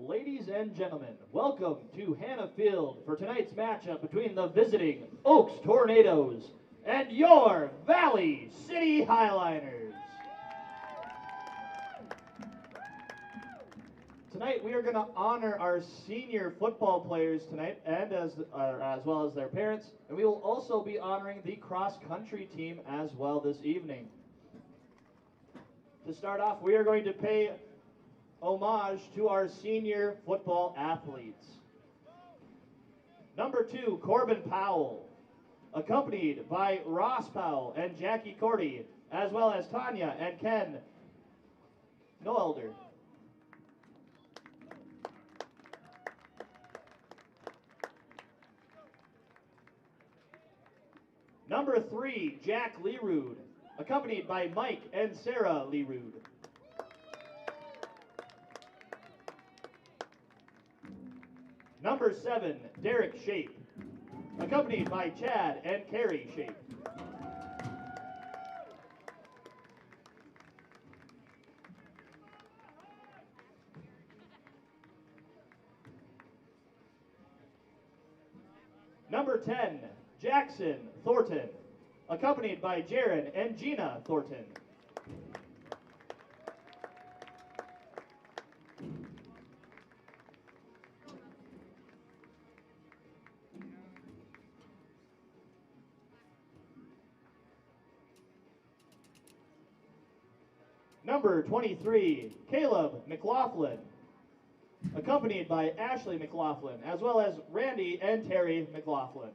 Ladies and gentlemen, welcome to Hannah Field for tonight's matchup between the visiting Oaks Tornadoes and your Valley City Highliners. Tonight we are going to honor our senior football players tonight, and as well as their parents, and we will also be honoring the cross-country team as well this evening. To start off, we are going to pay homage to our senior football athletes. Number 2, Corbin Powell, accompanied by Ross Powell and Jackie Cordy, as well as Tanya and Ken Noelder. Number 3, Jack Learood, accompanied by Mike and Sarah Learood. Number 7, Derek Shape, accompanied by Chad and Carrie Shape. Number 10, Jackson Thornton, accompanied by Jaron and Gina Thornton. Number 23, Caleb McLaughlin, accompanied by Ashley McLaughlin, as well as Randy and Terry McLaughlin.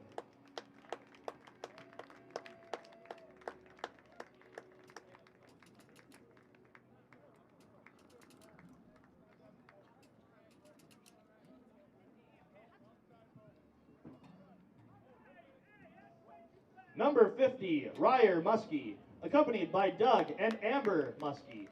Number 50, Ryer Muskie, accompanied by Doug and Amber Muskie.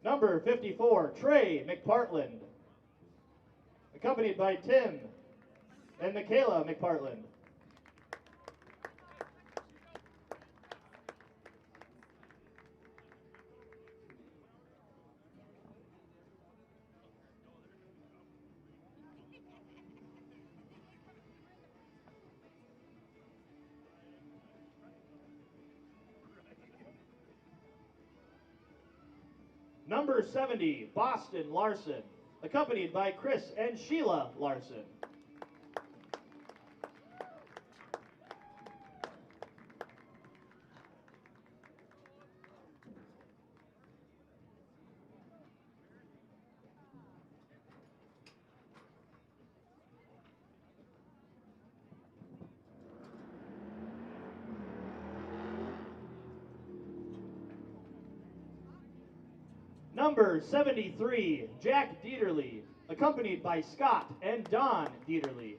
Number 54, Trey McPartland, accompanied by Tim and Michaela McPartland. Number 70, Boston Larson, accompanied by Chris and Sheila Larson. Number 73, Jack Dieterle, accompanied by Scott and Don Dieterle.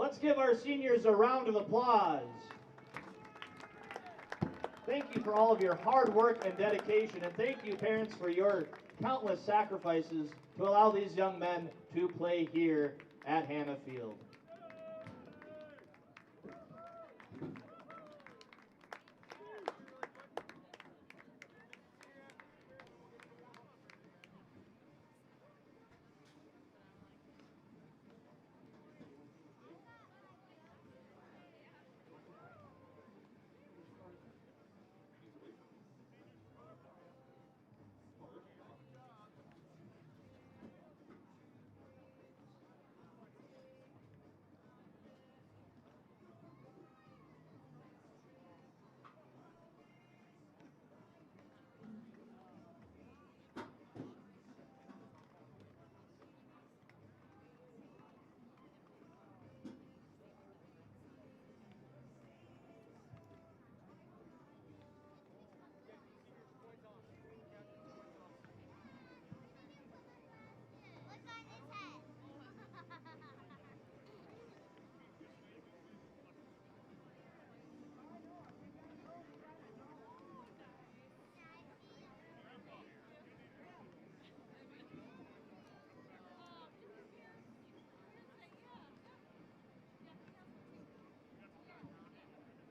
Let's give our seniors a round of applause. Thank you for all of your hard work and dedication, and thank you, parents, for your countless sacrifices to allow these young men to play here at Hannah Field.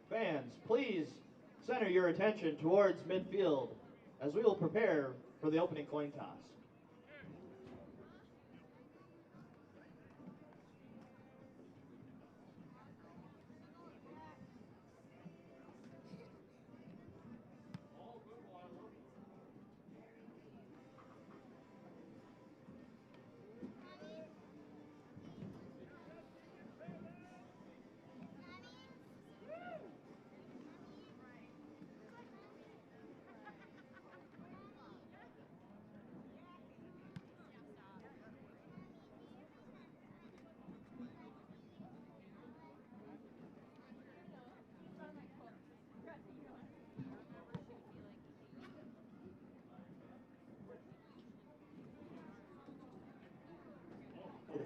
Fans, please center your attention towards midfield as we will prepare for the opening coin toss.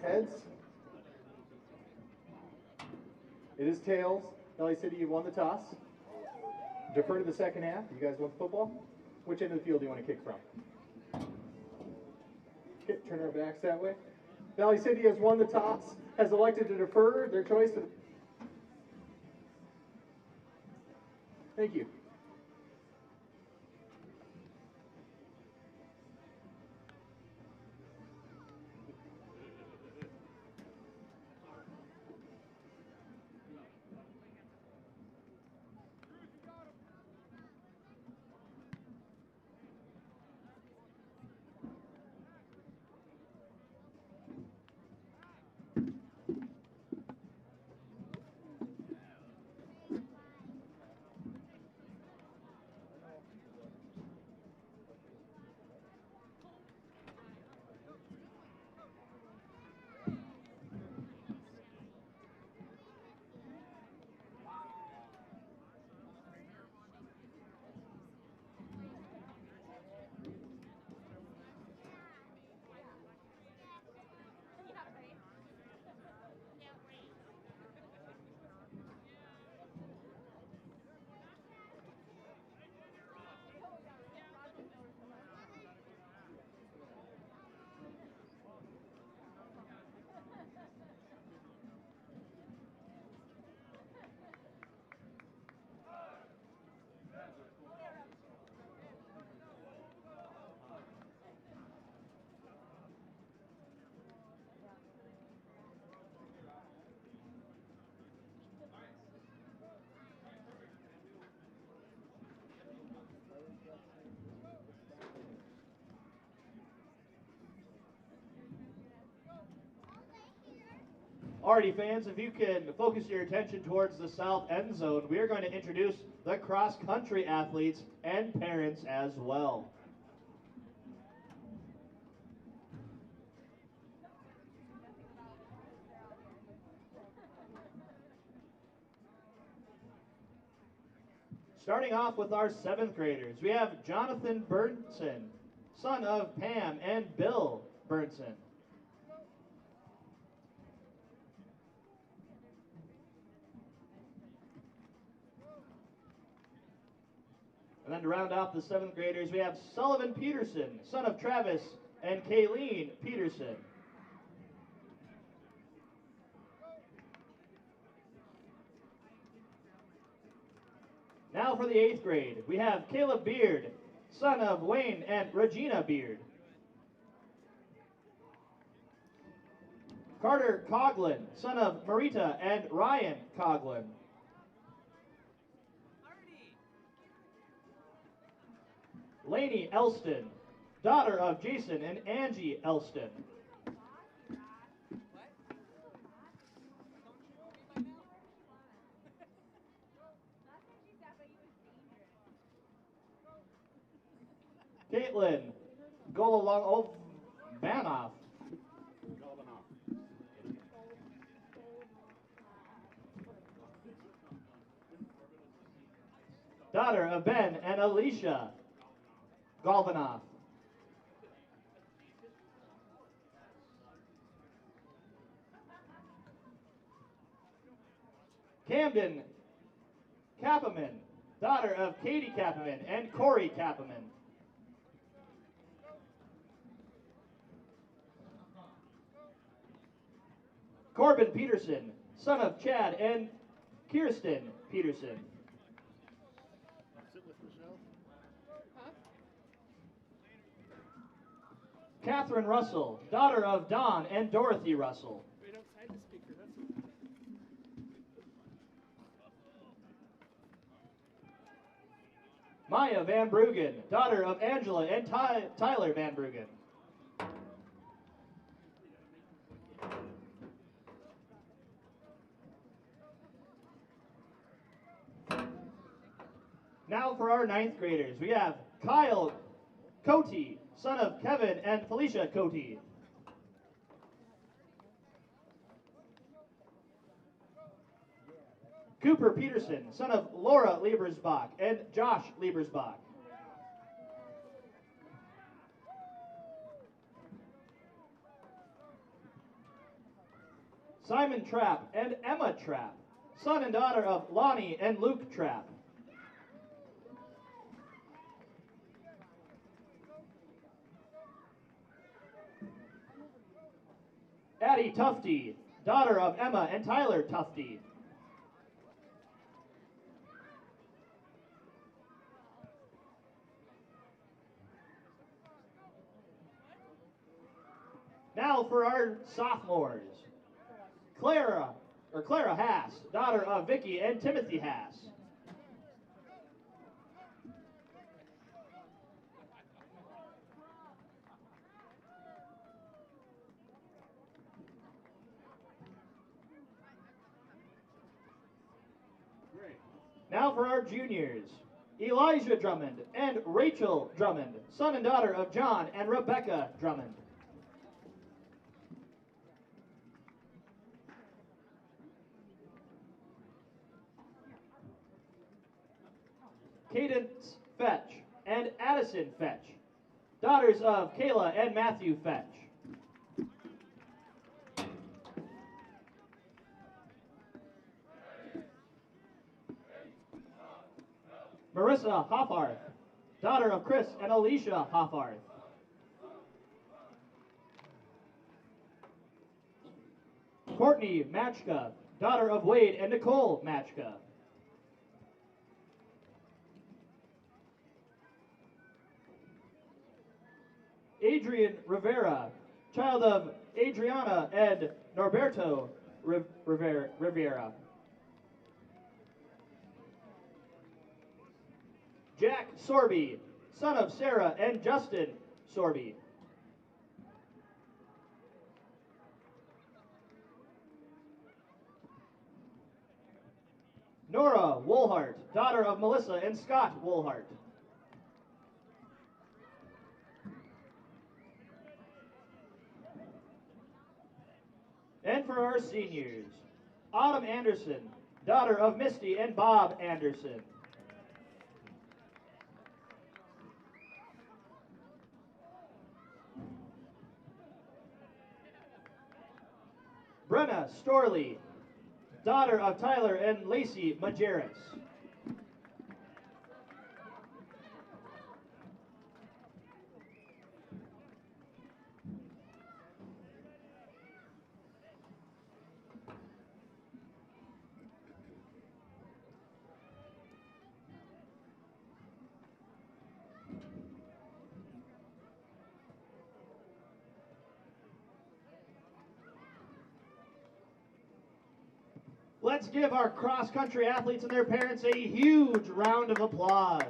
Heads. It is tails. LA City, you won the toss. Defer to the second half. You guys want the football? Which end of the field do you want to kick from? Okay, turn our backs that way. Valley City has won the toss, has elected to defer their choice to. Thank you. Alrighty, fans, if you can focus your attention towards the south end zone, we are going to introduce the cross-country athletes and parents as well. Starting off with our 7th graders, we have Jonathan Burnson, son of Pam and Bill Burnson. And then to round off the 7th graders, we have Sullivan Peterson, son of Travis and Kayleen Peterson. Now for the 8th grade, we have Caleb Beard, son of Wayne and Regina Beard. Carter Coughlin, son of Marita and Ryan Coughlin. Lainey Elston, daughter of Jason and Angie Elston. Caitlin Gololong-Vanoff. Daughter of Ben and Alicia Galvanoff. Camden Kappaman, daughter of Katie Kappaman and Corey Kappaman. Corbin Peterson, son of Chad and Kirsten Peterson. Catherine Russell, daughter of Don and Dorothy Russell. Maya Van Bruggen, daughter of Angela and Tyler Van Bruggen. Now for our 9th graders, we have Kyle Cote, son of Kevin and Felicia Cote. Cooper Peterson, son of Laura Liebersbach and Josh Liebersbach. Simon Trapp and Emma Trapp, son and daughter of Lonnie and Luke Trapp. Addie Tufty, daughter of Emma and Tyler Tufty. Now for our sophomores. Clara Haas, daughter of Vicky and Timothy Haas. Now for our juniors. Elijah Drummond and Rachel Drummond, son and daughter of John and Rebecca Drummond. Cadence Fetch and Addison Fetch, daughters of Kayla and Matthew Fetch. Marissa Hoffarth, daughter of Chris and Alicia Hoffarth. Courtney Matchka, daughter of Wade and Nicole Matchka. Adrian Rivera, child of Adriana and Norberto Rivera. Jack Sorby, son of Sarah and Justin Sorby. Nora Woolhart, daughter of Melissa and Scott Woolhart. And for our seniors, Autumn Anderson, daughter of Misty and Bob Anderson. Brenna Storley, daughter of Tyler and Lacey Majerus. Let's give our cross-country athletes and their parents a huge round of applause.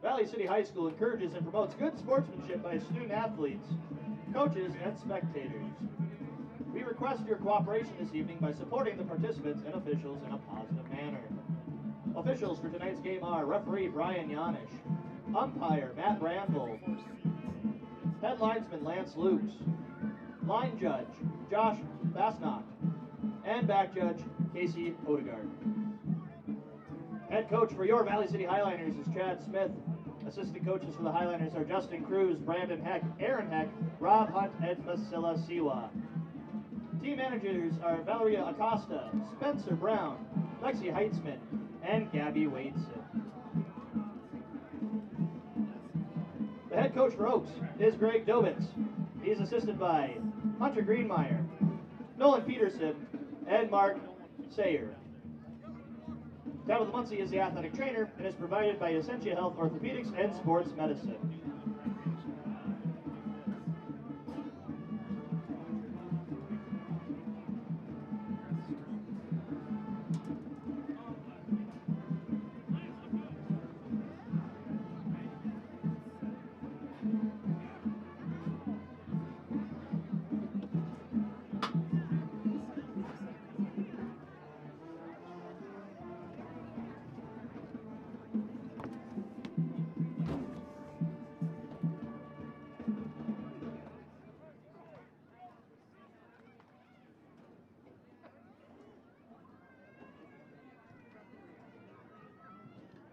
Valley City High School encourages and promotes good sportsmanship by student athletes, coaches, and spectators. We request your cooperation this evening by supporting the participants and officials in a positive manner. Officials for tonight's game are referee Brian Yanish, umpire Matt Randall, head linesman Lance Lukes, line judge Josh Basnock, and back judge Casey Odegaard. Head coach for your Valley City Highliners is Chad Smith. Assistant coaches for the Highliners are Justin Cruz, Brandon Heck, Aaron Heck, Rob Hunt, and Priscilla Siwa. Team managers are Valeria Acosta, Spencer Brown, Lexi Heitzman, and Gabby Wadeson. The head coach for Oaks is Greg Dobitz. He's assisted by Hunter Greenmeyer, Nolan Peterson, and Mark Sayer. Tabitha Muncie is the athletic trainer and is provided by Essentia Health Orthopedics and Sports Medicine.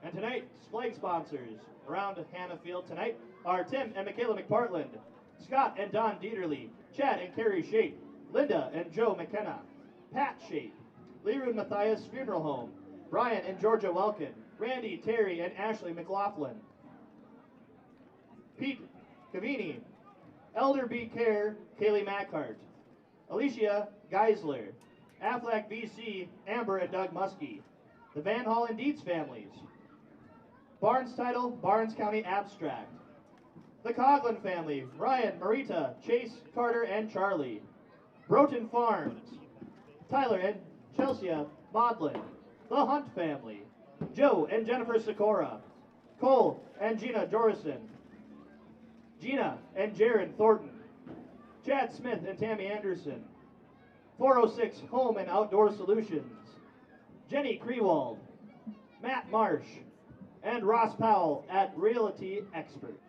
And tonight's flag sponsors around Hannah Field tonight are Tim and Michaela McPartland, Scott and Don Dieterle, Chad and Carrie Shape, Linda and Joe McKenna, Pat Shape, Leroy Matthias Funeral Home, Brian and Georgia Welkin, Randy, Terry, and Ashley McLaughlin, Pete Cavini, Elder B. Care, Kaylee Mackhart, Alicia Geisler, Aflac BC, Amber and Doug Muskie, the Van Hall and Dietz families, Barnes Title, Barnes County Abstract, the Coughlin family, Ryan, Marita, Chase, Carter, and Charlie, Broughton Farms, Tyler and Chelsea Maudlin, the Hunt family, Joe and Jennifer Sikora, Cole and Gina Jorison, Gina and Jaron Thornton, Chad Smith and Tammy Anderson, 406 Home and Outdoor Solutions, Jenny Krewald, Matt Marsh, and Ross Powell at Realty Experts.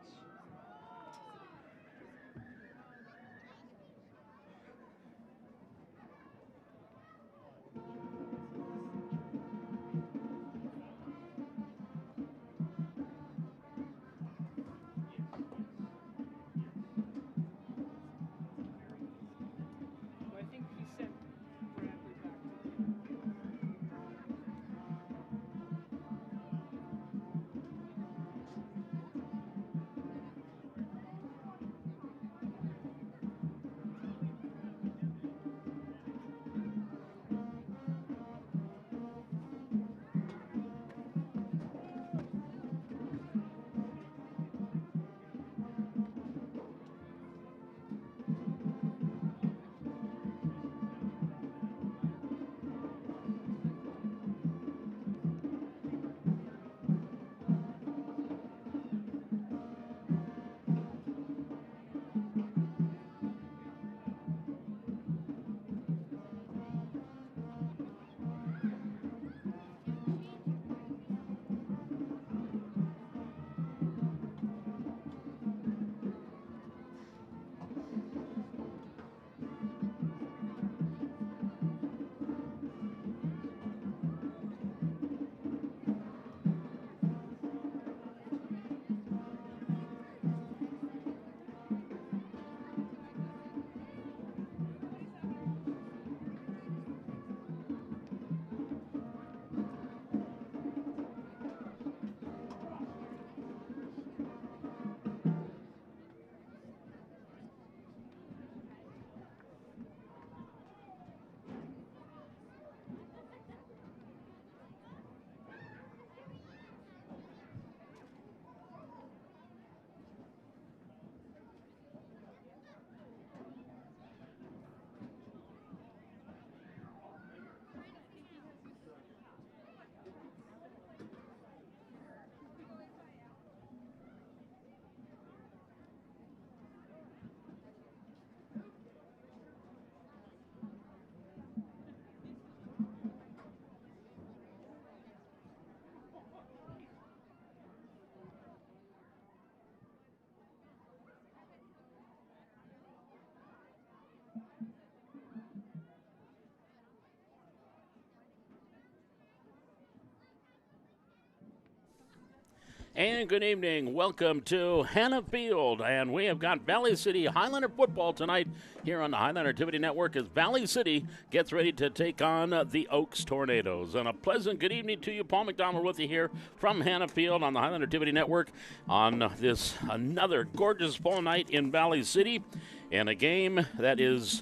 And good evening. Welcome to Hannah Field. And we have got Valley City Highlander football tonight here on the Highlander Activity Network as Valley City gets ready to take on the Oaks Tornadoes. And a pleasant good evening to you. Paul McDonald with you here from Hannah Field on the Highlander Activity Network on this another gorgeous fall night in Valley City. And a game that is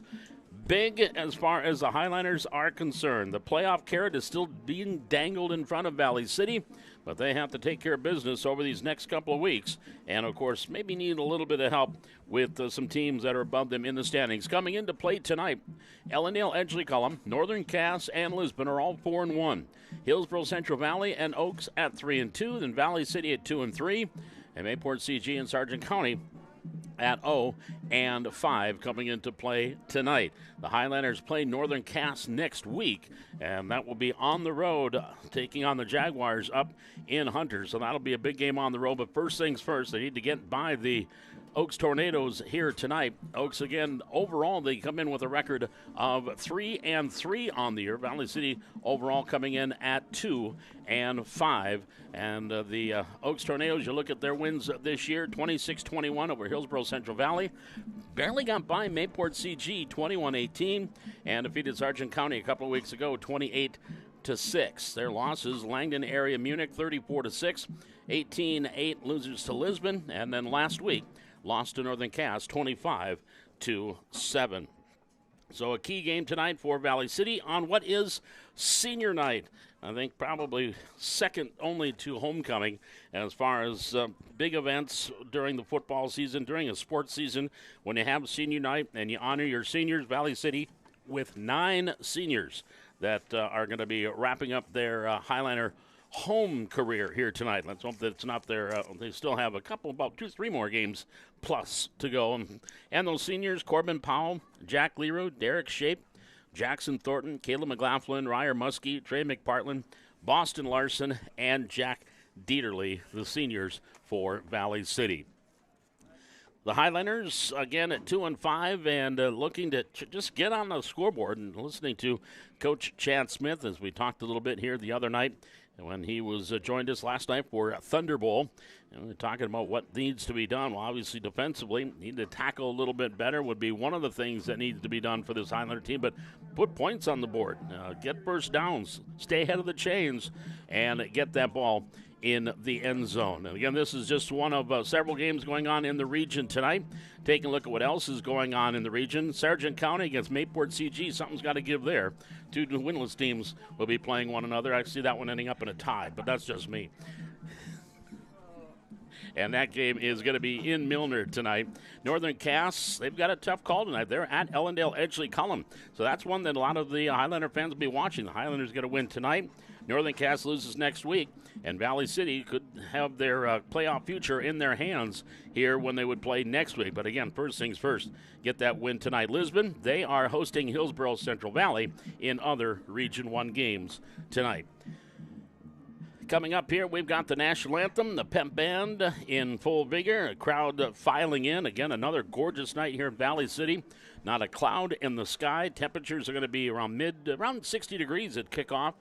big as far as the Highliners are concerned. The playoff carrot is still being dangled in front of Valley City, but they have to take care of business over these next couple of weeks. And, of course, maybe need a little bit of help with some teams that are above them in the standings. Coming into play tonight, Ellendale, Edgeley-Cullum, Northern Cass, and Lisbon are all 4-1. Hillsborough, Central Valley, and Oaks at 3-2. Then Valley City at 2-3. And Mayport CG and Sargent County at 0-5 coming into play tonight. The Highlanders play Northern Cass next week, and that will be on the road, taking on the Jaguars up in Hunter. So that'll be a big game on the road. But first things first, they need to get by the Oaks Tornadoes here tonight. Oaks, again, overall, they come in with a record of 3-3 on the year. Valley City overall coming in at 2-5. And the Oaks Tornadoes, you look at their wins this year, 26-21 over Hillsborough Central Valley. Barely got by Mayport CG, 21-18, and defeated Sargent County a couple of weeks ago, 28-6. Their losses, Langdon area Munich, 34-6, 18-8 losers to Lisbon, and then last week, lost to Northern Cass, 25-7. So a key game tonight for Valley City on what is senior night. I think probably second only to homecoming as far as big events during the football season, during a sports season. When you have senior night and you honor your seniors, Valley City with 9 seniors that are going to be wrapping up their Highliner home career here tonight. Let's hope that it's not their, they still have a couple, about 2-3 more games plus to go. And those seniors, Corbin Powell, Jack Leroux, Derek Shape, Jackson Thornton, Caleb McLaughlin, Ryer Muskie, Trey McPartland, Boston Larson, and Jack Dieterle, the seniors for Valley City. The Highlanders, again, at 2-5 and looking to just get on the scoreboard, and listening to Coach Chad Smith as we talked a little bit here the other night when he was joined us last night for Thunder Bowl. And we're talking about what needs to be done. Well, obviously defensively, need to tackle a little bit better would be one of the things that needs to be done for this Highlander team, but put points on the board, get first downs, stay ahead of the chains, and get that ball in the end zone. And again, this is just one of several games going on in the region tonight. Taking a look at what else is going on in the region. Sargent County against Mayport CG. Something's got to give there. 2 winless teams will be playing one another. I see that one ending up in a tie, but that's just me. And that game is going to be in Milner tonight. Northern Cass, they've got a tough call tonight. They're at Ellendale Edgeley-Cullum. So that's one that a lot of the Highlander fans will be watching. The Highlanders going to win tonight. Northern Cass loses next week, and Valley City could have their playoff future in their hands here when they would play next week. But again, first things first, get that win tonight. Lisbon, they are hosting Hillsborough Central Valley in other Region 1 games tonight. Coming up here, we've got the national anthem, the pep band in full vigor, a crowd filing in. Again, another gorgeous night here in Valley City. Not a cloud in the sky. Temperatures are going to be around 60 degrees at kickoff.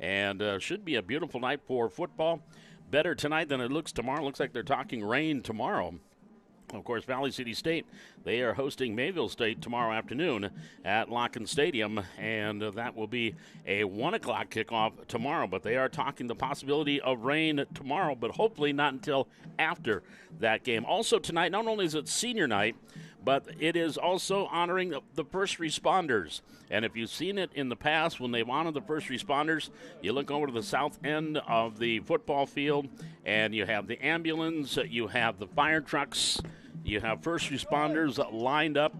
And should be a beautiful night for football. Better tonight than it looks tomorrow. Looks like they're talking rain tomorrow. Of course, Valley City State, they are hosting Mayville State tomorrow afternoon at Locken Stadium, and that will be a 1 o'clock kickoff tomorrow. But they are talking the possibility of rain tomorrow, but hopefully not until after that game. Also tonight, not only is it senior night, but it is also honoring the first responders. And if you've seen it in the past when they've honored the first responders, you look over to the south end of the football field, and you have the ambulance, you have the fire trucks, you have first responders lined up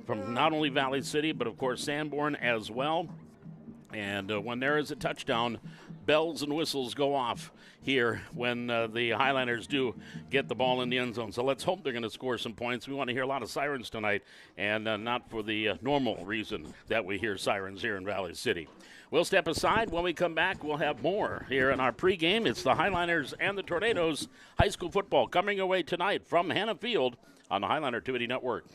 from not only Valley City, but of course Sanborn as well. And when there is a touchdown, bells and whistles go off here when the Highlanders do get the ball in the end zone. So let's hope they're going to score some points. We want to hear a lot of sirens tonight, and not for the normal reason that we hear sirens here in Valley City. We'll step aside. When we come back, we'll have more here in our pregame. It's the Highlanders and the Tornadoes high school football coming away tonight from Hannah Field on the Highlander Activity Network.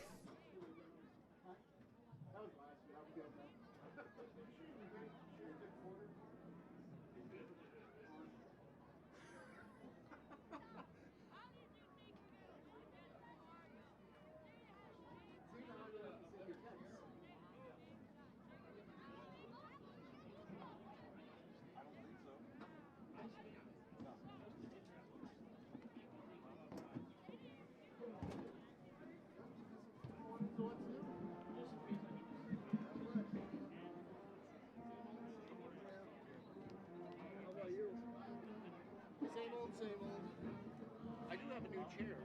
chair.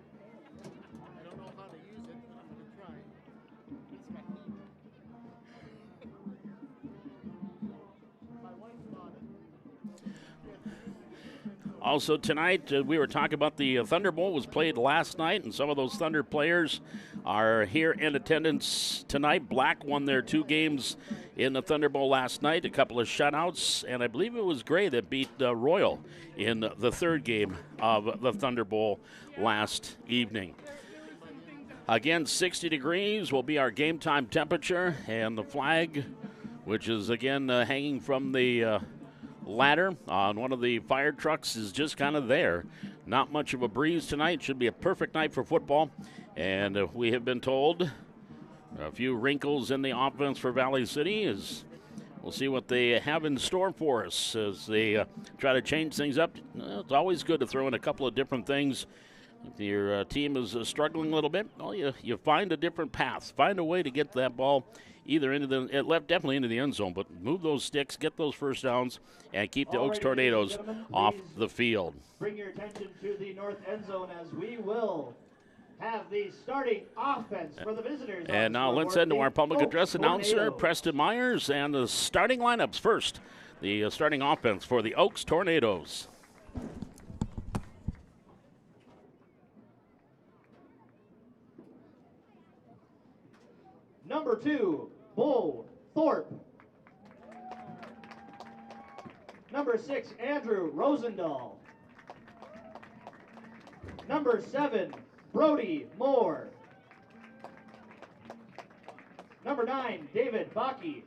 I don't know how to use it, but I'm going to try. It's my feet. My wife bought it. Also tonight, we were talking about the Thunder Bowl was played last night, and some of those Thunder players are here in attendance tonight. Black won their 2 games in the Thunder Bowl last night, a couple of shutouts, and I believe it was Gray that beat Royal in the 3rd game of the Thunder Bowl last evening. Again, 60 degrees will be our game time temperature, and the flag, which is again hanging from the ladder on one of the fire trucks, is just kind of there. Not much of a breeze tonight. Should be a perfect night for football. And we have been told a few wrinkles in the offense for Valley City. As we'll see what they have in store for us as they try to change things up. It's always good to throw in a couple of different things. If your team is struggling a little bit, well, you find a different path. Find a way to get that ball either into the definitely into the end zone, but move those sticks, get those first downs, and keep the Oaks Tornadoes off the field. Bring your attention to the north end zone as we will have the starting offense for the visitors. And now let's head to our public address announcer, Preston Myers, and the starting lineups first. The starting offense for the Oaks Tornadoes. Number 2, Bo Thorpe. Number 6, Andrew Rosendahl. Number 7, Brody Moore. Number 9, David Baki.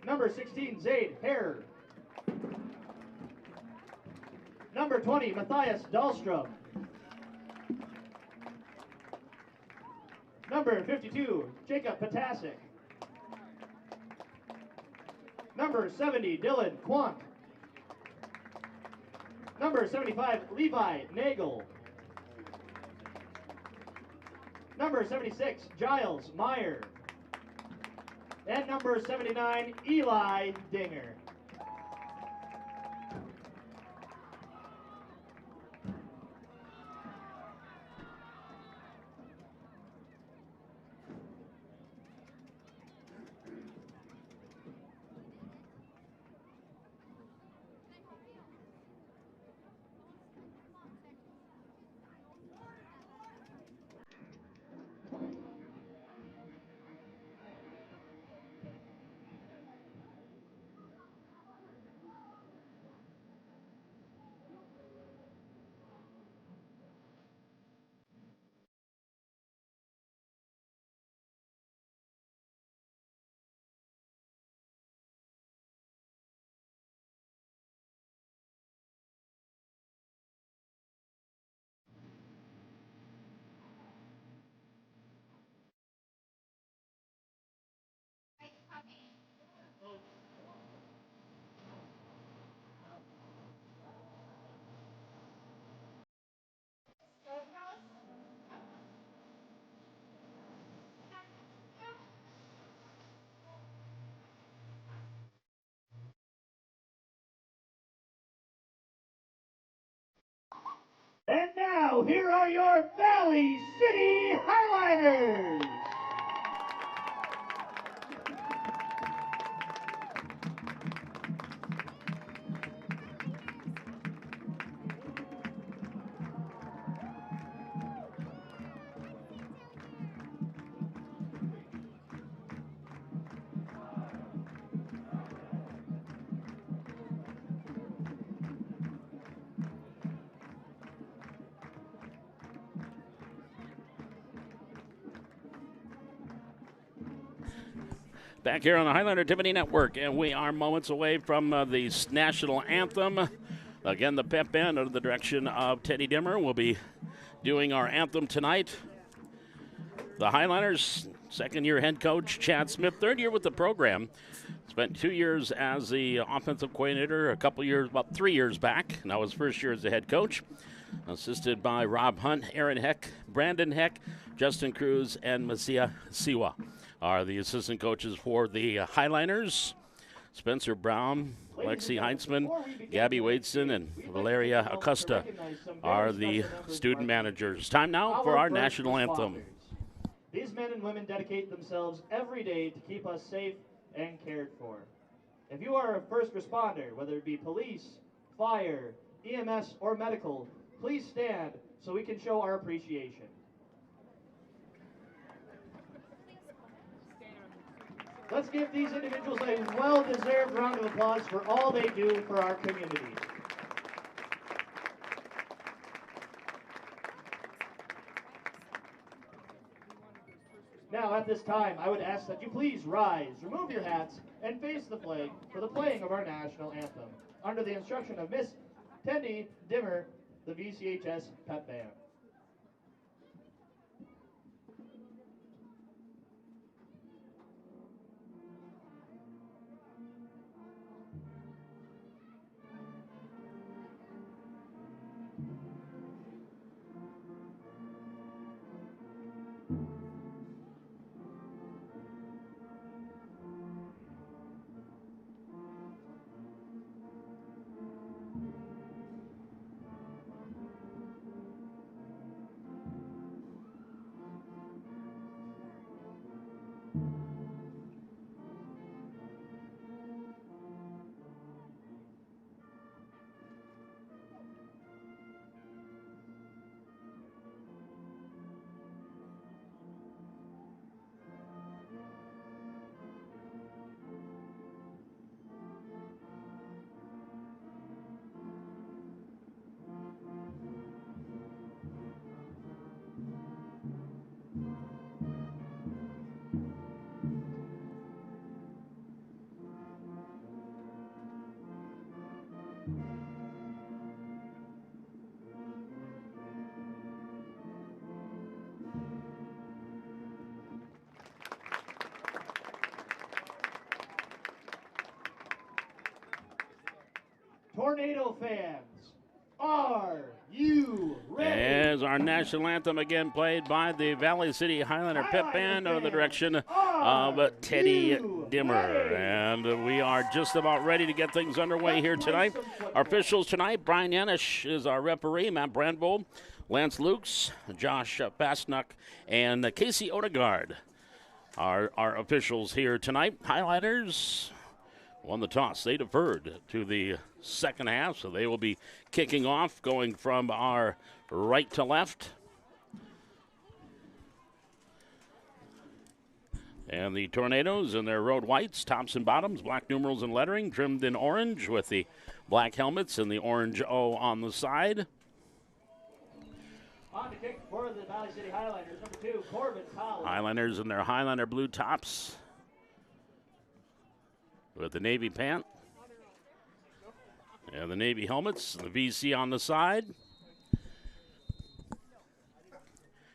Number 16, Zaid Hare. Number 20, Matthias Dahlstrom. Number 52, Jacob Patasic. Number 70, Dylan Quank. Number 75, Levi Nagel. Number 76, Giles Meyer. And number 79, Eli Dinger. And now, here are your Valley City Highliners. Back here on the Highlander Activity Network, and we are moments away from the national anthem. Again, the pep band under the direction of Teddy Dimmer will be doing our anthem tonight. The Highlanders, second-year head coach Chad Smith, third year with the program. Spent 2 years as the offensive coordinator, a couple years, about 3 years back. Now his first year as the head coach. Assisted by Rob Hunt, Aaron Heck, Brandon Heck, Justin Cruz, and Masia Siwa are the assistant coaches for the Highliners. Spencer Brown, Ladies Lexi and Heitzman, gentlemen, before we begin Gabby tonight's Wadeson, game, and we'd like to Valeria take a moment to Acosta recognize some very are special the members of student our managers. Time now for our first national anthem. responders. These men and women dedicate themselves every day to keep us safe and cared for. If you are a first responder, whether it be police, fire, EMS, or medical, please stand so we can show our appreciation. Let's give these individuals a well-deserved round of applause for all they do for our community. Now, at this time, I would ask that you please rise, remove your hats, and face the flag for the playing of our national anthem, under the instruction of Miss Tendy Dimmer, the VCHS Pep Band. Tornado fans, are you ready? As our national anthem again played by the Valley City Highlander Pep Band under the direction of Teddy Dimmer. And we are just about ready to get things underway here tonight. Our officials tonight, Brian Yanish is our referee, Matt Brandvold, Lance Lukes, Josh Basnuck, and Casey Odegaard are our officials here tonight. Highlighters won the toss. They deferred to the second half, so they will be kicking off, going from our right to left. And the Tornadoes in their road whites, tops and bottoms, black numerals and lettering, trimmed in orange with the black helmets and the orange O on the side. On to kick for the Valley City Highlanders, number 2, Corbin Collins. Highlanders in their Highlander blue tops with the Navy pant and the Navy helmets, and the VC on the side.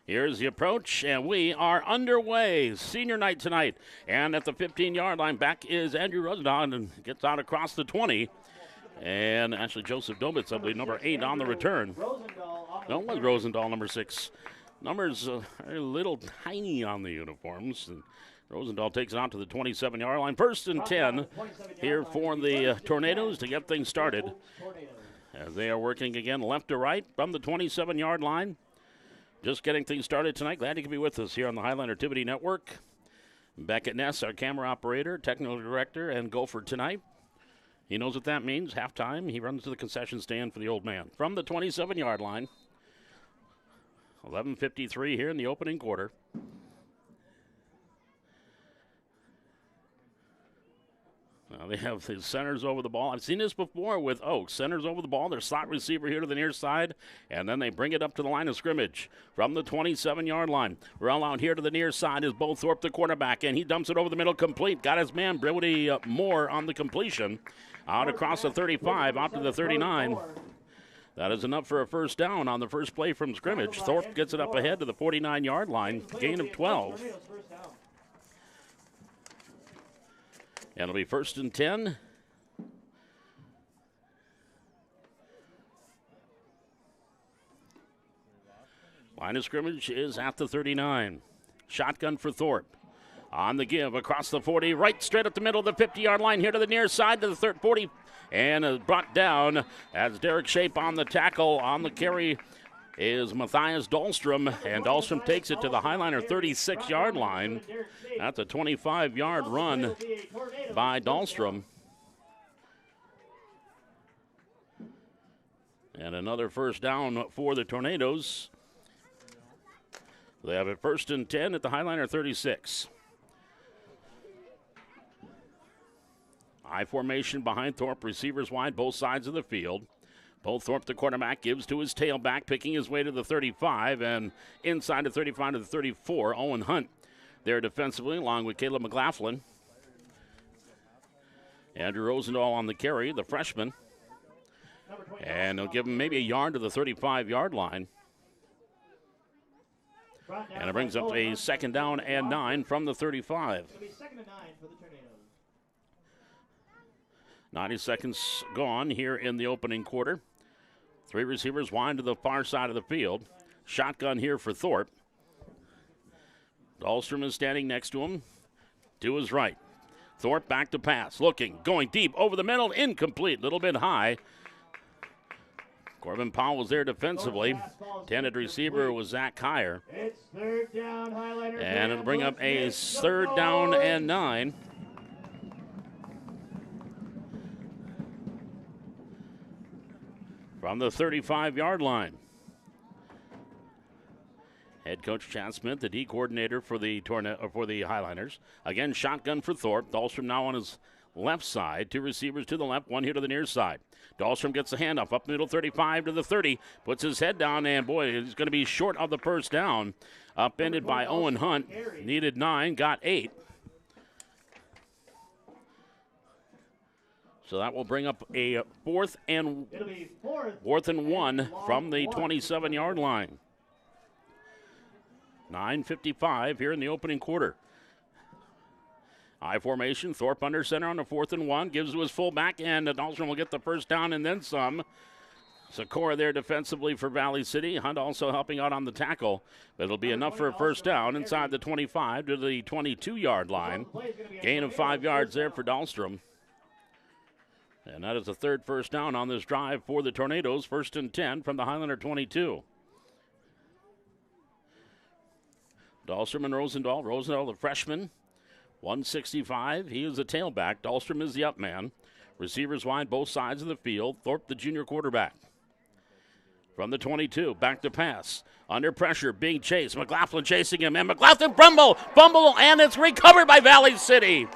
Here's the approach, and we are underway. Senior night tonight. And at the 15-yard line, back is Andrew Rosendahl and gets out across the 20. And actually Joseph Dobitz, I believe, number 8 on the return. No, it was Rosendahl, number 6. Numbers are a little tiny on the uniforms. And Rosendahl takes it out to the 27-yard line. 1st and 10 here for the Tornadoes to get things started. As they are working again left to right from the 27-yard line. Just getting things started tonight. Glad you could be with us here on the Highlander Activity Network. Beckett Ness, our camera operator, technical director, and gopher tonight. He knows what that means. Halftime, he runs to the concession stand for the old man. From the 27-yard line. 11:53 here in the opening quarter. Now they have the centers over the ball. I've seen this before with Oaks. Centers over the ball. Their slot receiver here to the near side. And then they bring it up to the line of scrimmage from the 27-yard line. Roll out here to the near side is Bo Thorpe, the quarterback. And he dumps it over the middle complete. Got his man, Brody Moore, on the completion. Out across the 35, out to the 39. That is enough for a first down on the first play from scrimmage. Thorpe gets it up ahead to the 49-yard line. Gain of 12. And it'll be 1st and 10. Line of scrimmage is at the 39. Shotgun for Thorpe. On the give, across the 40, right straight up the middle of the 50-yard line, here to the near side to the 40, and brought down as Derek Shape on the tackle. On the carry is Matthias Dahlstrom, and Dahlstrom takes it to the Highliner 36-yard line. That's a 25-yard run by Dahlstrom. And another first down for the Tornadoes. They have it 1st and 10 at the Highliner 36. I formation behind Thorpe, receivers wide, both sides of the field. Bo Thorpe, the quarterback, gives to his tailback, picking his way to the 35, and inside the 35 to the 34, Owen Hunt there defensively, along with Caleb McLaughlin. Andrew Rosendahl on the carry, the freshman. And they'll give him maybe a yard to the 35-yard line. And it brings up a 2nd down and 9 from the 35. 90 seconds gone here in the opening quarter. 3 receivers wide to the far side of the field. Shotgun here for Thorpe. Dahlstrom is standing next to him. To his right. Thorpe back to pass. Looking, going deep, over the middle, incomplete, little bit high. Corbin Powell was there defensively. Intended receiver was Zach Kyer. And it'll bring up a 3rd down and 9. From the 35-yard line. Head coach Chad Smith, the D coordinator for the Highliners. Again, shotgun for Thorpe. Dahlstrom now on his left side. 2 receivers to the left, 1 here to the near side. Dahlstrom gets the handoff up middle, 35 to the 30. Puts his head down, and boy, he's going to be short of the first down. Upended by Owen Hunt. Needed 9, got 8. So that will bring up a 4th and 1 from the 27-yard line. 9:55 here in the opening quarter. I formation, Thorpe under center on the 4th and 1, gives to his fullback, and Dahlstrom will get the first down and then some. Sakura there defensively for Valley City. Hunt also helping out on the tackle, but it'll be enough for a first down inside the 25 to the 22-yard line. Gain of 5 yards there for Dahlstrom. And that is the 3rd first down on this drive for the Tornadoes. 1st and 10 from the Highlander 22. Dahlstrom and Rosendahl. Rosendahl, the freshman, 165. He is the tailback. Dahlstrom is the up man. Receivers wide both sides of the field. Thorpe, the junior quarterback. From the 22, back to pass. Under pressure, being chased. McLaughlin chasing him, and McLaughlin fumble, and it's recovered by Valley City.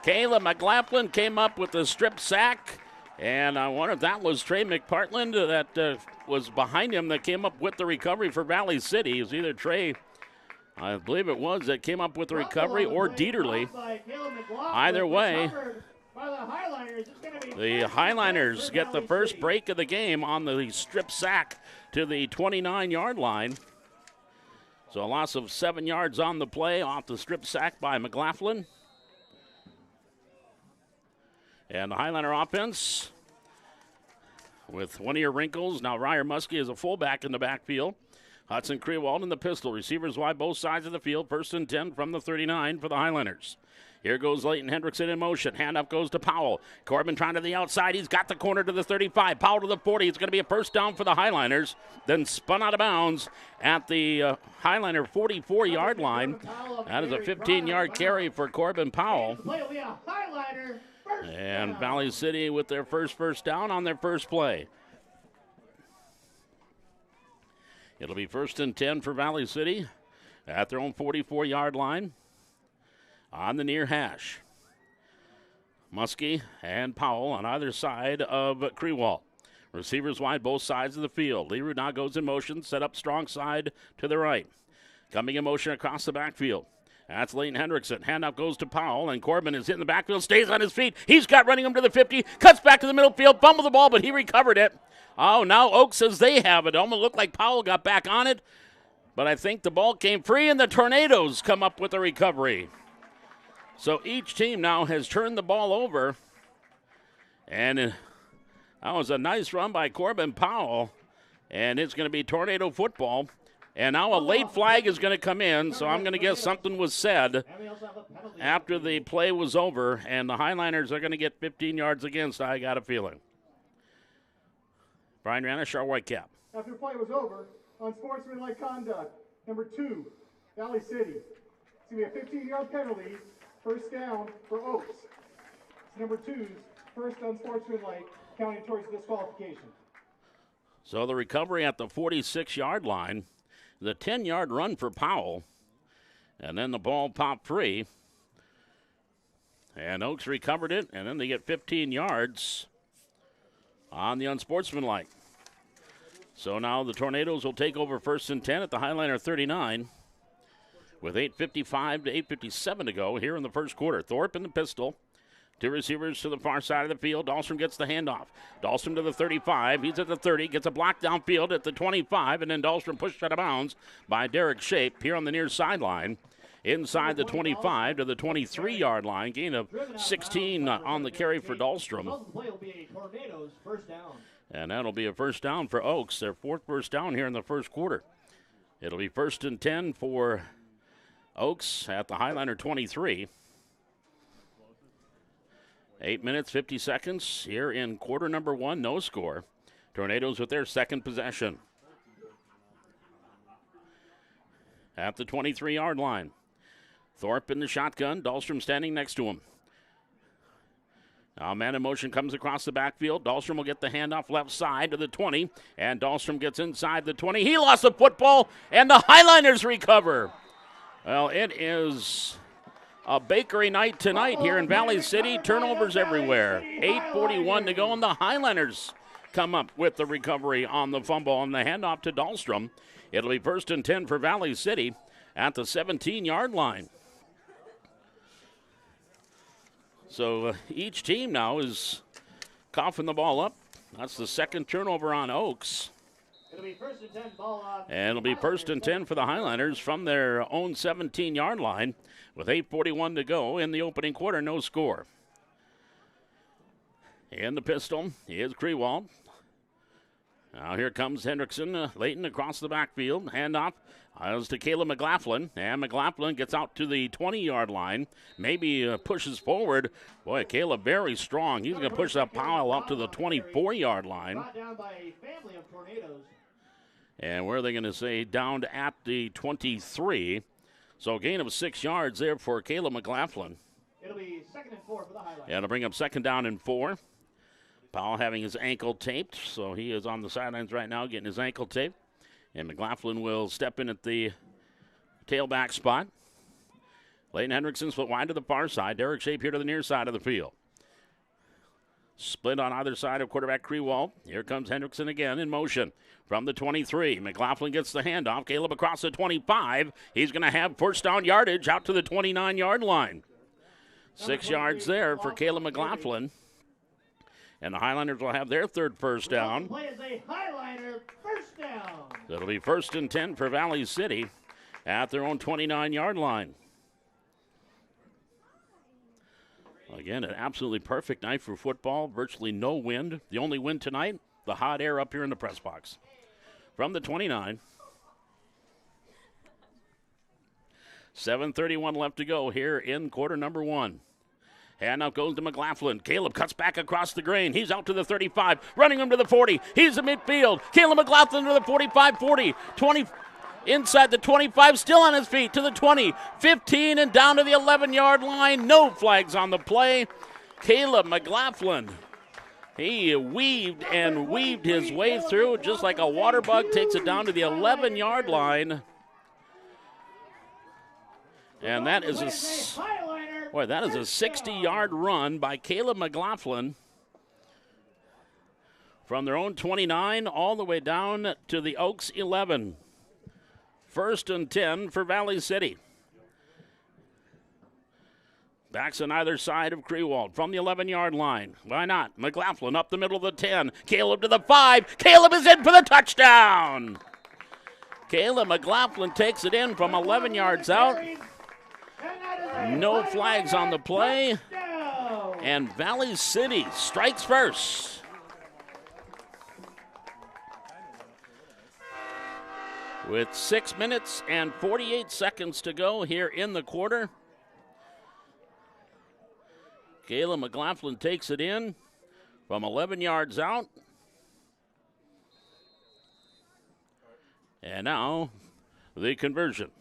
Caleb McLaughlin came up with a strip sack, and I wonder if that was Trey McPartland that was behind him that came up with the recovery for Valley City. It was either Trey, I believe it was, that came up with the recovery, or Dieterle. Either way, the Highliners get the first break of the game on the strip sack to the 29-yard line. So a loss of 7 yards on the play off the strip sack by McLaughlin. And the Highliner offense with one of your wrinkles. Now Ryer Muskie is a fullback in the backfield. Hudson Krewald in the pistol. Receivers wide both sides of the field. 1st and 10 from the 39 for the Highliners. Here goes Leighton Hendrickson in motion. Handoff goes to Powell. Corbin trying to the outside. He's got the corner to the 35. Powell to the 40. It's going to be a first down for the Highliners. Then spun out of bounds at the Highliner 44-yard line. That is a 15-yard carry for Corbin Powell. And Valley City with their first down on their first play. It'll be 1st and 10 for Valley City at their own 44-yard line on the near hash. Muskie and Powell on either side of Krewald. Receivers wide both sides of the field. Leroux now goes in motion, set up strong side to the right. Coming in motion across the backfield. That's Leighton Hendrickson. Handoff goes to Powell, and Corbin is in the backfield, stays on his feet. He's got running him to the 50, cuts back to the middle field, fumbled the ball, but he recovered it. Oh, now Oak says they have it. Almost looked like Powell got back on it, but I think the ball came free, and the Tornadoes come up with a recovery. So each team now has turned the ball over, and that was a nice run by Corbin Powell, and it's going to be Tornado football. And now a late flag is going to come in, so I'm going to guess something was said And we also have a penalty. after the play was over, and the Highliners are going to get 15 yards against, I got a feeling. Brian Ranish, our white cap. After the play was over, unsportsmanlike conduct, number 2, Valley City. It's going to be a 15-yard penalty, first down for Oaks. It's number 2's first unsportsmanlike, counting towards disqualification. So the recovery at the 46-yard line, the 10-yard run for Powell, and then the ball popped free. And Oaks recovered it, and then they get 15 yards on the unsportsmanlike. So now the Tornadoes will take over 1st and 10 at the Highliner 39 with 8:55 to 8:57 to go here in the first quarter. Thorpe in the pistol. 2 receivers to the far side of the field. Dahlstrom gets the handoff. Dahlstrom to the 35. He's at the 30. Gets a block downfield at the 25. And then Dahlstrom pushed out of bounds by Derek Shape here on the near sideline. Inside the 25 to the 23-yard line. Gain of 16 on the carry for Dahlstrom. The play will be a Tornadoes first down. And that'll be a first down for Oaks. Their 4th first down here in the first quarter. It'll be 1st and 10 for Oaks at the Highliner 23. 8 minutes, 50 seconds here in quarter number 1, no score. Tornadoes with their second possession. At the 23-yard line. Thorpe in the shotgun, Dahlstrom standing next to him. Now man in motion comes across the backfield. Dahlstrom will get the handoff left side to the 20, and Dahlstrom gets inside the 20. He lost the football, and the Highliners recover. Well, it is a bakery night tonight here in Valley City. Turnovers everywhere. 8:41 to go, and the Highliners come up with the recovery on the fumble and the handoff to Dahlstrom. It'll be 1st and 10 for Valley City at the 17-yard line. So each team now is coughing the ball up. That's the second turnover on Oaks. It'll be 1st and 10 ball on. And it'll be 1st and 10 for the Highliners from their own 17-yard line with 8:41 to go in the opening quarter, no score. In the pistol is Krewald. Now here comes Hendrickson, Layton across the backfield. Handoff as to Caleb McLaughlin. And McLaughlin gets out to the 20-yard line. Maybe pushes forward. Boy, Caleb very strong. He's going to push that Powell up to the 24-yard line. Brought down by a family of Tornadoes. And where are they going to say? Down at the 23. So gain of 6 yards there for Caleb McLaughlin. It'll be 2nd and 4 for the Highlanders. And it'll bring up 2nd down and 4. Powell having his ankle taped, so he is on the sidelines right now getting his ankle taped. And McLaughlin will step in at the tailback spot. Layton Hendrickson split wide to the far side. Derek Shape here to the near side of the field. Split on either side of quarterback Krewald. Here comes Hendrickson again in motion from the 23. McLaughlin gets the handoff. Caleb across the 25. He's going to have first down yardage out to the 29-yard line. 6 yards there for Caleb McLaughlin. And the Highlanders will have their 3rd first down. Play is a Highliner first down. It'll be 1st and 10 for Valley City at their own 29-yard line. Again, an absolutely perfect night for football. Virtually no wind. The only wind tonight, the hot air up here in the press box. From the 29. 7:31 left to go here in quarter number 1. Handoff goes to McLaughlin. Caleb cuts back across the grain. He's out to the 35, running him to the 40. He's in midfield. Caleb McLaughlin to the 45, 40, 20, inside the 25, still on his feet to the 20, 15, and down to the 11-yard line. No flags on the play. Caleb McLaughlin, he weaved and weaved his way through just like a water bug, takes it down to the 11-yard line. And that is a 60-yard run by Caleb McLaughlin from their own 29 all the way down to the Oaks 11. 1st and 10 for Valley City. Backs on either side of Krewald from the 11-yard line. Why not? McLaughlin up the middle of the 10. Caleb to the 5. Caleb is in for the touchdown. Caleb McLaughlin takes it in from 11 yards out. No flags on the play. And Valley City strikes first. With 6 minutes and 48 seconds to go here in the quarter. Kayla McLaughlin takes it in from 11 yards out. And now the conversion.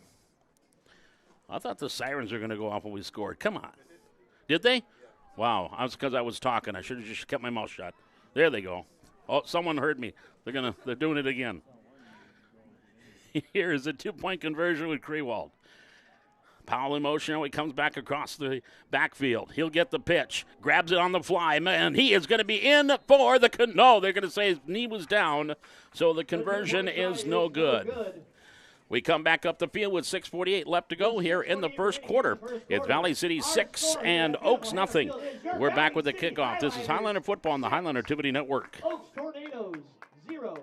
I thought the sirens were going to go off when we scored. Come on. Did they? Wow. That's because I was talking. I should have just kept my mouth shut. There they go. Oh, someone heard me. They're doing it again. Here is a 2-point conversion with Krewald. Powell in motion. He comes back across the backfield. He'll get the pitch. Grabs it on the fly. Man, he is going to be in for the... No, they're going to say his knee was down, so the conversion is no good. We come back up the field with 6:48 left to go here in the first quarter. It's Valley City 6 and Oaks nothing. We're back with the kickoff. This is Highlander football on the Highlander Activity Network. Oaks Tornadoes 0.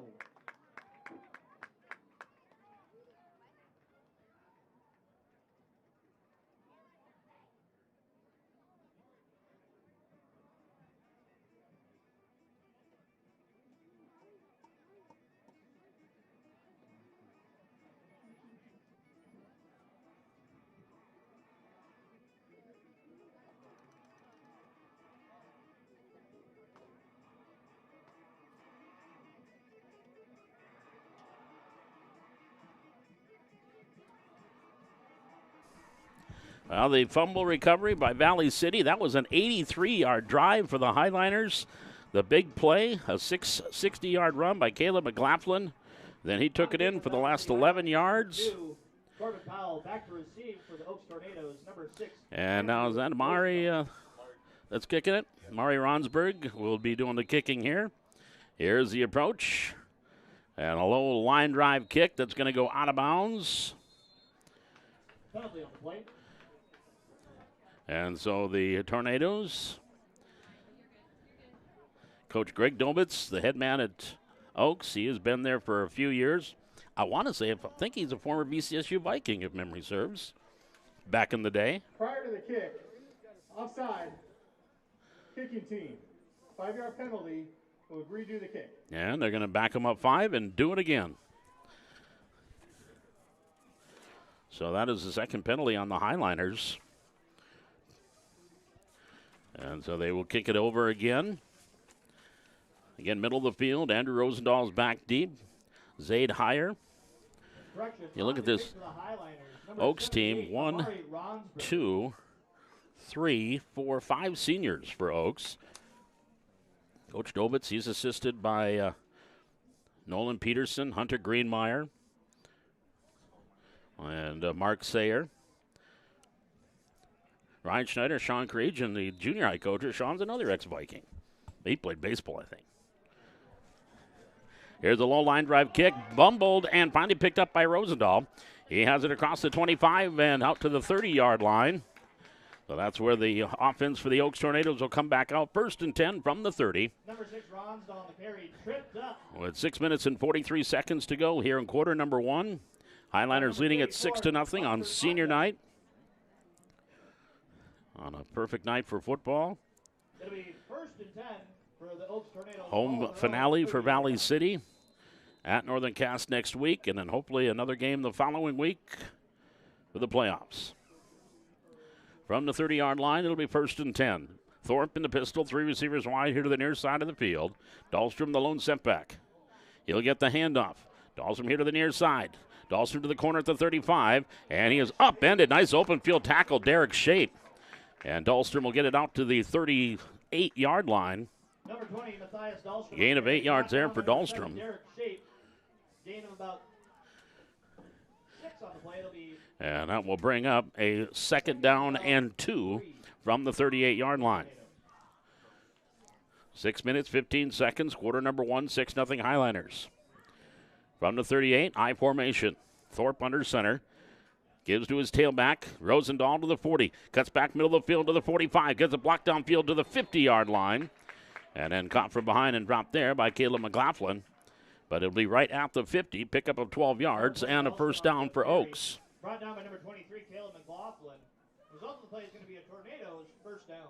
Well, the fumble recovery by Valley City. That was an 83-yard drive for the Highliners. The big play, a 60-yard run by Caleb McLaughlin. Then he took it in for the last 11 yards. Corbin Powell back to receive for the Oaks Tornadoes, number 6. And now is that Mari that's kicking it? Mari Ronsberg will be doing the kicking here. Here's the approach. And a low line drive kick that's going to go out of bounds. Penalty on the plate. And so the Tornadoes, Coach Greg Dobitz, the head man at Oaks, he has been there for a few years. I want to say, I think he's a former VCSU Viking, if memory serves, back in the day. Prior to the kick, offside, kicking team, 5-yard penalty, will redo the kick. And they're going to back him up 5 and do it again. So that is the second penalty on the Highliners. And so they will kick it over again. Again, middle of the field. Andrew Rosendaal's back deep. Zaid higher. You look at this Oaks team. 1, 2, 3, 4, 5 seniors for Oaks. Coach Dobitz, he's assisted by Nolan Peterson, Hunter Greenmeyer, and Mark Sayer. Ryan Schneider, Sean Creage, and the junior high coach. Sean's another ex-Viking. He played baseball, I think. Here's a low line drive kick, bumbled and finally picked up by Rosendahl. He has it across the 25 and out to the 30-yard line. So that's where the offense for the Oaks Tornadoes will come back out. 1st and 10 from the 30. Number 6, Ronsdahl, the carry, tripped up. With 6 minutes and 43 seconds to go here in quarter number 1. Highliners leading at 6-0 on senior night. On a perfect night for football. It'll be 1st and 10 for the Oaks Tornadoes. Home finale for Valley City at Northern Cass next week, and then hopefully another game the following week for the playoffs. From the 30-yard line, it'll be 1st and 10. Thorpe in the pistol, 3 receivers wide here to the near side of the field. Dahlstrom, the lone setback. He'll get the handoff. Dahlstrom here to the near side. Dahlstrom to the corner at the 35, and he is upended. Nice open field tackle, Derek Shape. And Dahlstrom will get it out to the 38-yard line. Number 20, Matthias Dahlstrom. Gain of 8 yards there for Dahlstrom. Derek Shape. Gain of about 6 on the play. It'll be. And that will bring up a 2nd down and 2 from the 38-yard line. 6 minutes, 15 seconds. Quarter number 1, 6-0 Highliners. From the 38, I formation. Thorpe under center. Gives to his tailback. Rosendahl to the 40. Cuts back middle of the field to the 45. Gets a block downfield to the 50-yard line. And then caught from behind and dropped there by Caleb McLaughlin. But it'll be right at the 50. Pickup of 12 yards and a 1st down for Oaks. Brought down by number 23, Caleb McLaughlin. The result of the play is going to be a Tornadoes 1st down.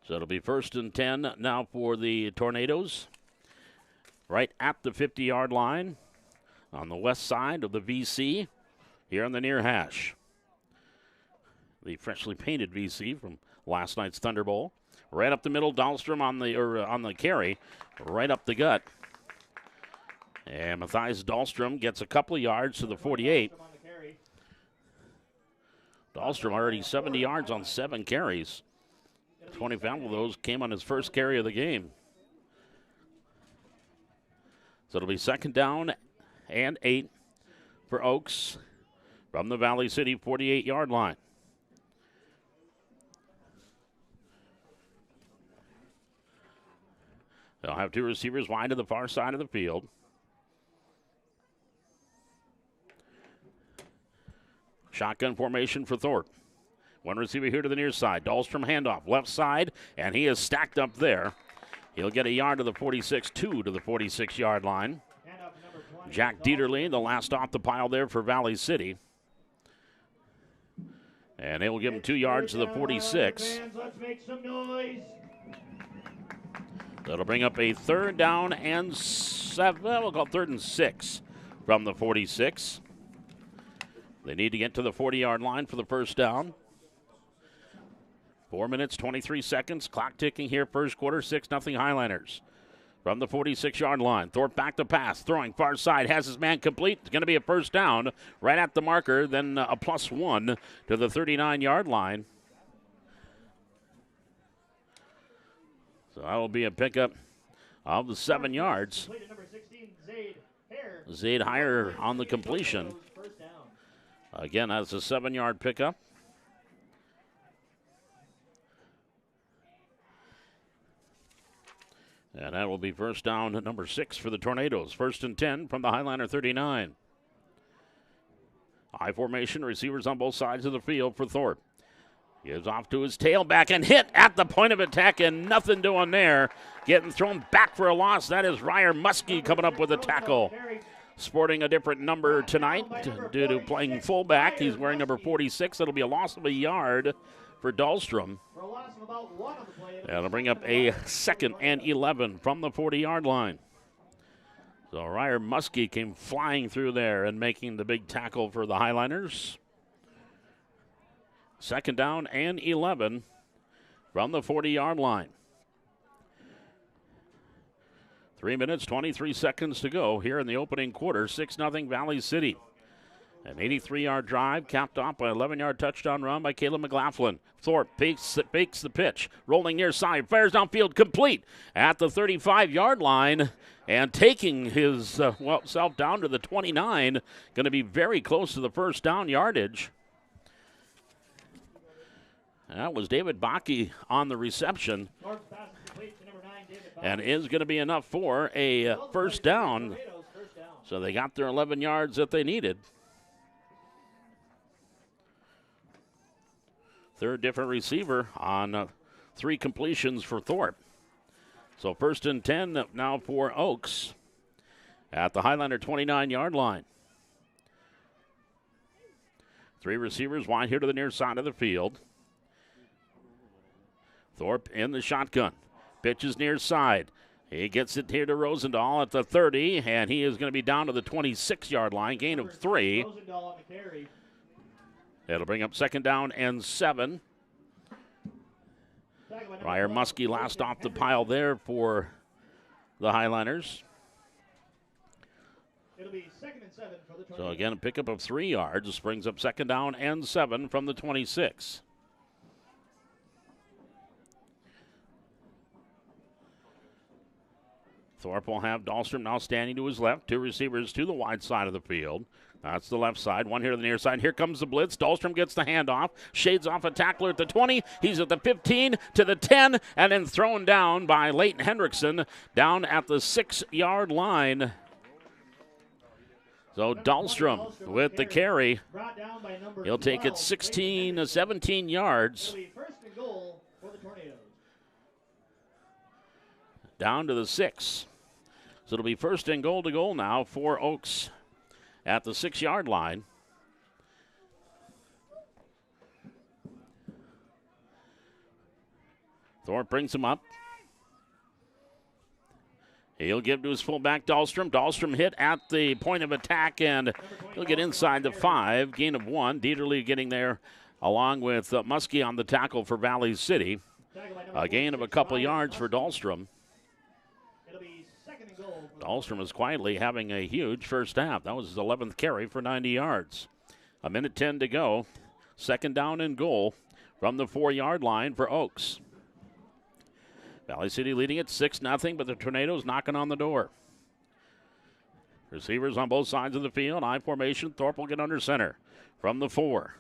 So it'll be 1st and 10 now for the Tornadoes. right at the 50-yard line on the west side of the VC here on the near hash. The freshly painted VC from last night's Thunder Bowl. Right up the middle, Dahlstrom on the carry, right up the gut. And Matthias Dahlstrom gets a couple of yards to the 48. Dahlstrom already 70 yards on 7 carries. 25 of those came on his first carry of the game. So it'll be second down and 8 for Oaks from the Valley City 48-yard line. They'll have 2 receivers wide to the far side of the field. Shotgun formation for Thorpe. 1 receiver here to the near side. Dahlstrom handoff, left side, and he is stacked up there. He'll get a yard to the 46, 2 to the 46-yard line. Jack Dieterle, the last off the pile there for Valley City. And they will give him 2 yards to the 46. Let's make some noise. That'll bring up a 3rd down and 7. We'll call 3rd and 6 from the 46. They need to get to the 40-yard line for the first down. 4 minutes, 23 seconds. Clock ticking here, first quarter, 6-0 Highlanders. From the 46-yard line, Thorpe back to pass, throwing far side, has his man complete. It's going to be a first down right at the marker, then a +1 to the 39-yard line. So that will be a pickup of the 7 yards. Zaid Heyer on the completion. Again, that's a 7-yard pickup. And that will be first down at number 6 for the Tornadoes. 1st and 10 from the Highlander 39. High formation, receivers on both sides of the field for Thorpe. Gives off to his tailback and hit at the point of attack, and nothing doing there. Getting thrown back for a loss. That is Ryer Muskie coming up with a tackle. Sporting a different number tonight due to playing fullback. He's wearing number 46. It'll be a loss of a yard for Dahlstrom. That'll bring up a 2nd and 11 from the 40-yard line. So Ryer Muskie came flying through there and making the big tackle for the Highliners. 2nd down and 11 from the 40-yard line. 3 minutes, 23 seconds to go here in the opening quarter. 6-0 Valley City. An 83-yard drive capped off by an 11-yard touchdown run by Caleb McLaughlin. Thorpe fakes the pitch. Rolling near side. Fires downfield complete at the 35-yard line. And taking his self down to the 29. Going to be very close to the first down yardage. That was David Bakke on the reception. And is going to be enough for a first down. So they got their 11 yards that they needed. 3rd different receiver on 3 completions for Thorpe. So 1st and 10 now for Oaks at the Highlander 29-yard line. 3 receivers wide here to the near side of the field. Thorpe in the shotgun. Pitches near side. He gets it here to Rosendahl at the 30, and he is going to be down to the 26-yard line, gain of 3. It'll bring up 2nd down and 7. Ryer Muskie last off the pile there for the Highliners. It'll be 2nd and 7 for the Tornadoes. So again, a pickup of 3 yards. This brings up 2nd down and 7 from the 26. Thorpe will have Dahlstrom now standing to his left. 2 receivers to the wide side of the field. That's the left side. 1 here to the near side. Here comes the blitz. Dahlstrom gets the handoff. Shades off a tackler at the 20. He's at the 15 to the 10, and then thrown down by Leighton Hendrickson down at the 6-yard line. So Dahlstrom with the carry. He'll take it 16 to 17 yards. Down to the 6. So it'll be 1st and goal to goal now for Oaks at the 6-yard line. Thorpe brings him up. He'll give to his fullback, Dahlstrom. Dahlstrom hit at the point of attack, and he'll get inside the 5. Gain of 1. Dieterle getting there along with Muskie on the tackle for Valley City. A gain of a couple yards for Dahlstrom. Dahlstrom is quietly having a huge first half. That was his 11th carry for 90 yards. 1:10 to go. Second down and goal from the 4-yard line for Oaks. Valley City leading it 6-0, but the Tornadoes knocking on the door. Receivers on both sides of the field. I formation. Thorpe will get under center from the 4.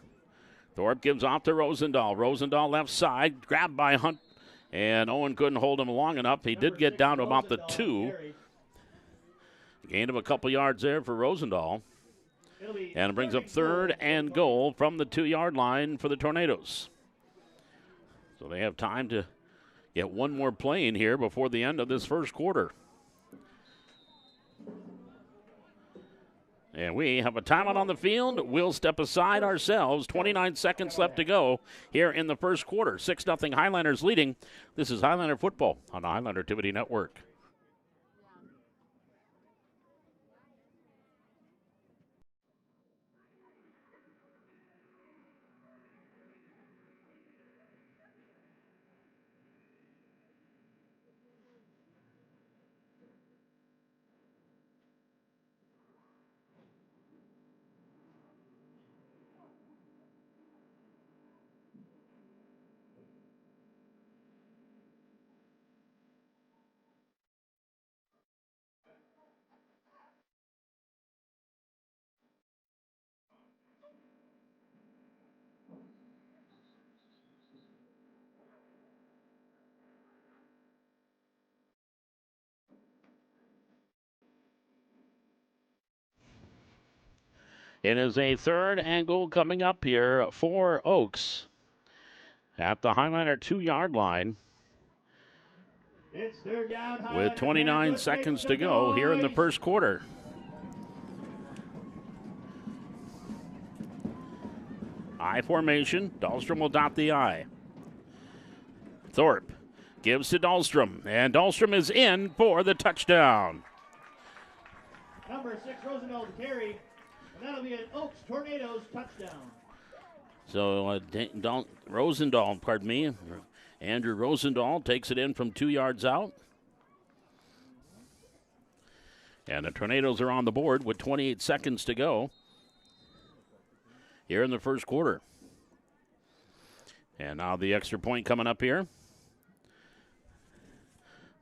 Thorpe gives off to Rosendahl. Rosendahl left side. Grabbed by Hunt. And Owen couldn't hold him long enough. He did get down to about the 2. Gain of a couple yards there for Rosendahl. And it brings up 3rd and goal from the 2-yard line for the Tornadoes. So they have time to get one more play in here before the end of this first quarter. And we have a timeout on the field. We'll step aside ourselves. 29 seconds left to go here in the first quarter. 6-0 Highlanders leading. This is Highlander football on the Highlander Activity Network. It is a 3rd and goal coming up here for Oaks at the Highlander 2-yard line. It's 3rd down. With 29 seconds to go here in the first quarter. I formation. Dahlstrom will dot the I. Thorpe gives to Dahlstrom, and Dahlstrom is in for the touchdown. Number 6, Rosendahl to carry. That'll be an Oaks Tornadoes touchdown. So Rosendahl, pardon me, Andrew Rosendahl takes it in from 2 yards out. And the Tornadoes are on the board with 28 seconds to go here in the first quarter. And now the extra point coming up here.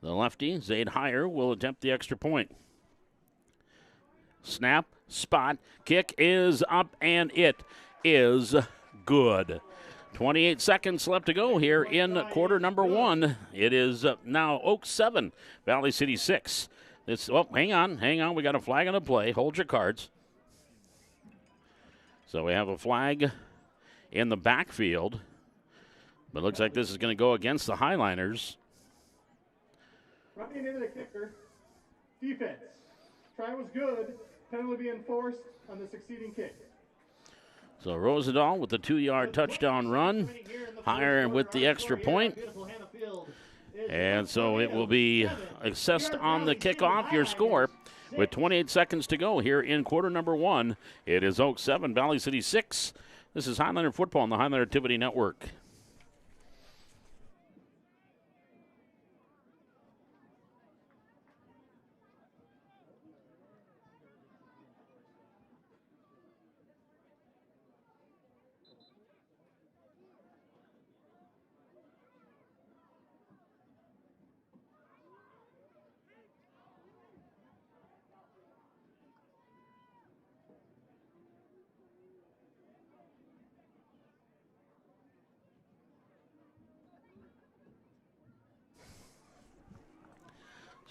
The lefty, Zaid Heyer, will attempt the extra point. Snap, spot, kick is up, and it is good. 28 seconds left to go here in quarter number 1. It is now Oaks 7, Valley City 6. Hang on. We got a flag on the play. Hold your cards. So we have a flag in the backfield. But it looks like this is going to go against the Highliners. Running into the kicker. Defense. Try was good. Penalty being enforced on the succeeding kick. So Rosendahl with the 2-yard touchdown run. Heyer with the extra point. And so it will be assessed on the kickoff. Your score with 28 seconds to go here in quarter number 1. It is Oaks 7, Valley City 6. This is Highlander football on the Highlander Activity Network.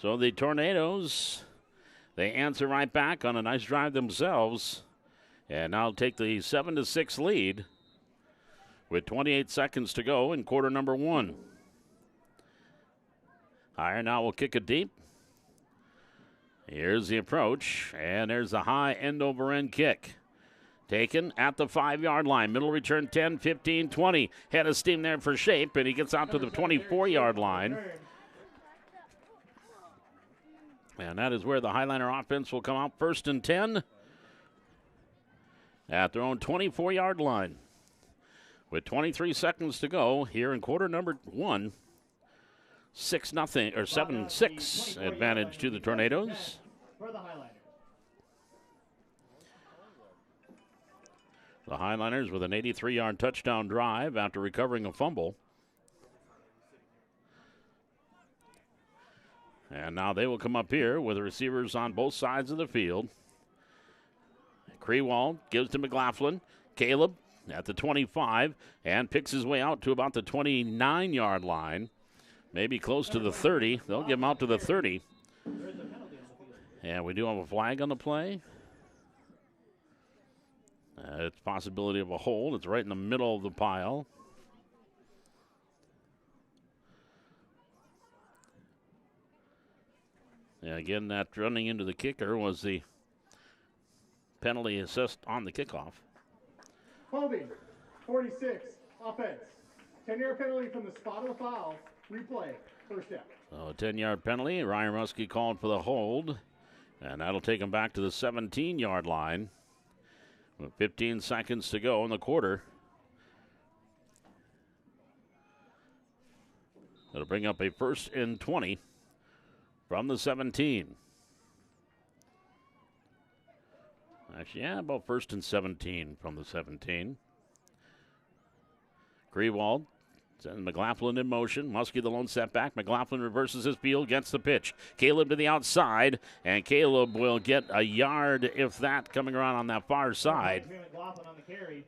So the Tornadoes, they answer right back on a nice drive themselves, and now take the 7-6 lead with 28 seconds to go in quarter number 1. Heyer now will kick it deep. Here's the approach, and there's the high end-over-end kick. Taken at the 5-yard line. Middle return 10, 15, 20. Head of steam there for Shape, and he gets out to the 24-yard line. And that is where the Highliner offense will come out, 1st and 10 at their own 24-yard line. With 23 seconds to go here in quarter number 1, 6-0 or 7-6 advantage to the Tornadoes. For the Highliners. The Highliners with an 83-yard touchdown drive after recovering a fumble. And now they will come up here with the receivers on both sides of the field. Krewald gives to McLaughlin. Caleb at the 25 and picks his way out to about the 29-yard line. Maybe close to the 30. They'll get him out to the 30. And we do have a flag on the play. It's a possibility of a hold. It's right in the middle of the pile. And again, that running into the kicker was the penalty assessed on the kickoff. Holding, 46, offense. 10-yard penalty from the spot of the foul. Replay, first down. So a 10-yard penalty. Ryan Ruski called for the hold. And that'll take him back to the 17-yard line. With 15 seconds to go in the quarter. That'll bring up a 1st and 20 from the 17. Actually, yeah, about 1st and 17 from the 17. Grewald sends McLaughlin in motion. Muskie the lone setback. McLaughlin reverses his field, gets the pitch. Caleb to the outside, and Caleb will get a yard, if that, coming around on that far side. McLaughlin on the carry.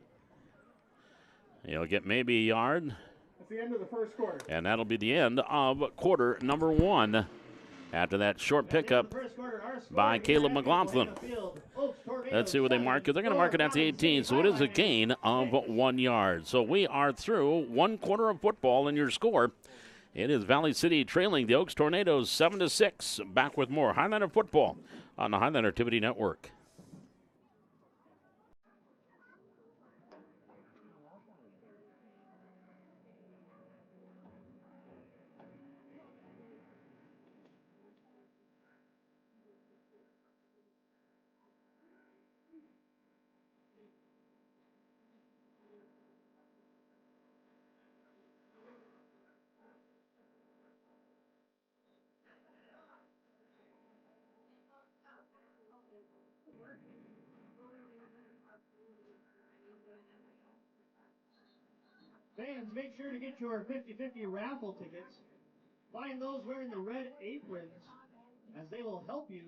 He'll get maybe a yard. That's the end of the first quarter. And that'll be the end of quarter number 1. After that short pickup by Caleb McLaughlin. Let's see what they mark it. They're going to mark it at the 18, so it is a gain of 1 yard. So we are through 1 quarter of football, and your score, it is Valley City trailing the Oaks Tornadoes 7-6. Back with more Highliner football on the Highliner Activity Network. Fans, make sure to get your 50-50 raffle tickets. Find those wearing the red aprons, as they will help you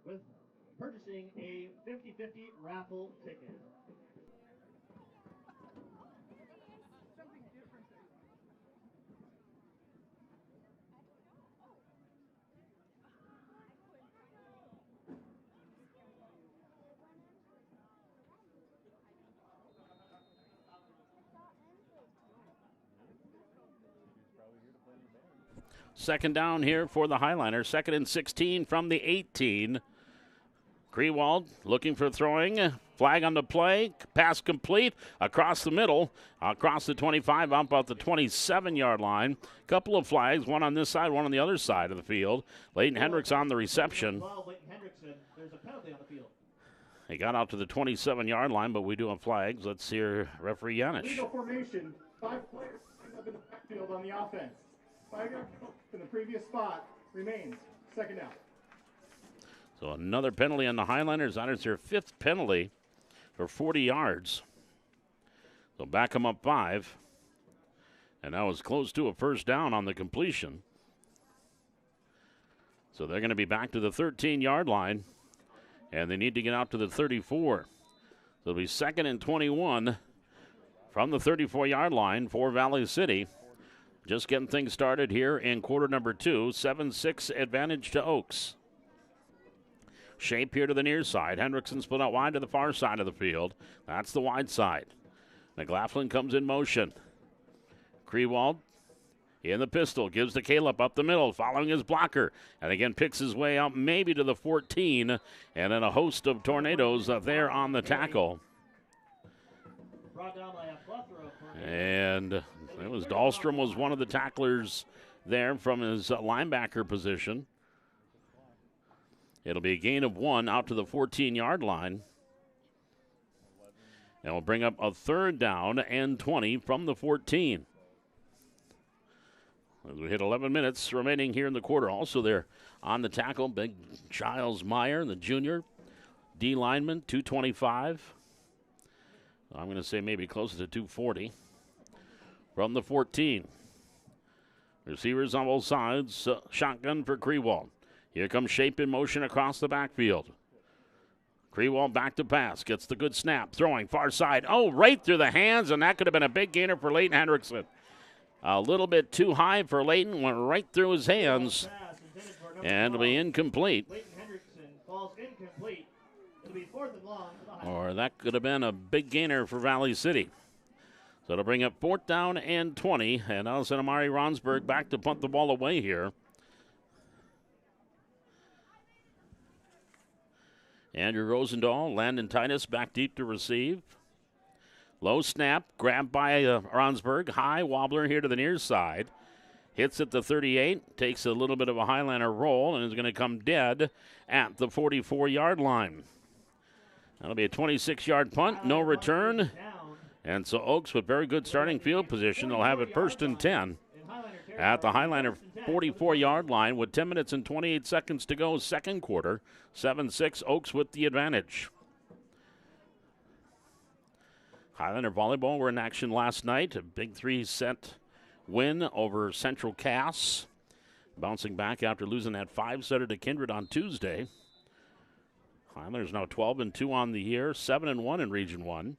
with purchasing a 50-50 raffle ticket. Second down here for the Highliners. 2nd and 16 from the 18. Grewald looking for throwing. Flag on the play. Pass complete. Across the middle. Across the 25. Up about the 27-yard line. Couple of flags. One on this side, one on the other side of the field. Leighton Hendricks on the reception. There's a penalty on the field. He got out to the 27-yard line, but we do have flags. Let's hear referee Yanish. Legal formation. 5 players up in the backfield on the offense. 5 yards in the previous spot remains. 2nd down. So another penalty on the Highliners. That is their 5th penalty for 40 yards. So back them up 5. And that was close to a first down on the completion. So they're going to be back to the 13-yard line. And they need to get out to the 34. So it'll be 2nd and 21 from the 34-yard line for Valley City. Just getting things started here in quarter number 2. 7-6 advantage to Oaks. Shape here to the near side. Hendrickson split out wide to the far side of the field. That's the wide side. McLaughlin comes in motion. Krewald in the pistol. Gives to Caleb up the middle, following his blocker. And again picks his way out maybe to the 14. And then a host of Tornadoes there on the tackle. Brought down by a plethora of And it was Dahlstrom was one of the tacklers there from his linebacker position. It'll be a gain of 1 out to the 14-yard line. And we'll bring up a 3rd down and 20 from the 14. As we hit 11 minutes remaining here in the quarter. Also there on the tackle, big Giles Meyer, the junior. D lineman, 225. I'm going to say maybe closer to 240. From the 14. Receivers on both sides. Shotgun for Krewald. Here comes Shape in motion across the backfield. Krewald back to pass. Gets the good snap. Throwing far side. Oh, right through the hands, and that could have been a big gainer for Leighton Hendrickson. A little bit too high for Leighton. Went right through his hands. And it'll be incomplete. Leighton Hendrickson falls incomplete. It'll be 4th and long. Or that could have been a big gainer for Valley City. So it'll bring up 4th down and 20. And now send Amari Ronsberg back to punt the ball away here. Andrew Rosendahl, Landon Titus back deep to receive. Low snap, grabbed by Ronsberg. High wobbler here to the near side. Hits at the 38, takes a little bit of a Highlander roll, and is going to come dead at the 44-yard line. That'll be a 26-yard punt, no return. And so Oaks with very good starting field position. They'll have it 1st and 10 at the Highlander 44-yard line with 10 minutes and 28 seconds to go, second quarter. 7-6, Oaks with the advantage. Highlander volleyball were in action last night. A big 3-set win over Central Cass. Bouncing back after losing that 5-setter to Kindred on Tuesday. Highlanders now 12-2 on the year, 7-1 in Region 1.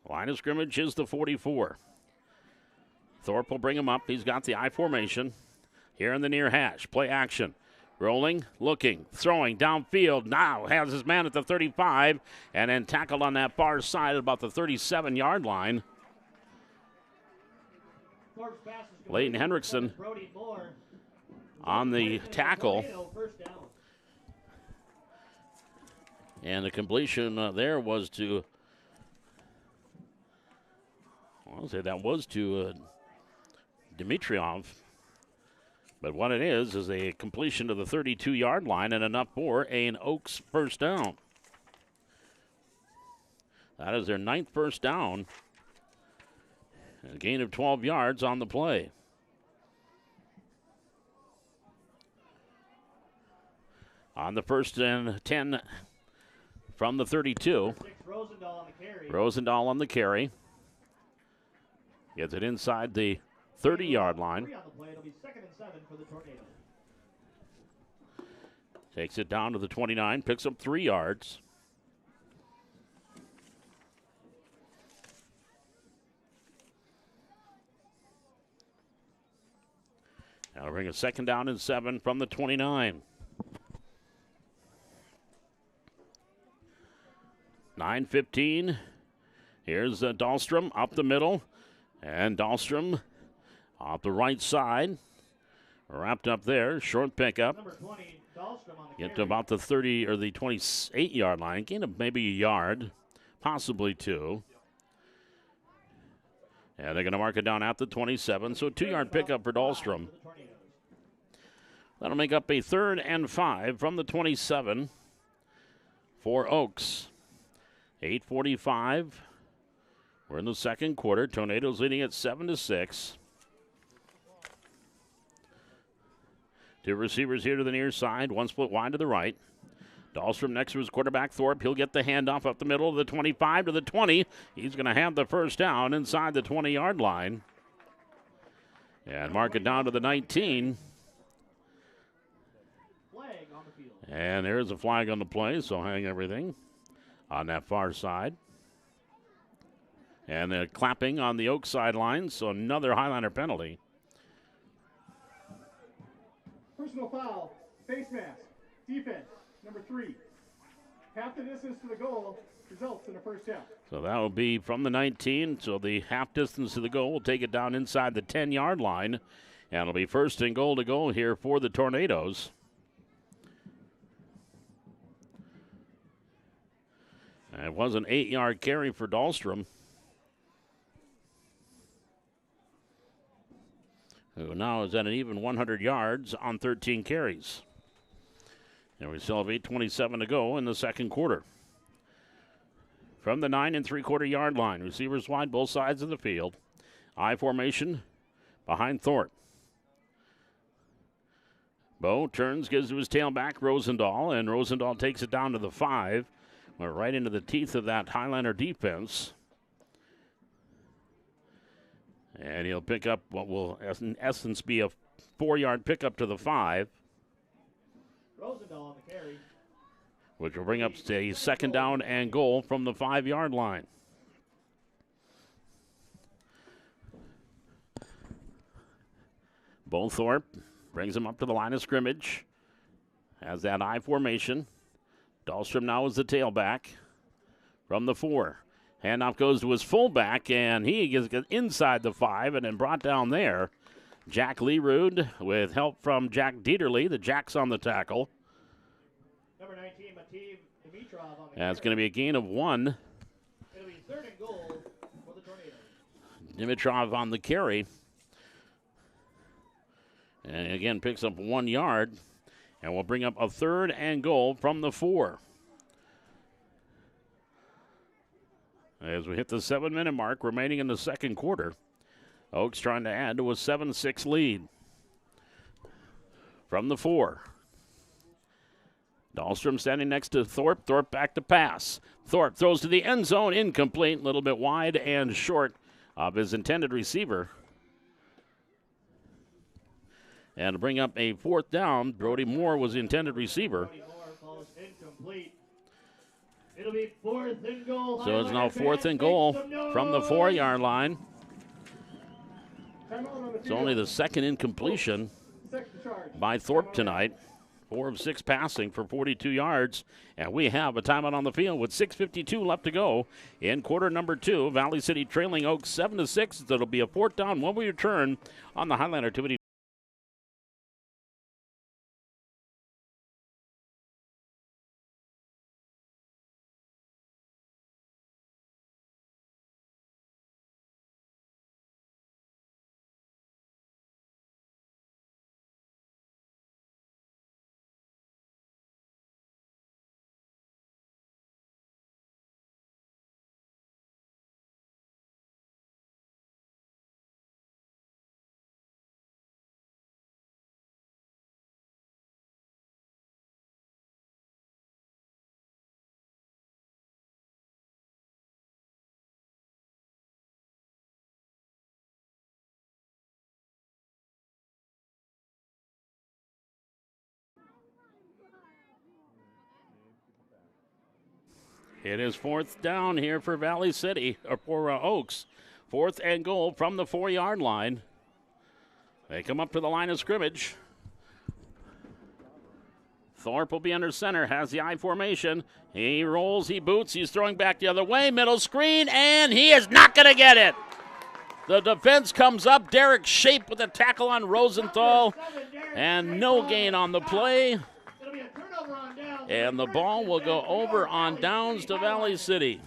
Line of scrimmage is the 44. Thorpe will bring him up. He's got the I formation. Here in the near hash. Play action. Rolling, looking, throwing downfield. Now has his man at the 35 and then tackled on that far side at about the 37-yard line. Leighton Hendrickson on the tackle. And the completion there was to, I'll say that was to Dimitrov. But what it is a completion to the 32-yard line and enough for an Oaks first down. That is their 9th first down. A gain of 12 yards on the play. On the 1st and 10 from the 32. Rosendahl on the carry. Gets it inside the 30-yard line. Takes it down to the 29, picks up 3 yards. Now bring a 2nd down and 7 from the 29. 9:15. Here's Dahlstrom up the middle. And Dahlstrom off the right side. Wrapped up there. Short pickup. Number 20, Dahlstrom on the Get to about the 30 or the 28-yard line. Gain of maybe a yard, possibly 2. And they're going to mark it down at the 27. So 2-yard pickup for Dahlstrom. That'll make up a 3rd and 5 from the 27 for Oaks. 8:45. We're in the second quarter. Tornadoes leading at 7-6. 2 receivers here to the near side. 1 split wide to the right. Dahlstrom next to his quarterback, Thorpe. He'll get the handoff up the middle of the 25 to the 20. He's going to have the first down inside the 20-yard line. And mark it down to the 19. And there's a flag on the play, so hang everything on that far side. And they're clapping on the Oak sideline, so another Highlander penalty. Personal foul, face mask, defense, number 3. Half the distance to the goal results in a first down. So that will be from the 19, so the half distance to the goal will take it down inside the 10-yard line. And it'll be 1st and goal to go here for the Tornadoes. And it was an 8-yard carry for Dahlstrom. who now is at an even 100 yards on 13 carries. And we still have 8:27 to go in the second quarter. From the 9 3/4 yard line, receivers wide both sides of the field. I formation behind Thorpe. Bo turns, gives to his tailback, Rosendahl, and Rosendahl takes it down to the 5. We're right into the teeth of that Highlander defense. And he'll pick up what will, in essence, be a 4-yard pickup to the 5. Rosendahl on the carry. Which will bring up a second down and goal from the 5-yard line. Bo Thorpe brings him up to the line of scrimmage. Has that I formation. Dahlstrom now is the tailback from the 4. Handoff goes to his fullback, and he gets inside the 5 and then brought down there. Jack Leerud with help from Jack Dieterle. The Jack's on the tackle. Number 19, Mativ Dimitrov on the That's going to be a gain of 1. It'll be 3rd and goal for the Tornadoes. Dimitrov on the carry. And again, picks up 1 yard. And we'll bring up a 3rd and goal from the 4. As we hit the 7-minute mark remaining in the second quarter. Oaks trying to add to a 7-6 lead. From the 4. Dahlstrom standing next to Thorpe. Thorpe back to pass. Thorpe throws to the end zone. Incomplete. A little bit wide and short of his intended receiver. And to bring up a 4th down, Brody Moore was the intended receiver. Brody Moore falls incomplete. It'll be 4th and goal. So it's now 4th and goal from the 4-yard line. It's only the second incompletion by Thorpe tonight. 4 of 6 passing for 42 yards. And we have a timeout on the field with 6:52 left to go in quarter number 2. Valley City trailing Oaks 7-6. It'll be a 4th down when we return on the Highlander Activity. It is 4th down here for Valley City, or for Oaks. 4th and goal from the 4-yard line. They come up to the line of scrimmage. Thorpe will be under center, has the I formation. He rolls, he boots, he's throwing back the other way. Middle screen, and he is not going to get it. The defense comes up. Derek Shape with a tackle on Rosenthal, and no gain on the play. And the ball will go over on downs to Valley City.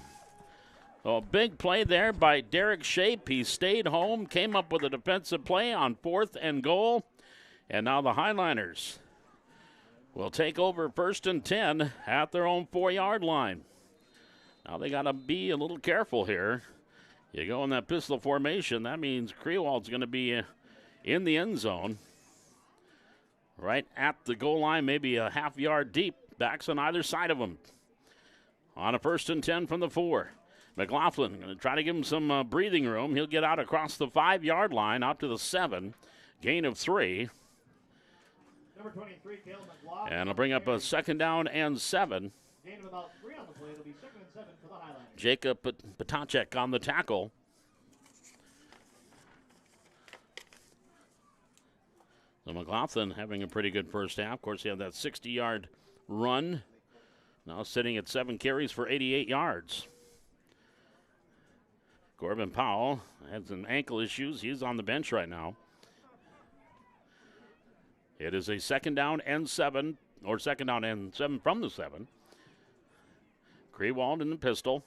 So a big play there by Derek Shape. He stayed home, came up with a defensive play on 4th and goal. And now the Highliners will take over 1st and 10 at their own 4-yard line. Now they got to be a little careful here. You go in that pistol formation, that means Krewald's going to be in the end zone. Right at the goal line, maybe a half yard deep. Backs on either side of him. On a 1st and 10 from the 4. McLaughlin going to try to give him some breathing room. He'll get out across the 5-yard line out to the 7. Gain of 3. Number 23, Caleb McLaughlin. And he'll bring up a 2nd down and 7. Gain of about 3 on the play. It'll be 2nd and 7 for the Highlanders. Jacob Patacek on the tackle. So McLaughlin having a pretty good first half. Of course, he had that 60-yard run. Now sitting at 7 carries for 88 yards. Corbin Powell had some ankle issues. He's on the bench right now. It is a 2nd down and 7, or 2nd down and 7 from the 7. Krewald in the pistol.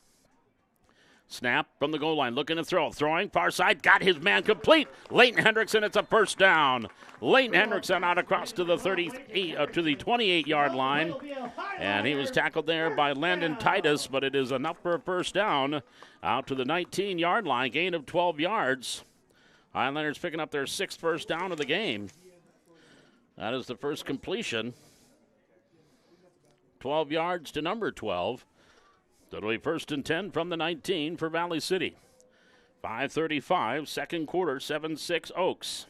Snap from the goal line, looking to throw. Throwing, far side, got his man complete. Leighton Hendrickson, it's a first down. Leighton Hendrickson out across to the 28-yard line. And he was tackled there by Landon Titus, but it is enough for a first down. Out to the 19-yard line, gain of 12 yards. Highlanders picking up their 6th first down of the game. That is the first completion. 12 yards to number 12. That'll be 1st and 10 from the 19 for Valley City. 5:35, second quarter, 7-6 Oaks.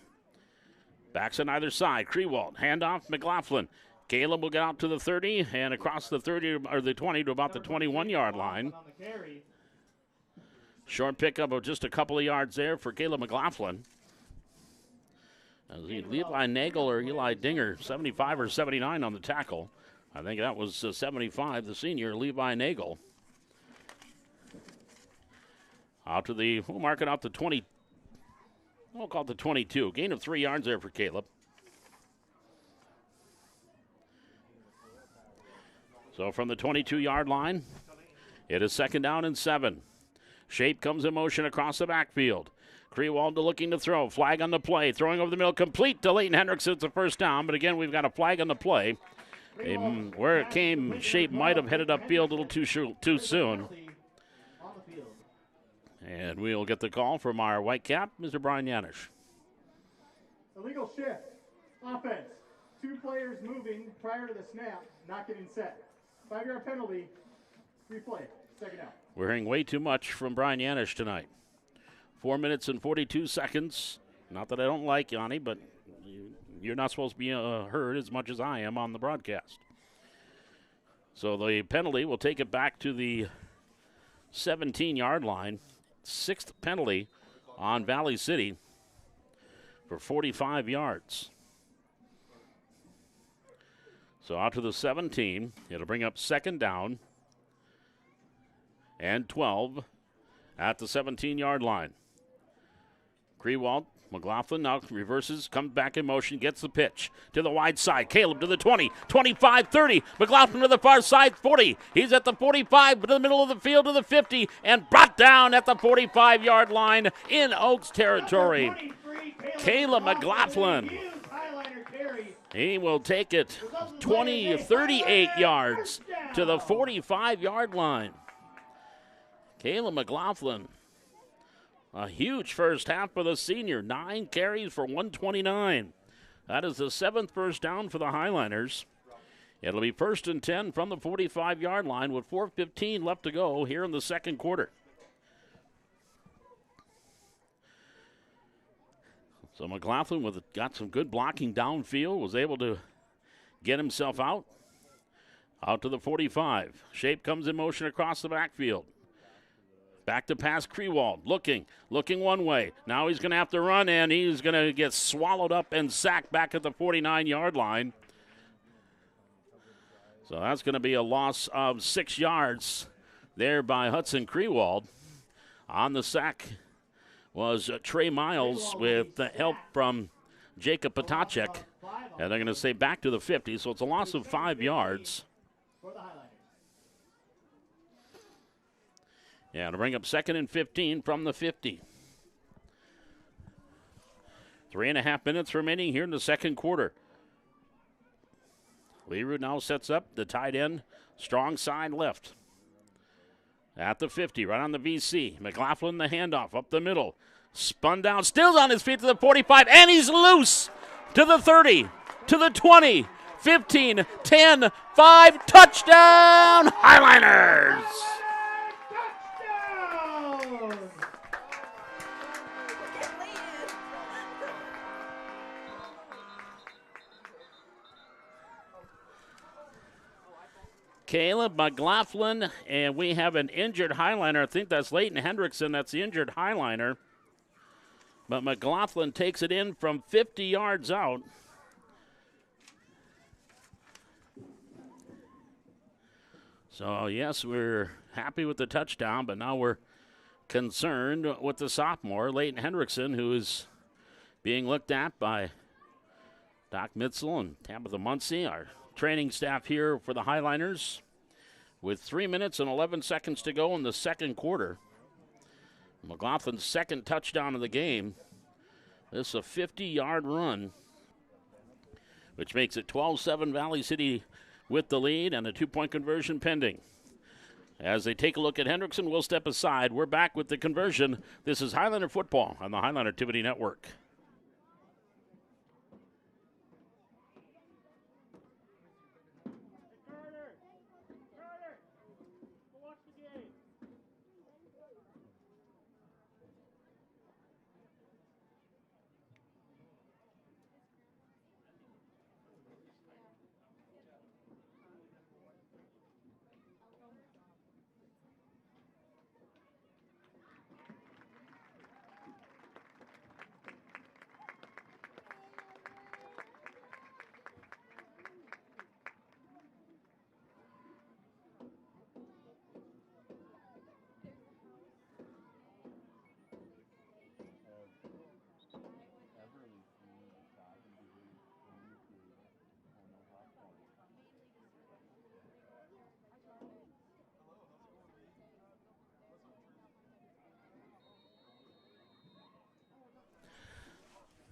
Backs on either side. Krewald, handoff, McLaughlin. Caleb will get out to the 30 and across the 30 or the 20 to about the 21-yard line. Short pickup of just a couple of yards there for Caleb McLaughlin. Levi Nagel or Eli Dinger, 75 or 79 on the tackle. I think that was 75, the senior, Levi Nagel. Out to the, we'll mark it out to 20, we'll call it the 22. Gain of 3 yards there for Caleb. So from the 22-yard line, it is 2nd down and 7. Shape comes in motion across the backfield. Krewald looking to throw. Flag on the play. Throwing over the middle. Complete to Leighton Hendrickson. It's a first down. But again, we've got a flag on the play. Where it came, Shape might have headed upfield a little too soon. And we'll get the call from our Whitecap, Mr. Brian Yanish. Illegal shift. Offense. 2 players moving prior to the snap, not getting set. 5-yard penalty. Replay. 2nd down. We're hearing way too much from Brian Yanish tonight. 4 minutes and 42 seconds. Not that I don't like Yanni, but you're not supposed to be heard as much as I am on the broadcast. So the penalty will take it back to the 17-yard line. 6th penalty on Valley City for 45 yards. So out to the 17. It'll bring up 2nd down and 12 at the 17-yard line. Krewald, McLaughlin now reverses, comes back in motion, gets the pitch to the wide side. Caleb to the 20, 25, 30. McLaughlin to the far side, 40. He's at the 45, to the middle of the field to the 50, and brought down at the 45-yard line in Oaks territory. Caleb McLaughlin. He will take it 38 yards to the 45-yard line. Caleb McLaughlin, a huge first half for the senior. 9 carries for 129. That is the 7th first down for the Highlanders. It'll be 1st and 10 from the 45-yard line with 4:15 left to go here in the second quarter. So McLaughlin got some good blocking downfield, was able to get himself out to the 45. Shape comes in motion across the backfield. Back to pass Krewald, looking one way. Now he's going to have to run, and he's going to get swallowed up and sacked back at the 49-yard line. So that's going to be a loss of 6 yards there by Hudson Krewald. On the sack was Trey Miles with the help from Jacob Potacek. And they're going to say back to the 50, so it's a loss of 5 yards. Yeah, to bring up 2nd and 15 from the 50. 3.5 minutes remaining here in the second quarter. Leroux now sets up the tight end, strong side left. At the 50, right on the VC. McLaughlin the handoff up the middle. Spun down, still on his feet to the 45, and he's loose to the 30, to the 20, 15, 10, 5, touchdown, Highlanders! Caleb McLaughlin, and we have an injured Highliner. I think that's Leighton Hendrickson. That's the injured Highliner. But McLaughlin takes it in from 50 yards out. So, yes, we're happy with the touchdown, but now we're concerned with the sophomore, Leighton Hendrickson, who is being looked at by Doc Mitzel and Tabitha Muncie, our training staff here for the Highliners, with 3 minutes and 11 seconds to go in the second quarter. McLaughlin's second touchdown of the game. This is a 50-yard run, which makes it 12-7 Valley City with the lead and a 2-point conversion pending. As they take a look at Hendrickson, we'll step aside. We're back with the conversion. This is Highlander football on the Highlander Activity Network.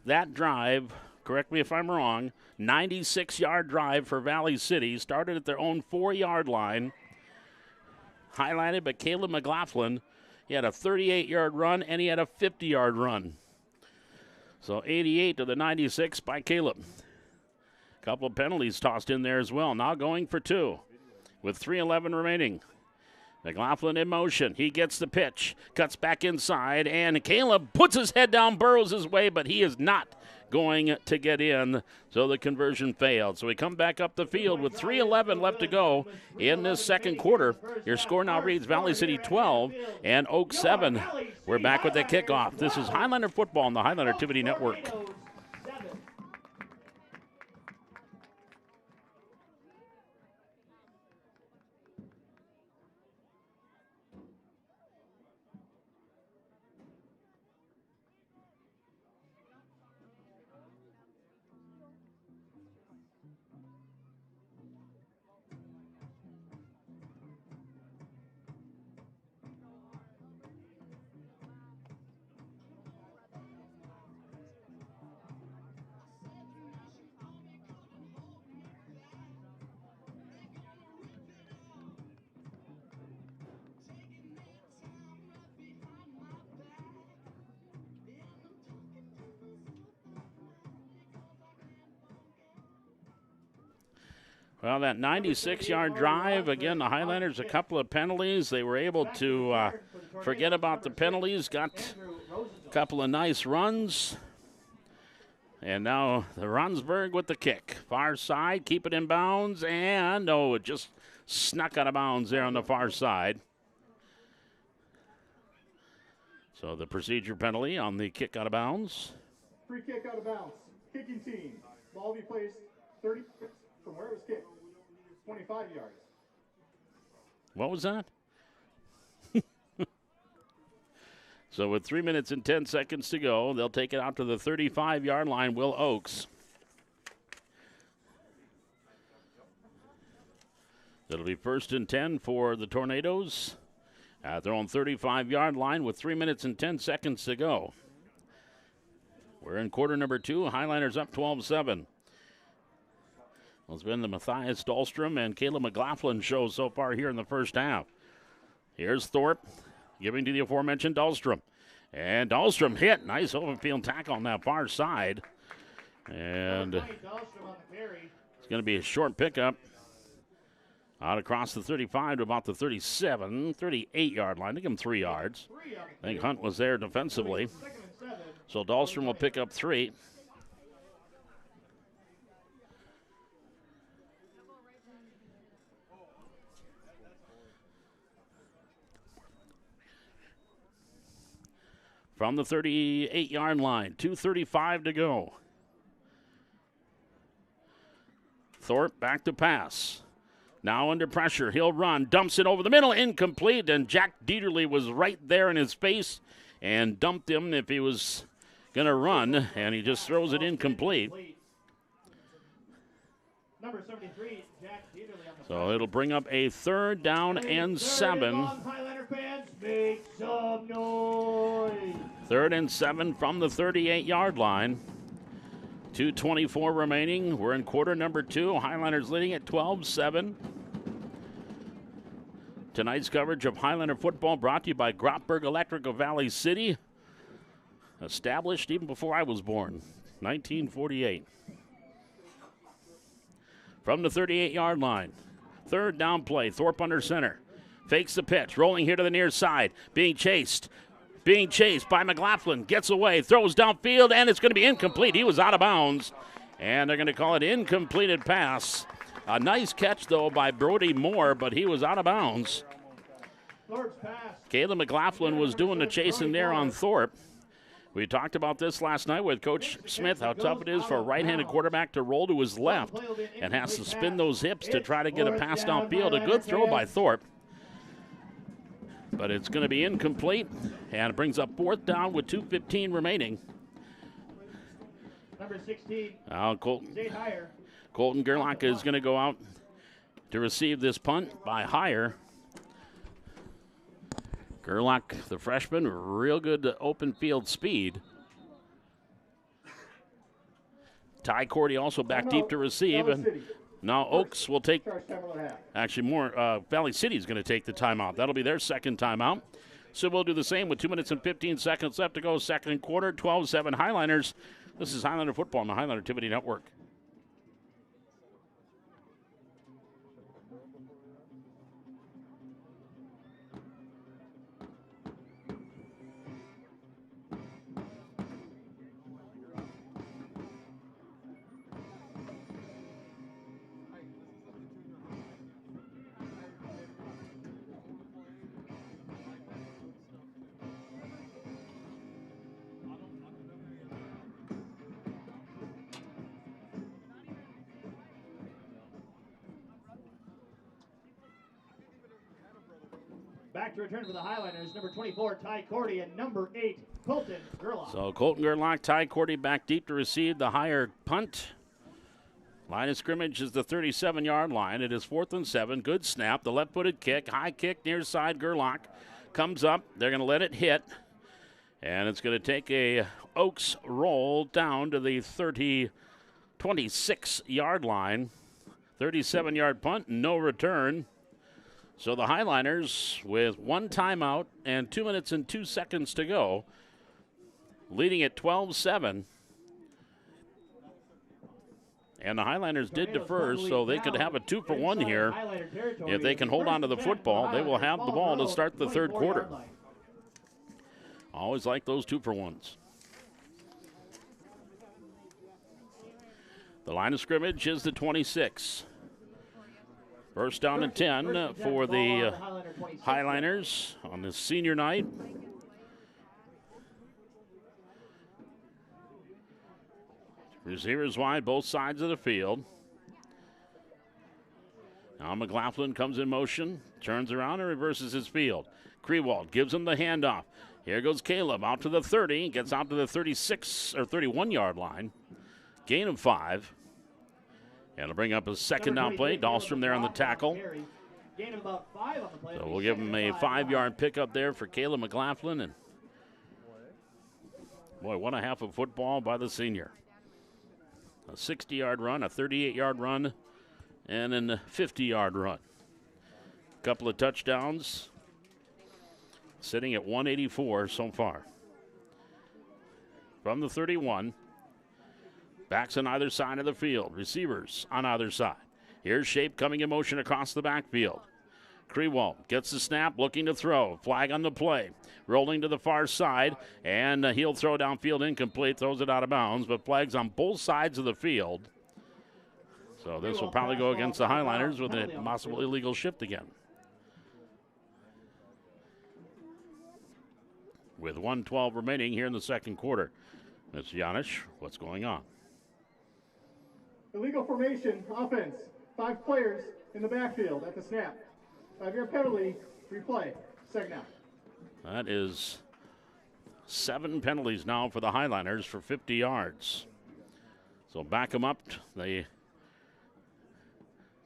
That drive, correct me if I'm wrong, 96-yard drive for Valley City, started at their own 4-yard line, highlighted by Caleb McLaughlin. He had a 38-yard run, and he had a 50-yard run. So 88 to the 96 by Caleb. A couple of penalties tossed in there as well. Now going for 2 with 3:11 remaining. McLaughlin in motion. He gets the pitch, cuts back inside, and Caleb puts his head down, burrows his way, but he is not going to get in, so the conversion failed. So we come back up the field with 3:11 left to go in this second quarter. Your score now reads Valley City 12 and Oak 7. We're back with the kickoff. This is Highlander football on the Highlander Activity Network. Well, that 96-yard drive, again, the Highlanders, a couple of penalties. They were able to forget about the penalties, got a couple of nice runs. And now the Runsberg with the kick. Far side, keep it in bounds, and no, it just snuck out of bounds there on the far side. So the procedure penalty on the kick out of bounds. Free kick out of bounds. Kicking team. Ball be placed 30 from where it was kicked. 25 yards. What was that? So with 3 minutes and 10 seconds to go, they'll take it out to the 35-yard line, Will Oakes. It'll be 1st and 10 for the Tornadoes at their own 35-yard line with 3 minutes and 10 seconds to go. We're in quarter number 2. Highlanders up 12-7. Well, it's been the Matthias Dahlstrom and Caleb McLaughlin show so far here in the first half. Here's Thorpe giving to the aforementioned Dahlstrom. And Dahlstrom hit. Nice open field tackle on that far side. And it's going to be a short pickup out across the 35 to about the 37, 38-yard line. They give him 3 yards. I think Hunt was there defensively. So Dahlstrom will pick up 3. From the 38-yard line, 2:35 to go. Thorpe back to pass. Now under pressure, he'll run, dumps it over the middle, incomplete, and Jack Dieterle was right there in his face and dumped him if he was going to run, and he just throws it incomplete. Number 73, Jack Dieterle on the So it'll bring up a 3rd down and 7. Highlander fans, Make some noise. 3rd and 7 from the 38-yard line. 2:24 remaining. We're in quarter number 2. Highlanders leading at 12-7. Tonight's coverage of Highlander football brought to you by Grotberg Electric of Valley City. Established even before I was born, 1948. From the 38-yard line. 3rd down play. Thorpe under center. Fakes the pitch. Rolling here to the near side. Being chased by McLaughlin. Gets away. Throws downfield, and it's going to be incomplete. He was out of bounds, and they're going to call it incompleted pass. A nice catch, though, by Brody Moore, but he was out of bounds. Caleb McLaughlin was doing the chasing there on Thorpe. We talked about this last night with Coach Smith, how tough it is for a right-handed quarterback to roll to his left and has to spin those hips to try to get a pass downfield. A good throw by Thorpe, but it's going to be incomplete, and it brings up 4th down with 2:15 remaining. Number 16. Now Colton Gerlach is going to go out to receive this punt by Heyer. Gerlach, the freshman, real good open field speed. Ty Cordy also back deep to receive. And now Oaks will take, actually Valley City is going to take the timeout. That'll be their second timeout. So we'll do the same with 2 minutes and 15 seconds left to go. Second quarter, 12-7 Highlanders. This is Highlander football on the Highlander Activity Network. Back to return for the Highlanders, number 24, Ty Cordy, and number 8, Colton Gerlach. So Colton Gerlach, Ty Cordy back deep to receive the higher punt. Line of scrimmage is the 37-yard line. It is 4th and 7. Good snap. The left-footed kick. High kick near side. Gerlach comes up. They're going to let it hit. And it's going to take a Oaks roll down to the 26-yard line. 37-yard punt, no return. So the Highliners, with 1 timeout and 2 minutes and 2 seconds to go, leading at 12-7. And the Highlanders did defer, so they could have a 2-for-1 here. If they can hold on to the football, they will have the ball to start the third quarter. Always like those 2-for-1s. The line of scrimmage is the 26. First down and 10 for the Highliners on this senior night. Receivers wide, both sides of the field. Now McLaughlin comes in motion, turns around and reverses his field. Krewald gives him the handoff. Here goes Caleb out to the 30, gets out to the 36 or 31-yard line. Gain of 5. And it'll bring up a second down play. Dahlstrom there on the tackle. So we'll give him a 5-yard pickup there for Caleb McLaughlin. And boy, what a half of football by the senior. A 60-yard run, a 38-yard run, and a 50-yard run. A couple of touchdowns. Sitting at 184 so far. From the 31. Backs on either side of the field. Receivers on either side. Here's Shape coming in motion across the backfield. Krewald gets the snap, looking to throw. Flag on the play. Rolling to the far side, and he'll throw downfield incomplete. Throws it out of bounds, but flags on both sides of the field. So this will probably go against the Highliners with a possible illegal shift again. With 1:12 remaining here in the second quarter. Mr. Janish, what's going on? Illegal formation, offense. 5 players in the backfield at the snap. 5-yard penalty, replay. Second down. That is 7 penalties now for the Highliners for 50 yards. So back them up to the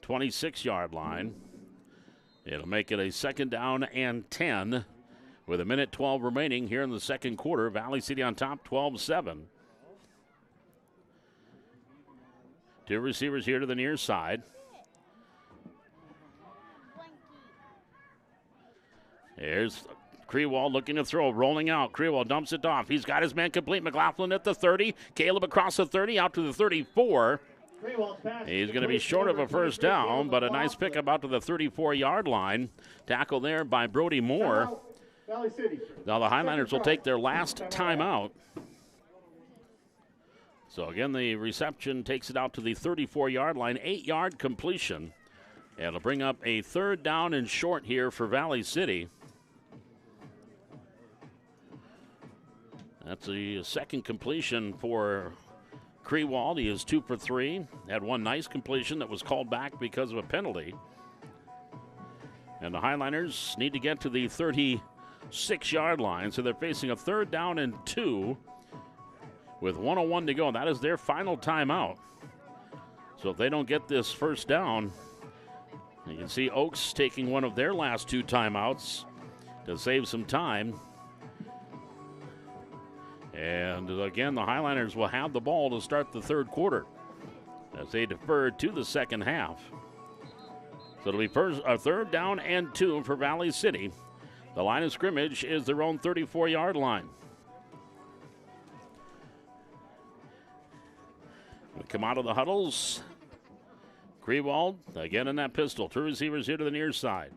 26-yard line. It'll make it a second down and 10 with 1:12 remaining here in the second quarter. Valley City on top, 12-7. Two receivers here to the near side. Here's Krewald looking to throw, rolling out. Krewald dumps it off. He's got his man complete. McLaughlin at the 30. Caleb across the 30 out to the 34. He's going to be short of a first down, but a nice pickup out to the 34-yard line. Tackle there by Brody Moore. Now the Highlanders will take their last timeout. So again, the reception takes it out to the 34-yard line, 8-yard completion. And it'll bring up a third down and short here for Valley City. That's the second completion for Krewald. He is 2 for 3. Had one nice completion that was called back because of a penalty. And the Highlanders need to get to the 36-yard line, so they're facing a third down and 2 with 1:01 to go. That is their final timeout. So if they don't get this first down, you can see Oaks taking one of their last 2 timeouts to save some time. And again, the Highlanders will have the ball to start the third quarter as they defer to the second half. So it'll be a third down and 2 for Valley City. The line of scrimmage is their own 34-yard line. We come out of the huddles. Krewald again in that pistol. 2 receivers here to the near side.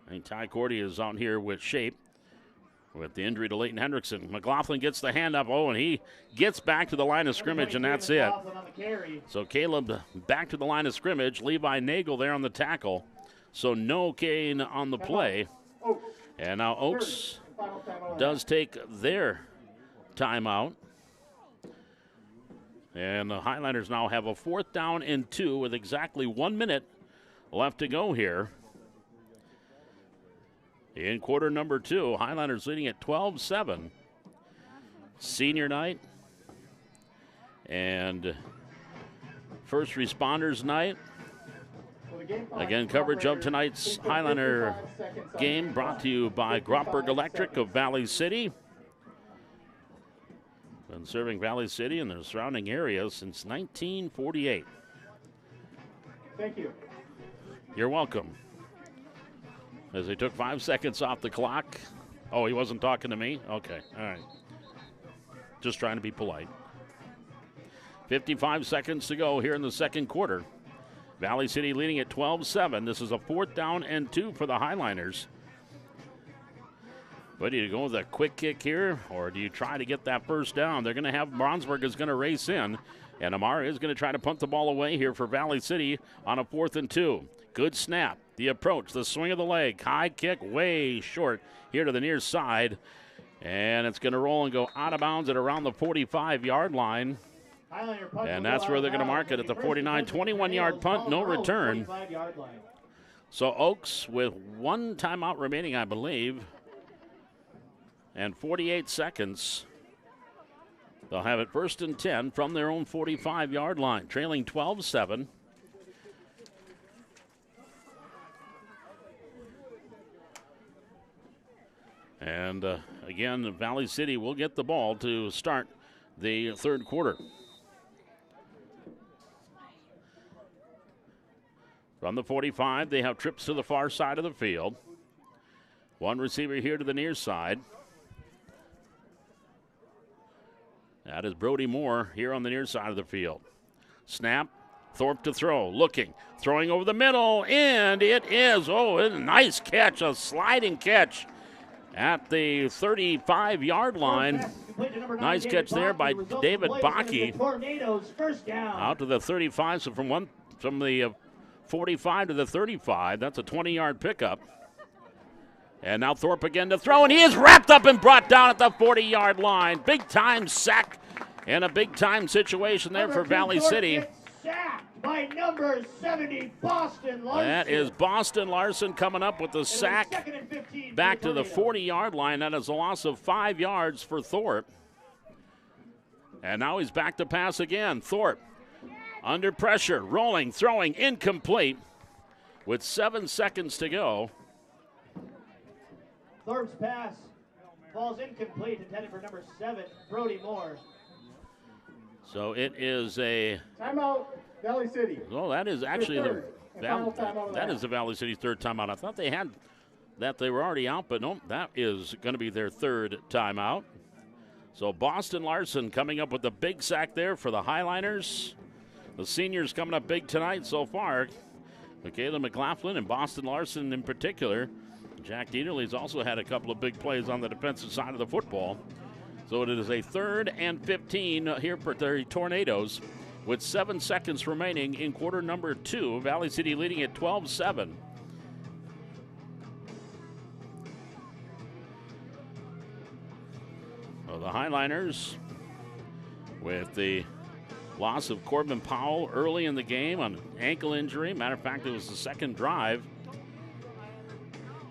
And Ty Cordy is out here with shape with the injury to Leighton Hendrickson. McLaughlin gets the hand up. Oh, and he gets back to the line of scrimmage, and that's it. So Caleb back to the line of scrimmage. Levi Nagel there on the tackle. So no gain on the play. And now Oaks does take their timeout. And the Highlanders now have a 4th down and 2 with exactly 1 minute left to go here. In quarter number 2, Highlanders leading at 12-7. Senior night and first responders night. Again, coverage of tonight's Highlander game brought to you by Grotberg Electric of Valley City. Been serving Valley City and the surrounding areas since 1948. Thank you. You're welcome. As they took 5 seconds off the clock. Oh, he wasn't talking to me? Okay, all right. Just trying to be polite. 55 seconds to go here in the second quarter. Valley City leading at 12-7. This is a 4th down and 2 for the Highlanders. But do you go with a quick kick here, or do you try to get that first down? They're going to have Brownsburg is going to race in, and Amara is going to try to punt the ball away here for Valley City on a 4th and 2. Good snap, the approach, the swing of the leg, high kick, way short here to the near side, and it's going to roll and go out of bounds at around the 45-yard line. And that's where they're going to mark it at the 49. 21-yard punt, no return. So Oaks with 1 timeout remaining, I believe, and 48 seconds. They'll have it 1st and 10 from their own 45-yard line, trailing 12-7. And again, Valley City will get the ball to start the third quarter. From the 45, they have trips to the far side of the field. 1 receiver here to the near side. That is Brody Moore here on the near side of the field. Snap, Thorpe to throw, looking, throwing over the middle, and it is, a nice catch, a sliding catch at the 35-yard line. Nice catch there by David Bakke. Out to the 35, so from the 45 to the 35, that's a 20-yard pickup. And now Thorpe again to throw, and he is wrapped up and brought down at the 40-yard line. Big-time sack and a big-time situation there for Valley City. Sacked by number 70, Boston Larson. That is Boston Larson coming up with the sack back to the 40-yard line. That is a loss of 5 yards for Thorpe. And now he's back to pass again. Thorpe under pressure, rolling, throwing, incomplete. with 7 seconds to go. Thorpe's pass falls incomplete, intended for number 7, Brody Moore. So it is a Timeout, Valley City. well. That is actually Your third and final timeout of that the is the Valley City third timeout. I thought they had that they were already out, but no, that is going to be their third timeout. So Boston Larson coming up with the big sack there for the Highliners. The seniors coming up big tonight so far. Michaela McLaughlin and Boston Larson in particular. Jack Dieterle's also had a couple of big plays on the defensive side of the football. So it is a 3rd and 15 here for the Tornadoes with 7 seconds remaining in quarter number 2. Valley City leading at 12-7. So the Highliners with the loss of Corbin Powell early in the game on an ankle injury. Matter of fact, it was the second drive.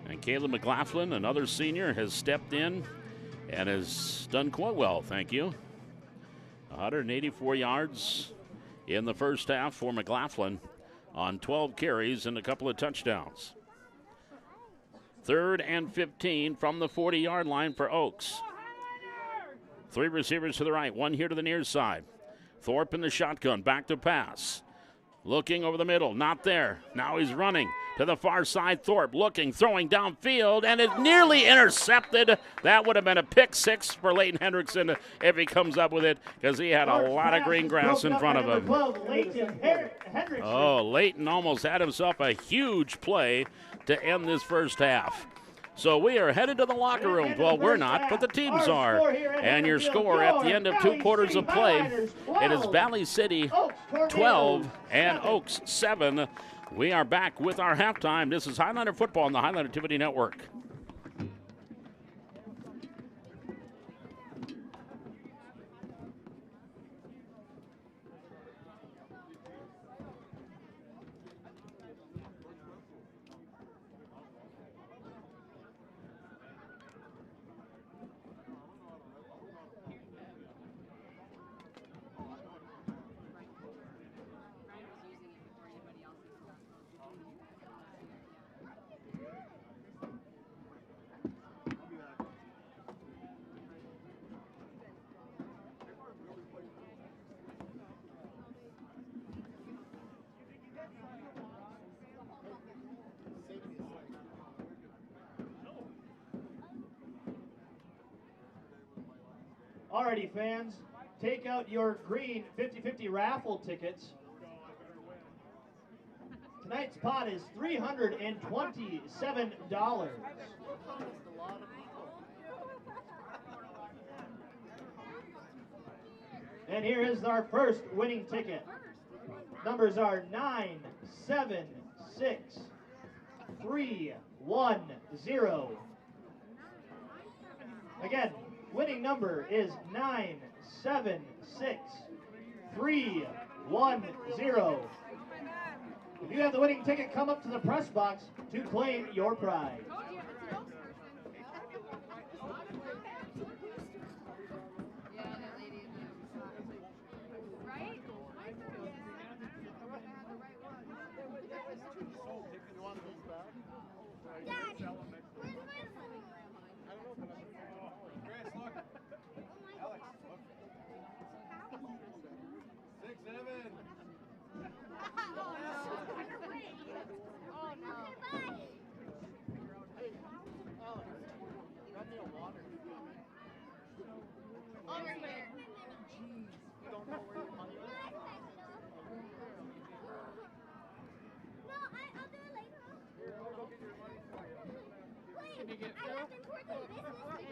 And Caleb McLaughlin, another senior, has stepped in and has done quite well, thank you. 184 yards in the first half for McLaughlin on 12 carries and a couple of touchdowns. 3rd and 15 from the 40-yard line for Oaks. 3 receivers to the right, 1 here to the near side. Thorpe in the shotgun, back to pass. Looking over the middle, not there. Now he's running to the far side. Thorpe looking, throwing downfield, and it's nearly intercepted. That would have been a pick 6 for Leighton Hendrickson if he comes up with it, because he had a lot of green grass in front of him. Oh, Leighton almost had himself a huge play to end this first half. So we are headed to the locker room. Well, we're not, but the teams are. And your score at the end of 2 quarters of play, it is Valley City 12 and Oaks 7. We are back with our halftime. This is Highliner Football on the Highliner Activity Network. Alrighty, fans, take out your green 50-50 raffle tickets. Tonight's pot is $327. And here is our first winning ticket. Numbers are 9, 7, 6, 3, 1, 0. Again, winning number is 976310. If you have the winning ticket, come up to the press box to claim your prize.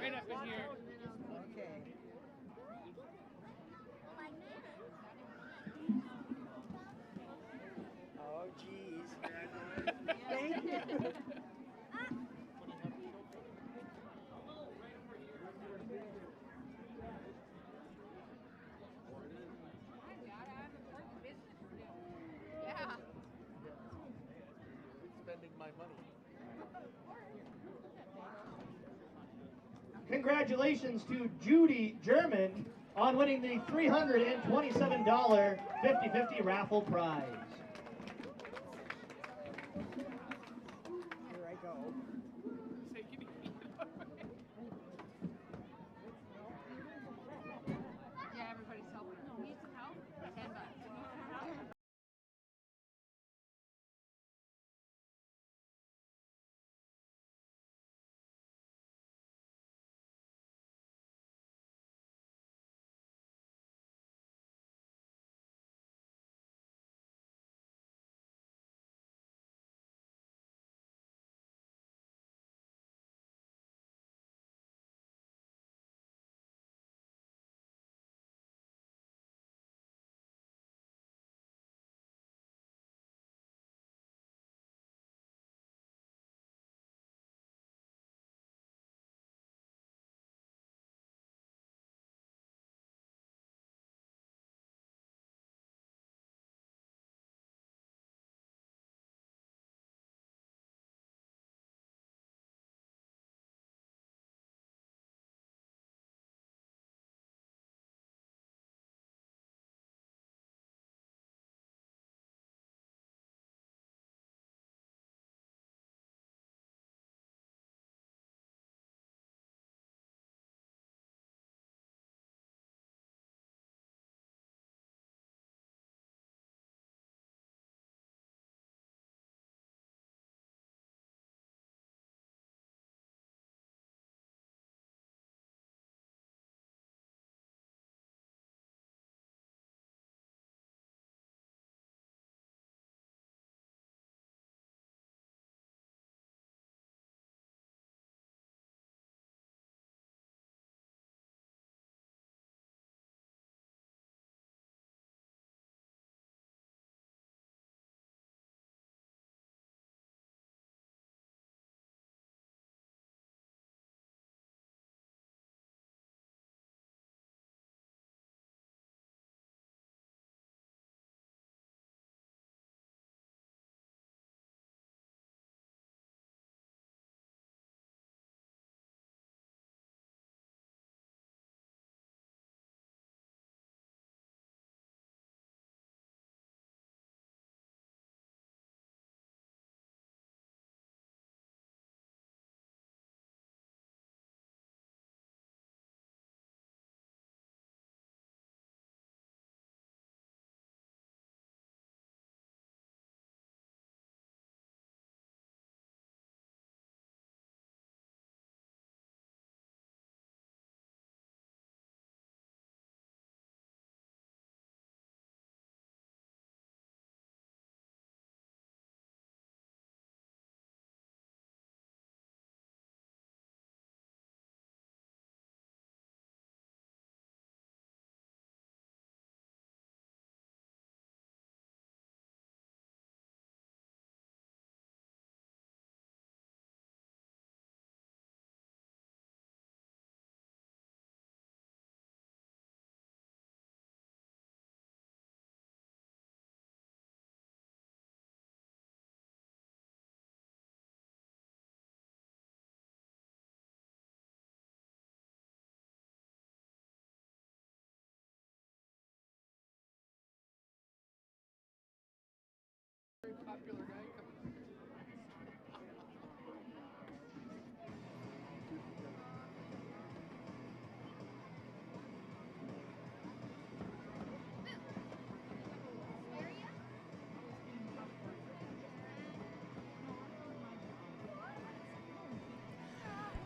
Right up in here. Okay. Oh, geez. Thank you. Yeah. Spending my money. Congratulations to Judy German on winning the $327 50-50 raffle prize.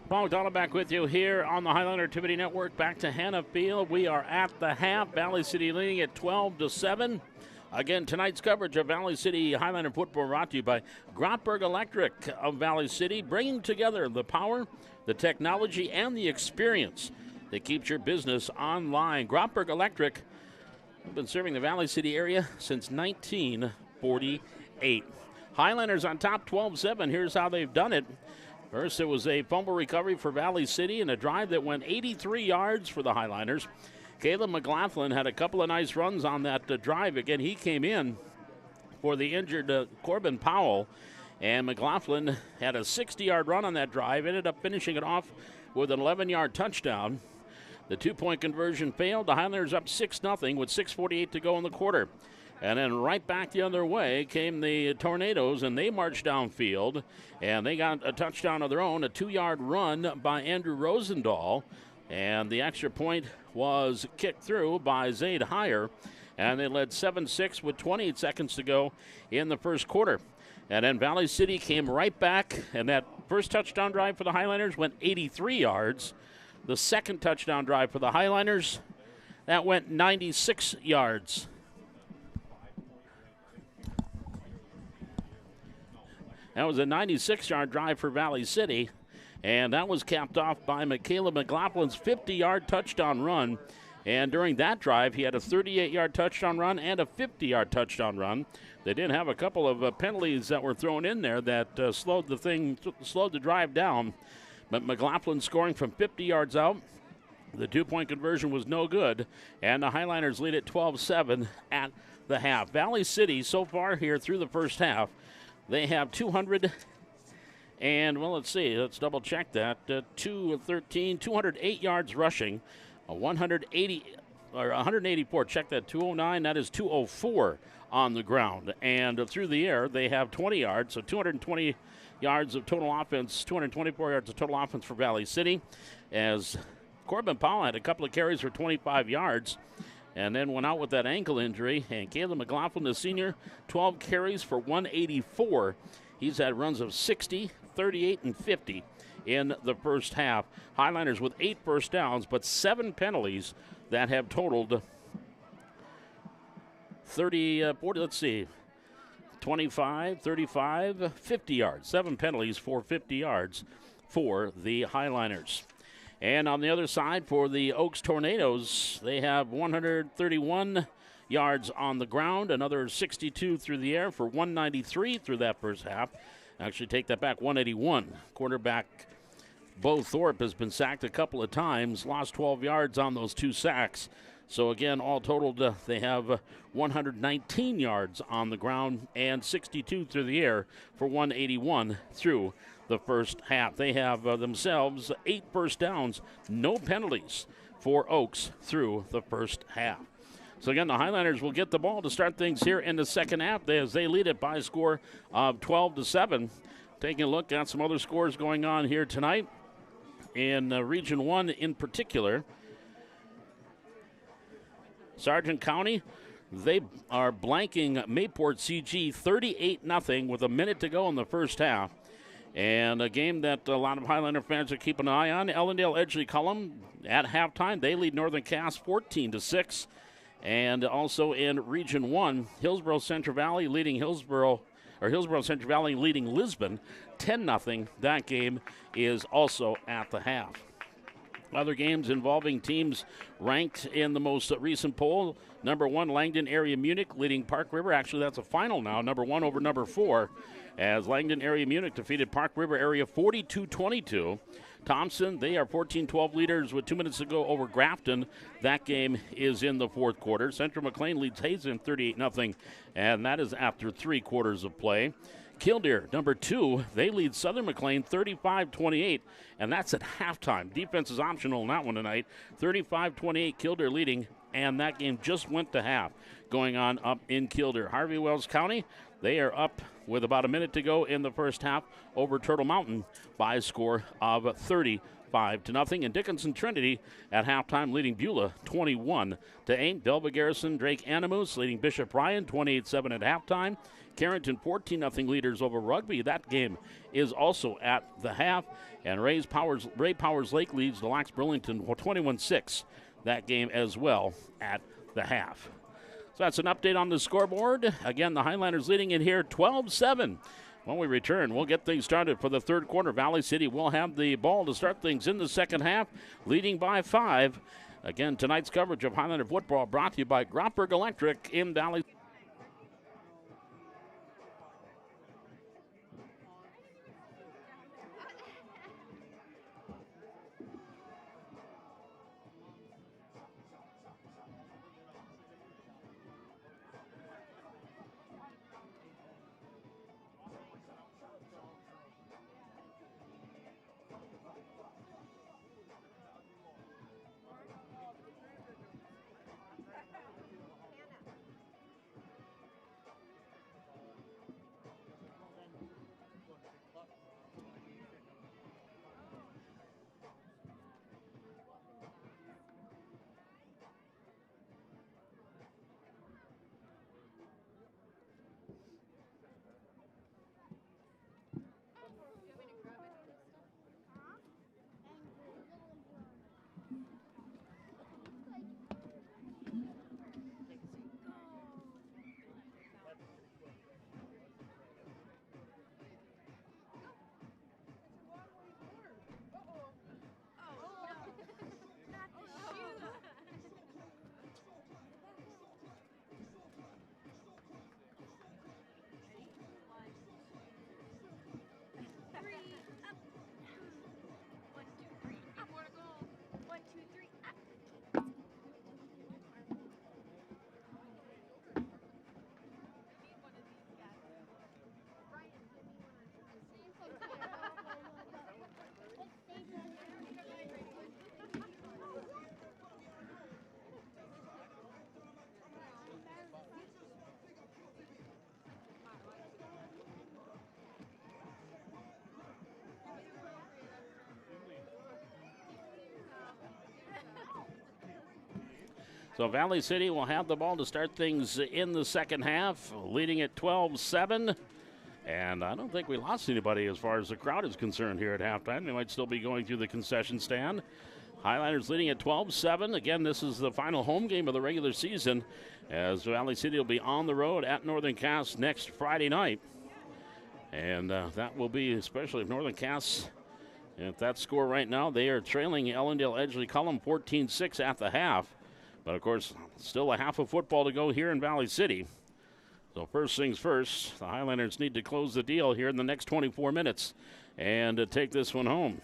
Paul McDonald back with you here on the Highlander Activity Network. Back to Hannah Field. We are at the half. Valley City leading at 12-7. Again, tonight's coverage of Valley City Highlander football brought to you by Grotberg Electric of Valley City, bringing together the power, the technology, and the experience that keeps your business online. Grotberg Electric have been serving the Valley City area since 1948. Highlanders on top 12-7. Here's how they've done it. First, it was a fumble recovery for Valley City and a drive that went 83 yards for the Highlanders. Caleb McLaughlin had a couple of nice runs on that drive. Again, he came in for the injured Corbin Powell, and McLaughlin had a 60-yard run on that drive, ended up finishing it off with an 11-yard touchdown. The two-point conversion failed. The Highlanders up 6-0 with 6:48 to go in the quarter. And then right back the other way came the Tornadoes, and they marched downfield, and they got a touchdown of their own, a 2-yard run by Andrew Rosendahl, and the extra point was kicked through by Zaid Heyer, and they led 7-6 with 28 seconds to go in the first quarter. And then Valley City came right back, and that first touchdown drive for the Highlanders went 83 yards. The second touchdown drive for the Highlanders, that went 96 yards. That was a 96-yard drive for Valley City, and that was capped off by Caleb McLaughlin's 50-yard touchdown run. And during that drive, he had a 38-yard touchdown run and a 50-yard touchdown run. They did have a couple of penalties that were thrown in there that slowed the drive down. But McLaughlin scoring from 50 yards out. The two-point conversion was no good, and the Highlanders lead at 12-7 at the half. Valley City, so far here through the first half, they have 200 and, well, let's see. Let's double-check that. 208 yards rushing, 184. Check that, 209. That is 204 on the ground. And through the air, they have 20 yards, so 220 yards of total offense, 224 yards of total offense for Valley City, as Corbin Powell had a couple of carries for 25 yards. And then went out with that ankle injury. And Caleb McLaughlin, the senior, 12 carries for 184. He's had runs of 60, 38, and 50 in the first half. Highlanders with 8 first downs, but 7 penalties that have totaled 30, 40, let's see, 25, 35, 50 yards. 7 penalties for 50 yards for the Highlanders. And on the other side for the Oaks Tornadoes, they have 131 yards on the ground, another 62 through the air for 193 through that first half. Actually, take that back, 181. Quarterback Bo Thorpe has been sacked a couple of times, lost 12 yards on those 2 sacks. So again, all totaled, they have 119 yards on the ground and 62 through the air for 181 through the first half. They have themselves 8 first downs, no penalties for Oaks through the first half. So again, the Highlanders will get the ball to start things here in the second half as they lead it by a score of 12-7. Taking a look at some other scores going on here tonight in Region 1 in particular. Sargent County, they are blanking Mayport CG 38-0 with a minute to go in the first half. And a game that a lot of Highlander fans are keeping an eye on, Ellendale Edgeley Cullum at halftime. They lead Northern Cass 14-6. And also in Region 1, Hillsborough Central Valley leading Hillsborough Central Valley leading Lisbon 10-0. That game is also at the half. Other games involving teams ranked in the most recent poll. Number 1, Langdon Area Munich leading Park River. Actually, that's a final now. Number 1 over number 4. As Langdon Area Munich defeated Park River Area 42-22. Thompson, they are 14-12 leaders with 2 minutes to go over Grafton. That game is in the fourth quarter. Central McLean leads Hazen 38-0, and that is after 3 quarters of play. Killdeer, number 2, they lead Southern McLean 35-28, and that's at halftime. Defense is optional in that one tonight. 35-28, Killdeer leading, and that game just went to half going on up in Killdeer. Harvey Wells County, they are up with about a minute to go in the first half over Turtle Mountain by a score of 5-0. And Dickinson Trinity at halftime leading Beulah 21-8. Belva Garrison, Drake Animus leading Bishop Ryan 28-7 at halftime. Carrington 14-0 leaders over Rugby. That game is also at the half. And Ray Powers Lake leads Des Lacs Burlington 21-6. That game as well at the half. So that's an update on the scoreboard. Again, the Highlanders leading it here 12-7. When we return, we'll get things started for the third quarter. Valley City will have the ball to start things in the second half, leading by 5. Again, tonight's coverage of Highlander football brought to you by Grotberg Electric in Valley. So Valley City will have the ball to start things in the second half, leading at 12-7. And I don't think we lost anybody as far as the crowd is concerned here at halftime. They might still be going through the concession stand. Highlanders leading at 12-7. Again, this is the final home game of the regular season, as Valley City will be on the road at Northern Cass next Friday night. And that will be, especially if Northern Cass, at that score right now, they are trailing Ellendale Edgeley Cullum 14-6 at the half. But, of course, still a half of football to go here in Valley City. So first things first, the Highlanders need to close the deal here in the next 24 minutes and take this one home.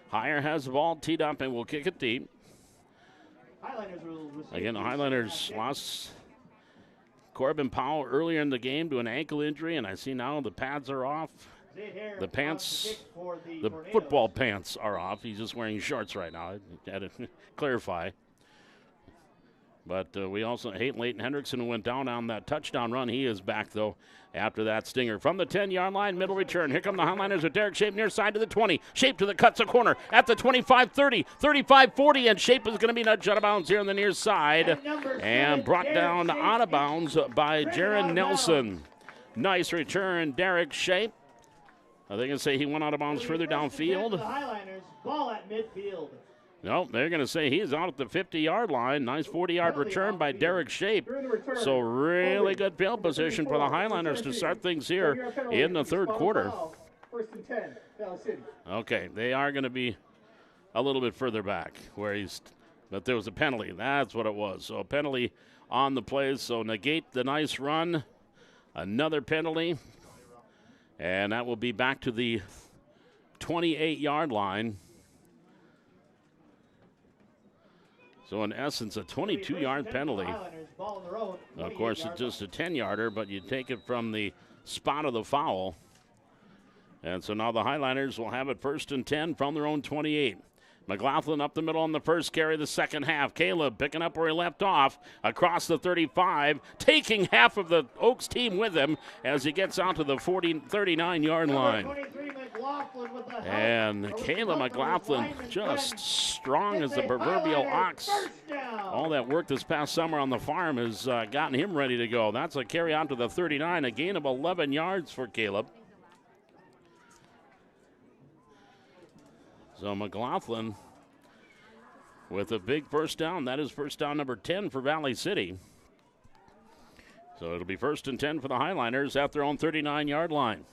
Higher has the ball teed up and will kick it deep. Again, the Highlanders lost Corbin Powell earlier in the game to an ankle injury, and I see now the pads are off. The pants, the football pants are off. He's just wearing shorts right now. I had to clarify. But we also hate Leighton Hendrickson, who went down on that touchdown run. He is back, though, after that stinger. From the 10-yard line, middle return. Here come the Highlanders with Derek Shape near side to the 20. Shape to the cuts a corner at the 25-30, 35-40, and Shape is going to be nudged out of bounds here on the near side and brought down out of bounds by Jaron Nelson. Nice return, Derek Shape. Are they going to say he went out of bounds further downfield? The Highlanders, ball at midfield. No, they're going to say he's out at the 50-yard line. Nice 40-yard return by Derek Shape. So really good field position for the Highlanders to start things here in the third quarter. First and 10, Valley City. Okay, they are going to be a little bit further back but there was a penalty. That's what it was. So a penalty on the plays. So negate the nice run. Another penalty. And that will be back to the 28-yard line. So, in essence, a 22-yard penalty. Of course, it's just a 10-yarder, but you take it from the spot of the foul. And so now the Highlanders will have it first and 10 from their own 28. McLaughlin up the middle on the first carry of the second half. Caleb picking up where he left off across the 35, taking half of the Oaks team with him as he gets out to the 39-yard line. McLaughlin with the help. And Or with Kayla the help of his McLaughlin lineman just friend. strong It's as the a proverbial Highlander ox. first down. All that work this past summer on the farm has gotten him ready to go. That's a carry out to the 39, a gain of 11 yards for Caleb. So McLaughlin with a big first down. That is first down number 10 for Valley City. So it'll be 1st and 10 for the Highliners at their own 39-yard line.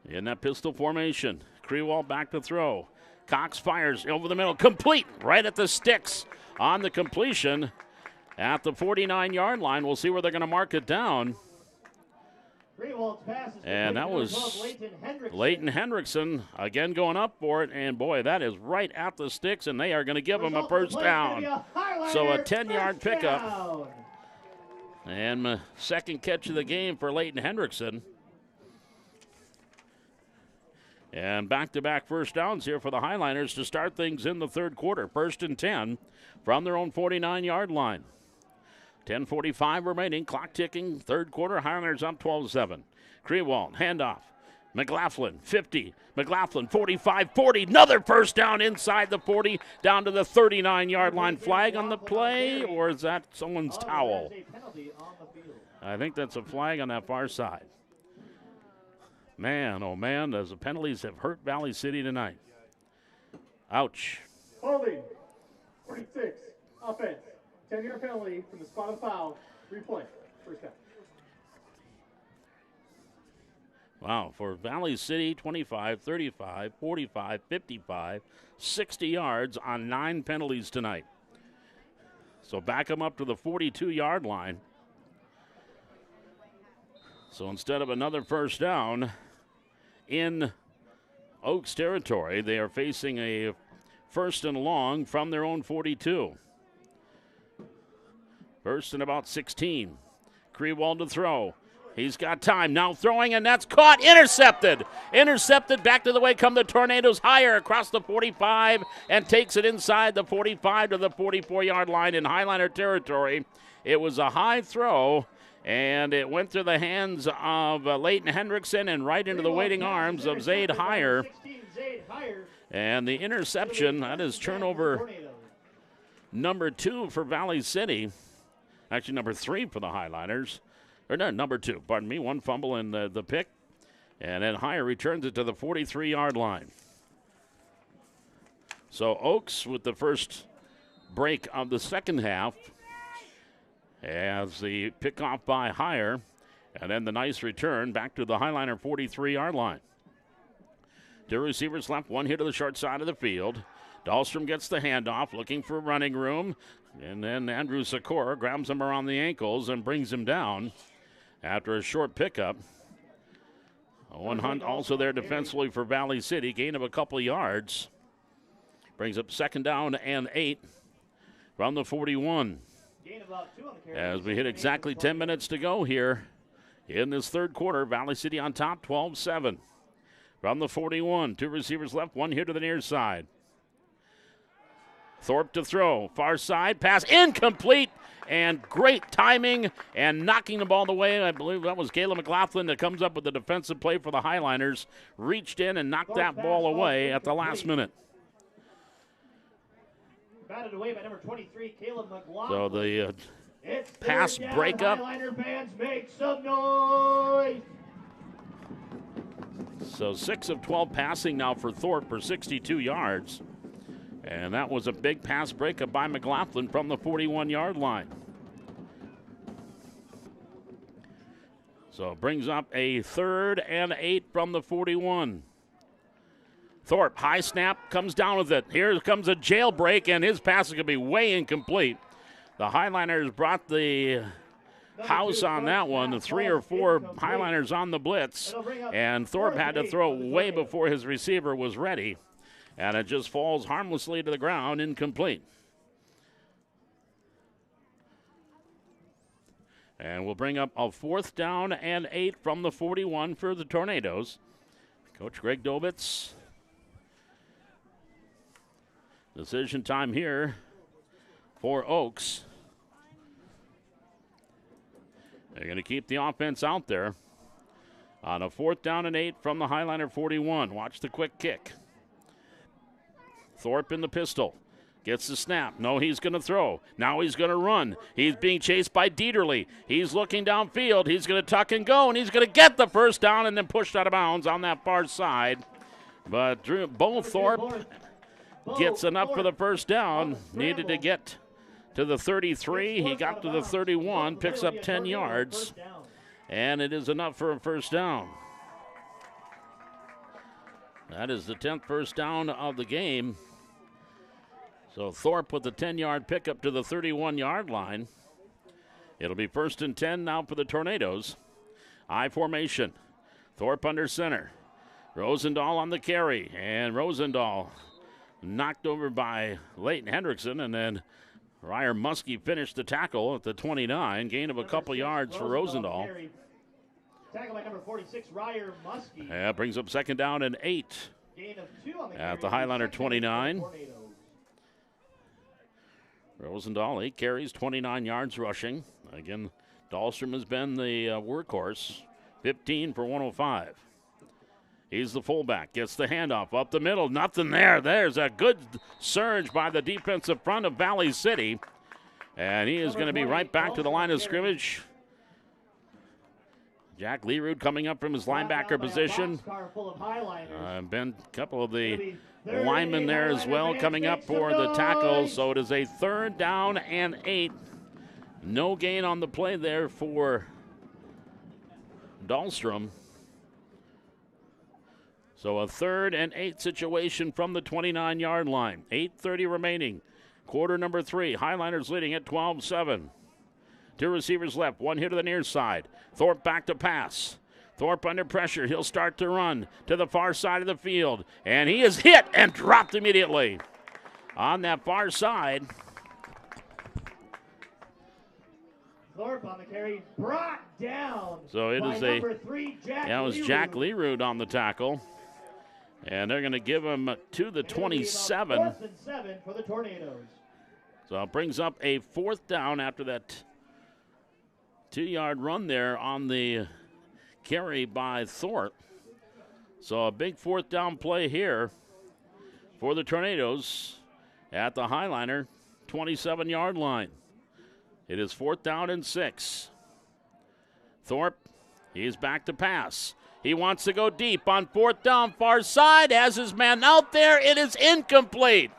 In that pistol formation, Crewall back to throw. Cox fires over the middle, complete, right at the sticks on the completion at the 49-yard line. We'll see where they're going to mark it down. And that was Leighton Hendrickson again going up for it. And boy, that is right at the sticks, and they are going to give him a first down. So a 10-yard pickup. And second catch of the game for Leighton Hendrickson. And back-to-back first downs here for the Highliners to start things in the third quarter. 1st and 10 from their own 49-yard line. 10:45 remaining, clock ticking, third quarter, Highlanders up 12-7. Crewall, handoff. McLaughlin, 50. McLaughlin, 45, 40. Another first down inside the 40, down to the 39-yard line. Flag on the play, or is that someone's towel? I think that's a flag on that far side. Man, oh man, does the penalties have hurt Valley City tonight. Ouch. Holding, 46, offense. 10-yard penalty from the spot of foul. Replay. First down. Wow, for Valley City, 25, 35, 45, 55, 60 yards on 9 penalties tonight. So back them up to the 42-yard line. So instead of another first down in Oaks territory, they are facing a 1st and long from their own 42. 1st and about 16. Crewall to throw. He's got time. Now throwing, and that's caught. Intercepted. Intercepted. Back to the way come the Tornadoes. Higher across the 45 and takes it inside the 45 to the 44-yard line in Highliner territory. It was a high throw, and it went through the hands of Leighton Hendrickson and right into the waiting arms of Zaid Higher. And the interception, that is turnover number 2 for Valley City. Actually, number 3 for the Highliners. Or no, number 2, pardon me. One fumble in the pick. And then Higher returns it to the 43-yard line. So Oaks with the first break of the second half as the pickoff by Higher. And then the nice return back to the Highliner 43-yard line. 2 receivers left, 1 hit to the short side of the field. Dahlstrom gets the handoff, looking for running room. And then Andrew Sikora grabs him around the ankles and brings him down after a short pickup. One hunt also there defensively for Valley City, gain of a couple of yards. Brings up 2nd down and 8 from the 41. As we hit exactly 10 minutes to go here in this third quarter, Valley City on top, 12-7. From the 41, 2 receivers left, 1 here to the near side. Thorpe to throw, far side, pass incomplete, and great timing and knocking the ball away. I believe that was Kayla McLaughlin that comes up with the defensive play for the Highliners. Reached in and knocked that ball away at the last minute. Batted away by number 23, Caleb McLaughlin. So the pass breakup. Highliner fans, make some noise. So 6 of 12 passing now for Thorpe for 62 yards. And that was a big pass breakup by McLaughlin from the 41-yard line. So it brings up a 3rd and 8 from the 41. Thorpe, high snap, comes down with it. Here comes a jailbreak, and his pass is going to be way incomplete. The Highliners brought the house on that one. The 3 or 4 Highliners on the blitz, and Thorpe had to throw way before his receiver was ready. And it just falls harmlessly to the ground, incomplete. And we'll bring up a 4th down and 8 from the 41 for the Tornadoes. Coach Greg Dobitz. Decision time here for Oaks. They're going to keep the offense out there. On a 4th down and 8 from the Highliner 41. Watch the quick kick. Thorpe in the pistol. Gets the snap. No, he's going to throw. Now he's going to run. He's being chased by Dieterle. He's looking downfield. He's going to tuck and go, and he's going to get the first down and then pushed out of bounds on that far side. But Bo Thorpe gets enough for the first down. Needed to get to the 33. He got to the 31, picks up 10 yards, and it is enough for a first down. That is the 10th first down of the game. So Thorpe with the 10-yard pickup to the 31-yard line. It'll be 1st and 10 now for the Tornadoes. I formation. Thorpe under center. Rosendahl on the carry, and Rosendahl knocked over by Leighton Hendrickson, and then Ryer Muskie finished the tackle at the 29, gain of a couple yards for Rosendahl. Tackle by number 46, Ryer Muskie. That brings up 2nd down and 8 Gain of 2 on the at carry. the Highliner 29. Tornadoes. Rosendahl, 8 carries, 29 yards rushing. Again, Dahlstrom has been the workhorse, 15 for 105. He's the fullback, gets the handoff up the middle, nothing there. There's a good surge by the defensive front of Valley City. And he is going to be right back to the line of scrimmage. Jack Learud coming up from his linebacker position. Been a couple of the linemen there as well coming up for the tackle. So it is a 3rd down and 8. No gain on the play there for Dahlstrom. So a 3rd and 8 situation from the 29-yard line. 8:30 remaining. Quarter number 3. Highliners leading at 12-7. 2 receivers left. 1 here to the near side. Thorpe back to pass. Thorpe under pressure. He'll start to run to the far side of the field. And he is hit and dropped immediately. On that far side. Thorpe on the carry, brought down. So it by is number 3, Jack that was Learud. Jack Learud on the tackle. And they're going to give him to the 27. 4th and 7 for the Tornadoes. So it brings up a 4th down after that 2-yard run there on the carry by Thorpe. So a big 4th down play here for the Tornadoes at the Highliner 27-yard line. It is 4th down and 6. Thorpe, he's back to pass. He wants to go deep on 4th down, far side, has his man out there. It is incomplete.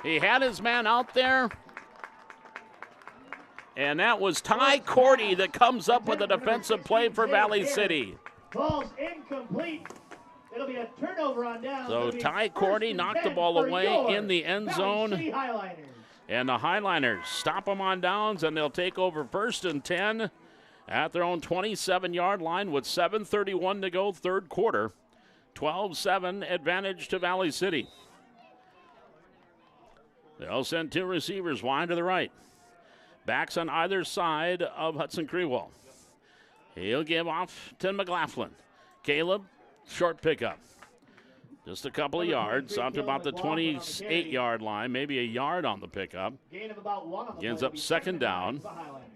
He had his man out there. And that was Ty Cordy that comes up with a defensive play for Valley City. Ball's incomplete. It'll be a turnover on down. So Ty Cordy knocked the ball away in the end zone. And the Highliners stop them on downs, and they'll take over 1st and 10 at their own 27-yard line with 7:31 to go, 3rd quarter. 12-7 advantage to Valley City. They'll send 2 receivers wide to the right. Backs on either side of Hudson Crewell. He'll give off to McLaughlin. Caleb, short pickup. Just a couple of yards, out to about the 28-yard line, maybe a yard on the pickup. Gain of about 1 on the Ends play. up 2nd down. The Highlanders.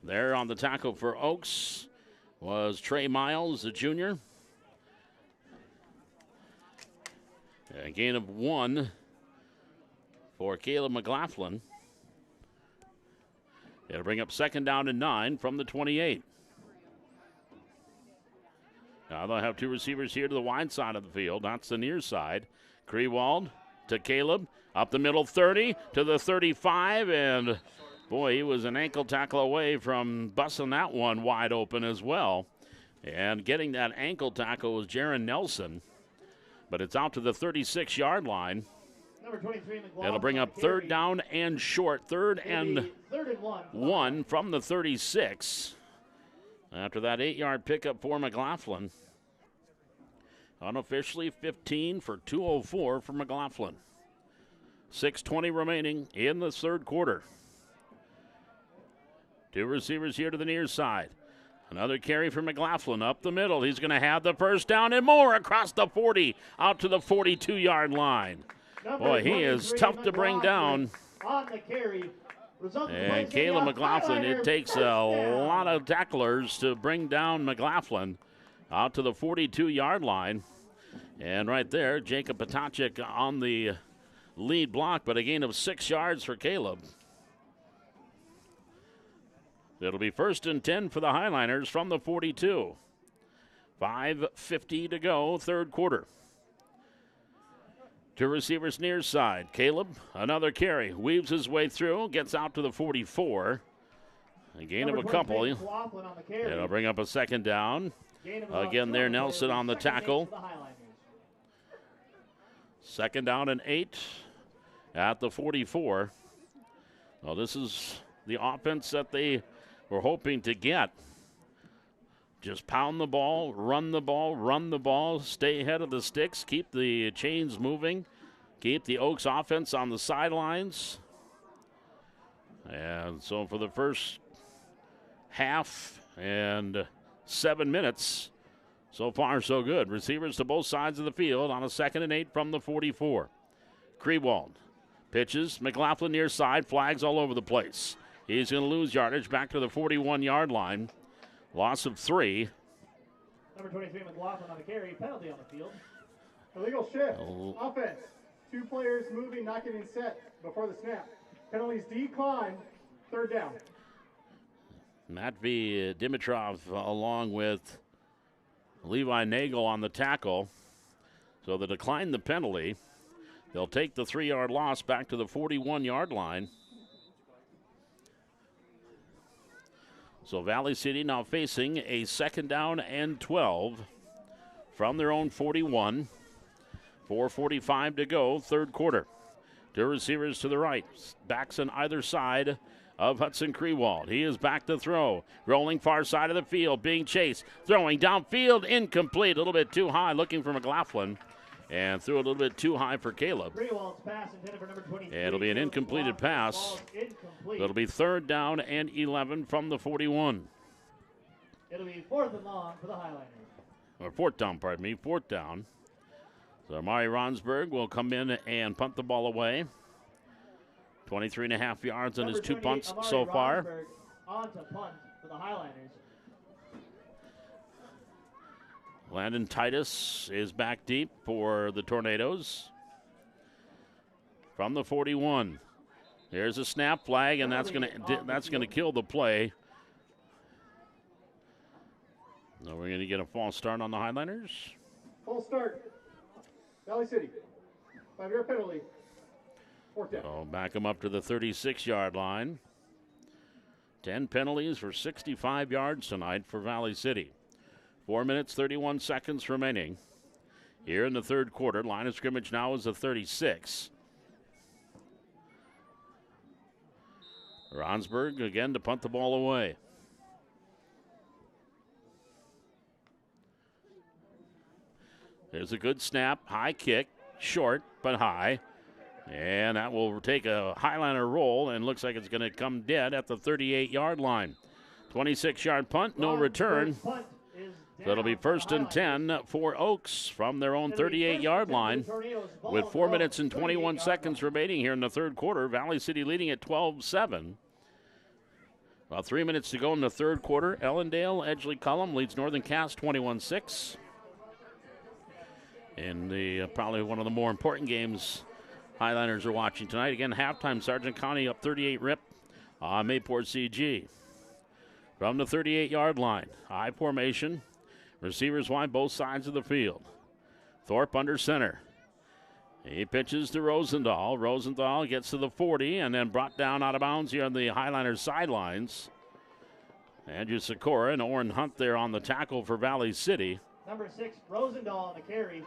There on the tackle for Oaks was Trey Miles, the junior. A gain of 1 for Caleb McLaughlin. It'll bring up 2nd down and 9 from the 28. Now they'll have 2 receivers here to the wide side of the field. That's the near side. Krewald to Caleb. Up the middle 30 to the 35. And boy, he was an ankle tackle away from busting that one wide open as well. And getting that ankle tackle was Jaron Nelson. But it's out to the 36-yard line. Number 23, That'll bring up 3rd down and short. 3rd and 1 from the 36. After that 8-yard pickup for McLaughlin. Unofficially 15 for 204 for McLaughlin. 6:20 remaining in the 3rd quarter. 2 receivers here to the near side. Another carry for McLaughlin up the middle. He's going to have the first down and more across the 40 out to the 42-yard line. Boy, he is tough to bring down. On the carry, Result of the And play, Caleb City McLaughlin, Highliner, it takes first a down. lot of tacklers to bring down McLaughlin out to the 42-yard line. And right there, Jacob Potachik on the lead block, but a gain of 6 yards for Caleb. It'll be 1st and 10 for the Highliners from the 42. 5:50 to go, third quarter. Two receivers near side. Caleb, another carry, weaves his way through, gets out to the 44. A gain of a couple. McLaughlin on the carry. It'll bring up a second down. Gain of about Again there, 12 Nelson on the Second and 8 tackle. for the Highliners. Second down and 8 at the 44. Well, this is the offense that they were hoping to get. Just pound the ball, run the ball, run the ball, stay ahead of the sticks, keep the chains moving, keep the Oaks offense on the sidelines. And so for the first half and 7 minutes, so far so good. Receivers to both sides of the field on a 2nd and 8 from the 44. Krewald pitches, McLaughlin near side, flags all over the place. He's going to lose yardage back to the 41-yard line. Loss of 3. Number 23, McLaughlin on the carry. Penalty on the field. Illegal shift. Oh. Offense. 2 players moving, not getting set before the snap. Penalties decline. 3rd down. Matt V. Dimitrov along with Levi Nagel on the tackle. So they decline the penalty. They'll take the 3-yard loss back to the 41-yard line. So Valley City now facing a 2nd down and 12 from their own 41. 4:45 to go, third quarter. 2 receivers to the right, backs on either side of Hudson Krewald. He is back to throw, rolling far side of the field, being chased, throwing downfield, incomplete, a little bit too high, looking for McLaughlin, and threw a little bit too high for Caleb. Greenwald's pass intended for number 23. It'll be an incompleted pass. Ball's incomplete. It'll be 3rd down and 11 from the 41. It'll be 4th and long for the Highliners. Or 4th down, pardon me, 4th down. So Amari Ronsberg will come in and punt the ball away. 23.5 yards on his Number 2 28, punts Amari so far. Ronsberg on to punt for the Highliners. Landon Titus is back deep for the Tornadoes. From the 41. Here's a snap flag, and that's gonna kill the play. Now we're gonna get a false start on the Highliners. False start. Valley City. 5-yard penalty. 4th down. So back them up to the 36-yard line. 10 penalties for 65 yards tonight for Valley City. 4 minutes, 31 seconds remaining here in the third quarter. Line of scrimmage now is the 36. Ronsberg again to punt the ball away. There's a good snap, high kick, short but high. And that will take a Highliner roll and looks like it's going to come dead at the 38-yard line. 26-yard punt, no return. Punt is So it'll be down for the 1st and 10 for Oaks from their own It'll be 38-yard 1st and 10 line. for the Tornadoes. Ball With 4 goes minutes and 21 38-yard seconds line. remaining here in the third quarter, Valley City leading at 12-7. About 3 minutes to go in the third quarter. Ellendale, Edgeley Cullum leads Northern Cass 21-6. In the probably one of the more important games Highliners are watching tonight. Again, halftime, Sargent County up 38-rip on Mayport CG. From the 38-yard line, high formation, receivers wide both sides of the field. Thorpe under center. He pitches to Rosendahl. Rosendahl gets to the 40 and then brought down out of bounds here on the Highliners sidelines. Andrew Sikora and Oren Hunt there on the tackle for Valley City. Number 6, Rosendahl on the carry.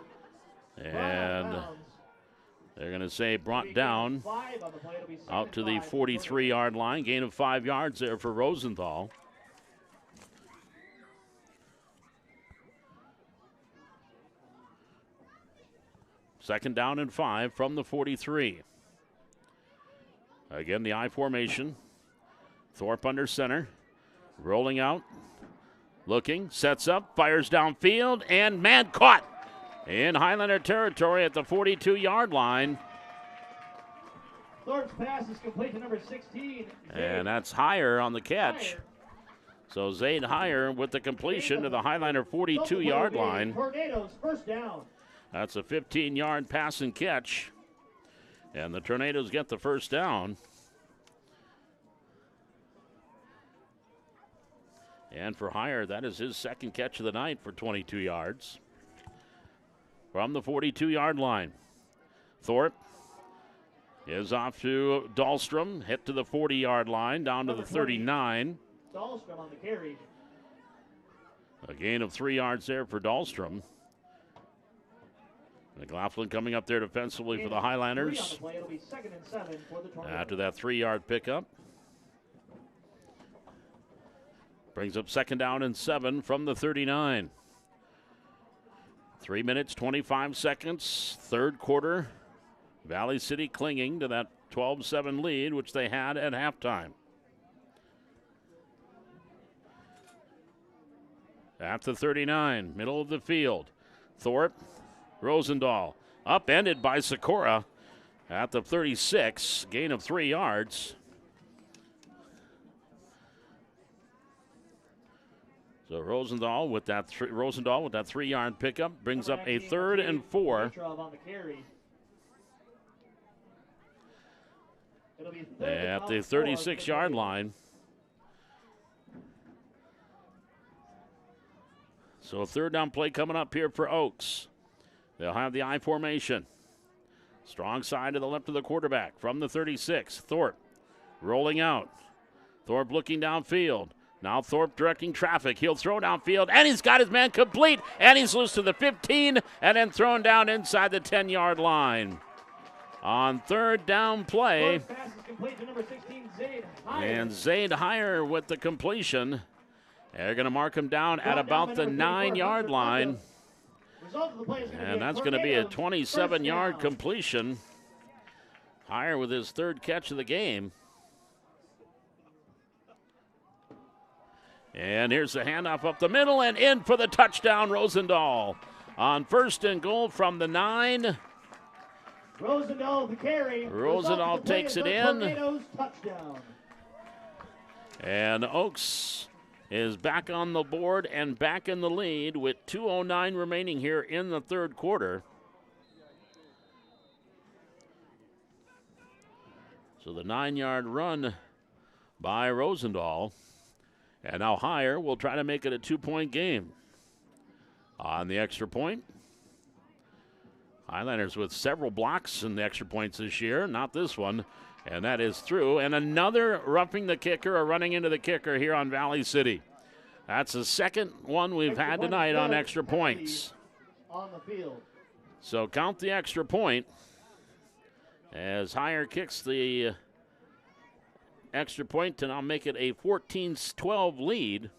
And they're going to say brought down 5 on the play. It'll be out to the 7-5 for the 43-yard line. Gain of 5 yards there for Rosenthal. Second down and 5 from the 43. Again, the I formation. Thorpe under center. Rolling out. Looking. Sets up. Fires downfield. And man caught in Highlander territory at the 42-yard line. Thorpe's pass is complete to number 16. And that's Higher on the catch. Higher. So Zayd Higher with the completion to the Highliner 42-yard line. Tornadoes first down. That's a 15-yard pass and catch. And the Tornadoes get the first down. And for Higher, that is his second catch of the night for 22 yards. From the 42-yard line, Thorpe is off to Dahlstrom, hit to the 40-yard line, down to the 39. Dahlstrom on the carry. A gain of 3 yards there for Dahlstrom. McLaughlin coming up there defensively for the Highlanders. It'll be 2nd and 7 for the Tornadoes. After that 3-yard pickup. Brings up 2nd down and 7 from the 39. 3 minutes, 25 seconds, third quarter. Valley City clinging to that 12-7 lead, which they had at halftime. At the 39, middle of the field. Thorpe, Rosendahl, upended by Sikora at the 36, gain of 3 yards. So Rosendahl with that 3-yard pickup brings up a 3rd and 4. On the carry. It'll be At the 36-yard line. So a 3rd down play coming up here for Oaks. They'll have the I formation. Strong side to the left of the quarterback from the 36. Thorpe rolling out. Thorpe looking downfield. Now Thorpe directing traffic. He'll throw downfield, and he's got his man complete, and he's loose to the 15, and then thrown down inside the 10-yard line. On 3rd down play, pass is complete to number 16, Zayd Higher. And Zayd Higher with the completion. They're going to mark him down at about the 9-yard line. And that's going to be a 27-yard completion. Higher with his 3rd catch of the game. And here's the handoff up the middle and in for the touchdown, Rosendahl. On 1st and goal from the 9. Rosendahl the carry. Rosendahl takes it in. Tornadoes touchdown. And Oaks is back on the board and back in the lead with 2:09 remaining here in the 3rd quarter. So the 9-yard run by Rosendahl. And now Higher will try to make it a 2-point game. On the extra point, Highlanders with several blocks in the extra points this year, not this one, and that is through. And another roughing the kicker or running into the kicker here on Valley City. That's the second one we've had tonight on extra points. On the field. So count the extra point as Higher kicks the extra point to now make it a 14-12 lead.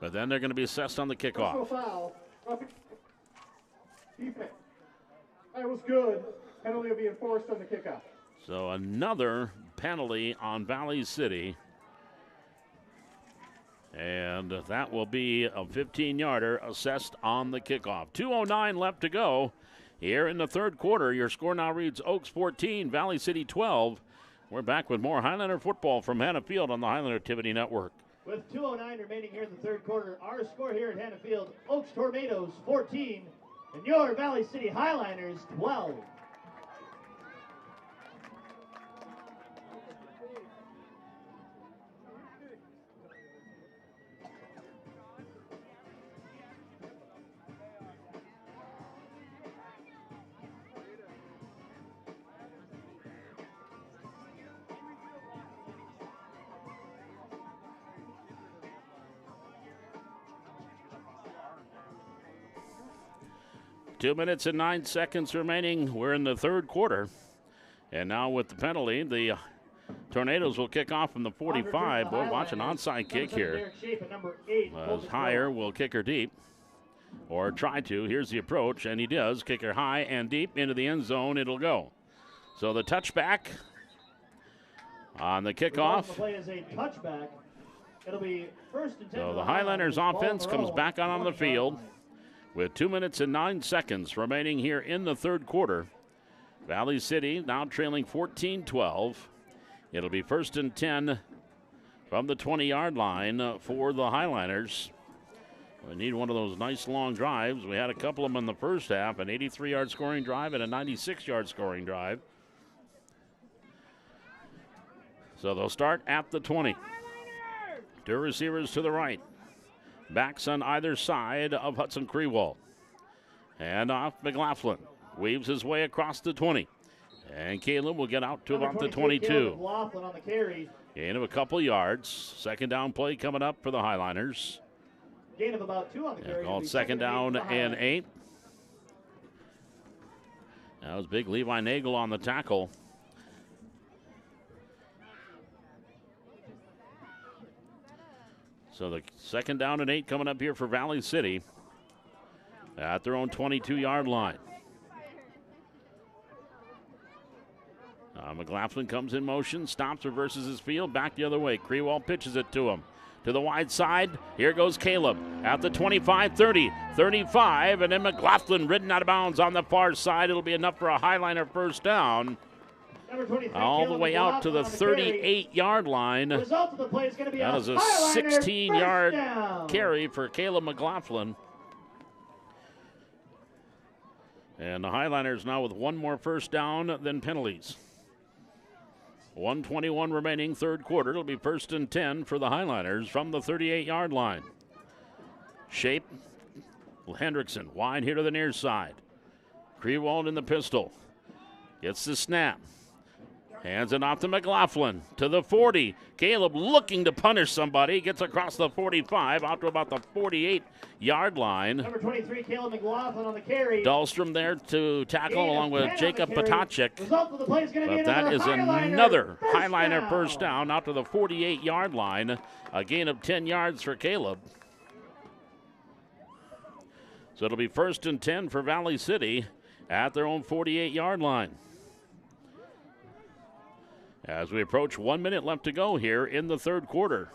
But then they're going to be assessed on the kickoff. Foul. Defense. That was good. Penalty will be enforced on the kickoff. So another penalty on Valley City. And that will be a 15-yarder assessed on the kickoff. 2:09 left to go here in the 3rd quarter. Your score now reads Oaks 14, Valley City 12. We're back with more Highlander football from Hannah Field on the Highlander Activity Network. With 2:09 remaining here in the 3rd quarter, our score here at Hannah Field, Oaks Tornadoes 14, and your Valley City Highlanders 12. Two minutes and 9 seconds remaining. We're in the 3rd quarter. And now with the penalty, the Tornadoes will kick off from the 45. Boy, watch an onside kick here. As Higher will kick her deep, or try to. Here's the approach, and he does. Kick her high and deep into the end zone. It'll go. So the touchback on the kickoff. The play is a touchback. It'll be 1st and 10. So the Highlanders offense comes back on the field with 2 minutes and 9 seconds remaining here in the 3rd quarter. Valley City now trailing 14-12. It'll be 1st and 10 from the 20-yard line for the Highliners. We need one of those nice long drives. We had a couple of them in the first half, an 83-yard scoring drive and a 96-yard scoring drive. So they'll start at the 20. Two receivers to the right. Backs on either side of Hudson Crewell. And off McLaughlin. Weaves his way across the 20. And Caleb will get out to about the 22. McLaughlin on the carry. Gain of a couple yards. Second down play coming up for the Highliners. Gain of about 2 on the carry. Called second down and 8. That was big Levi Nagel on the tackle. So the second down and 8 coming up here for Valley City at their own 22-yard line. McLaughlin comes in motion, stops, reverses his field, back the other way. Crewell pitches it to him. To the wide side, here goes Caleb at the 25, 30, 35, and then McLaughlin ridden out of bounds on the far side. It'll be enough for a Highliner first down. All the way out to the 38-yard line. The result of the play is going to be that is a 16-yard carry for Caleb McLaughlin. And the Highliners now with one more first down than penalties. 1:21 remaining, third quarter. It'll be 1st and 10 for the Highliners from the 38-yard line. Shape, Hendrickson, wide here to the near side. Crewell in the pistol. Gets the snap. Hands it off to McLaughlin to the 40. Caleb looking to punish somebody. Gets across the 45 out to about the 48-yard line. Number 23, Caleb McLaughlin on the carry. Dahlstrom there to tackle along with Jacob Potacek. But that is another Highliner first down out to the 48-yard line. A gain of 10 yards for Caleb. So it'll be 1st and 10 for Valley City at their own 48-yard line. As we approach 1 minute left to go here in the third quarter.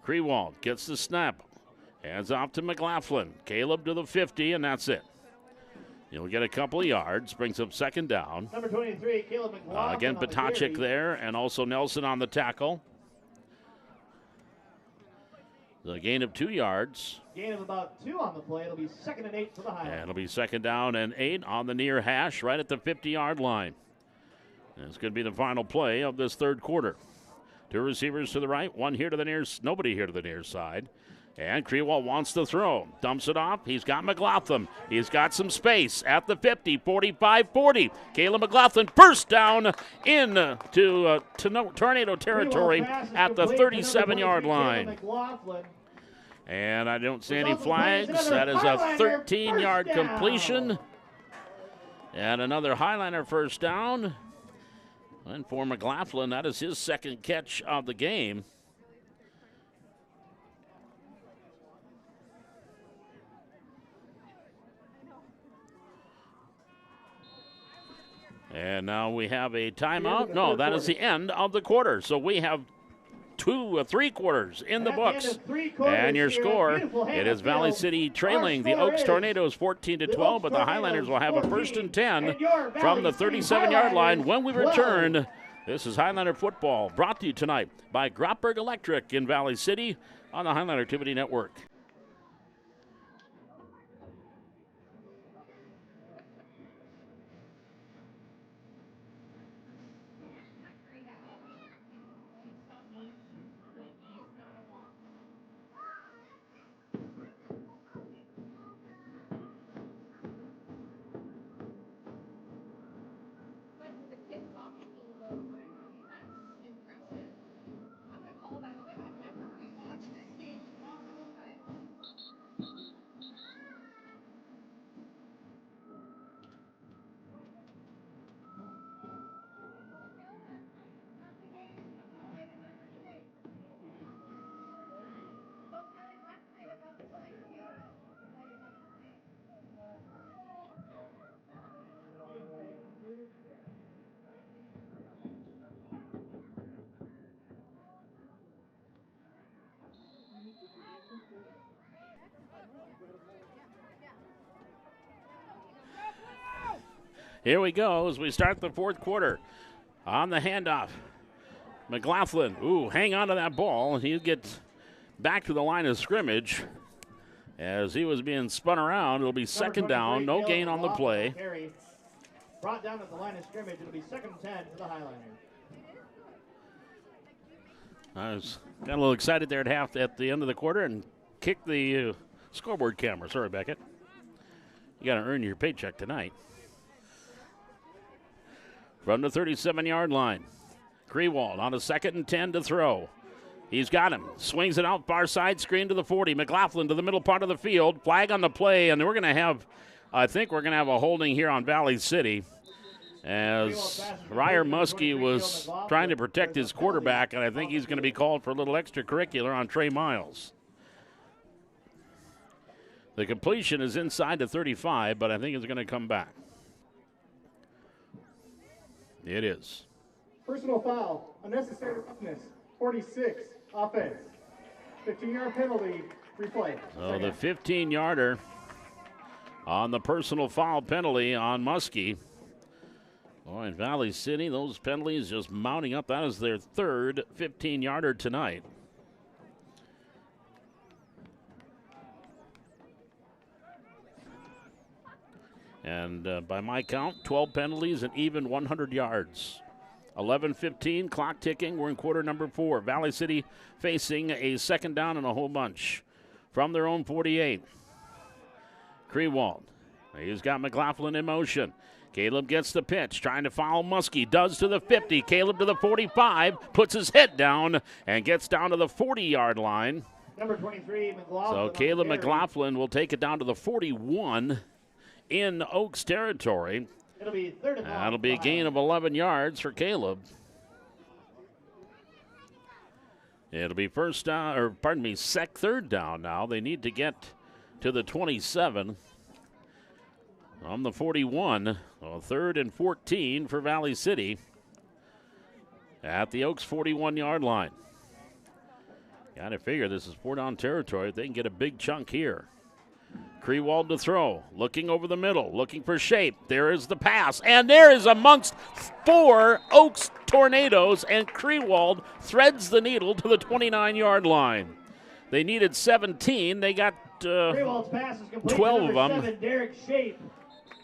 Crewell gets the snap. Hands off to McLaughlin. Caleb to the 50, and that's it. He'll get a couple of yards, brings up second down. Number 23, Caleb McLaughlin. Again, Potacek there, and also Nelson on the tackle. The gain of 2 yards. Gain of about 2 on the play. It'll be 2nd and 8 for the Highlanders. And it'll be 2nd down and 8 on the near hash, right at the 50-yard line. And it's going to be the final play of this third quarter. Two receivers to the right, one here to the near, nobody here to the near side. And Crewell wants to throw. Dumps it off. He's got McLaughlin. He's got some space at the 50, 45, 40. Caleb McLaughlin first down into tornado territory at the 37-yard line. And I don't see any flags. That is a 13-yard completion. And another Highliner first down. And for McLaughlin, that is his second catch of the game. And now we have a timeout. No, that is the end of the quarter. So we have 3 quarters in the books. And your score, it is Valley City trailing the Oaks Tornadoes 14-12, but the Highlanders will have a 1st and 10 from the 37-yard line when we return. This is Highliner football brought to you tonight by Grotberg Electric in Valley City on the Highliner Activity Network. Here we go as we start the fourth quarter. On the handoff, McLaughlin, hang on to that ball. He'll get back to the line of scrimmage. As he was being spun around, it'll be second down, no gain on the play. Carry. Brought down at the line of scrimmage, it'll be 2nd and 10 for the Highlanders. I got a little excited there at the end of the quarter and kicked the scoreboard camera. Sorry, Beckett. You got to earn your paycheck tonight. From the 37-yard line, Krewald on a 2nd and 10 to throw. He's got him. Swings it out far side, screen to the 40. McLaughlin to the middle part of the field. Flag on the play, and I think we're going to have a holding here on Valley City as Ryer Muskie was trying to protect his quarterback, and I think he's going to be called for a little extracurricular on Trey Miles. The completion is inside the 35, but I think it's going to come back. It is. Personal foul, unnecessary roughness, 46, offense. 15-yard penalty, replay. So the 15-yarder on the personal foul penalty on Muskie. Boy, in Valley City, those penalties just mounting up. That is their third 15-yarder tonight. And by my count, 12 penalties and even 100 yards. 11:15, clock ticking. We're in quarter number 4. Valley City facing a second down and a whole bunch from their own 48. Krewald. He's got McLaughlin in motion. Caleb gets the pitch, trying to foul Muskie. Does to the 50. Caleb to the 45. Puts his head down and gets down to the 40-yard line. Number 23, McLaughlin. So Caleb McLaughlin will take it down to the 41 in Oaks territory. It'll be third and long. That'll be a gain of 11 yards for Caleb. It'll be third down now. They need to get to the 27 on the 41. Well, 3rd and 14 for Valley City at the Oaks 41-yard line. Got to figure this is 4-down territory. If they can get a big chunk here. Krewald to throw, looking over the middle, looking for shape. There is the pass, and there is amongst 4 Oaks Tornadoes, and Krewald threads the needle to the 29-yard line. They needed 17. They got Krewald's pass is complete. 12 of them. 7, Derek Shape.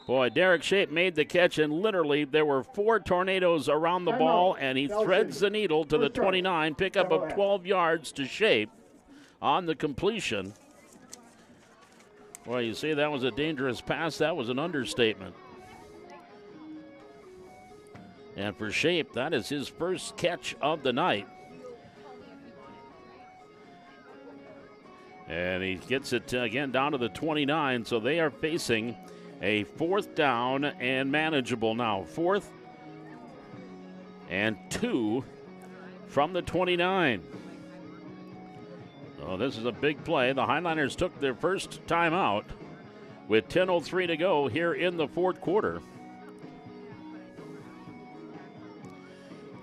Boy, Derek Shape made the catch, and literally there were 4 Tornadoes around the ball, and he threads the needle to the 29, pickup of 12 yards to Shape on the completion. Well, you see, that was a dangerous pass. That was an understatement. And for Shape, that is his first catch of the night. And he gets it again down to the 29, so they are facing a 4th down and manageable now. 4th and 2 from the 29. Oh, this is a big play. The Highlanders took their first timeout with 10:03 to go here in the fourth quarter.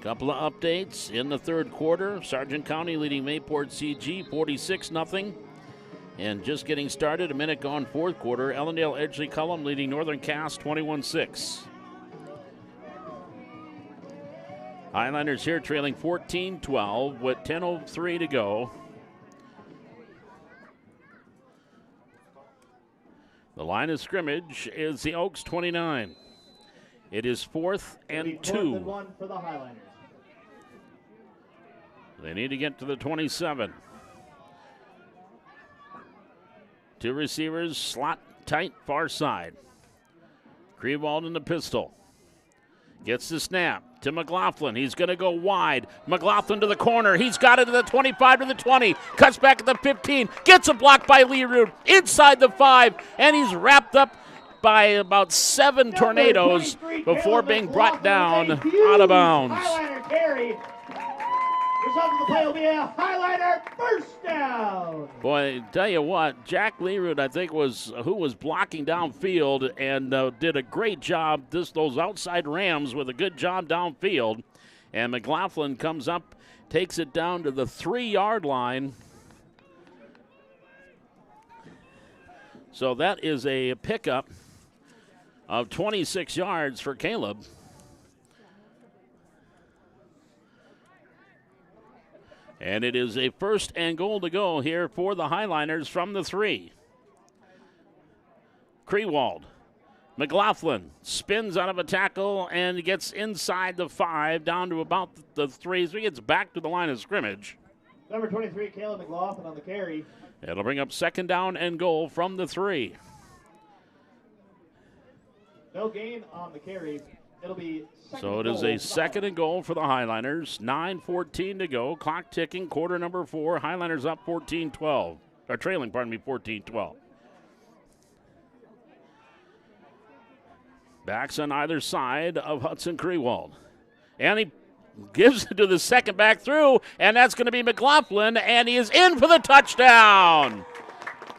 Couple of updates in the third quarter. Sargent County leading Mayport CG 46-0. And just getting started, a minute gone fourth quarter. Ellendale Edgeley Cullum leading Northern Cass 21-6. Highlanders here trailing 14-12 with 10:03 to go. The line of scrimmage is the Oaks 29. It is 4th and 2. 4th and 1 for the Highlanders. They need to get to the 27. 2 receivers, slot tight, far side. Krewald in the pistol. Gets the snap to McLaughlin. He's going to go wide. McLaughlin to the corner. He's got it to the 25 to the 20. Cuts back at the 15. Gets a block by Learud inside the 5. And he's wrapped up by about 7 Tornadoes before being brought down out of bounds. Highlander carry. Result of the play will be a Highlander first down. Boy, tell you what, Jack Learud, I think, was who was blocking downfield and did a great job. Those outside Rams with a good job downfield. And McLaughlin comes up, takes it down to the 3-yard line. So that is a pickup of 26 yards for Caleb. And it is a 1st and goal to go here for the Highliners from the 3. Krewald. McLaughlin spins out of a tackle and gets inside the 5, down to about the 3. So he gets back to the line of scrimmage. Number 23, Caleb McLaughlin on the carry. It'll bring up 2nd down and goal from the 3. No gain on the carry. It'll be so it is a 2nd and goal for the Highliners. 9:14 to go. Clock ticking. Quarter number 4. Highliners up 14-12. Or trailing, 14-12. Backs on either side of Hudson Krewald. And he gives it to the second back through, and that's going to be McLaughlin, and he is in for the touchdown.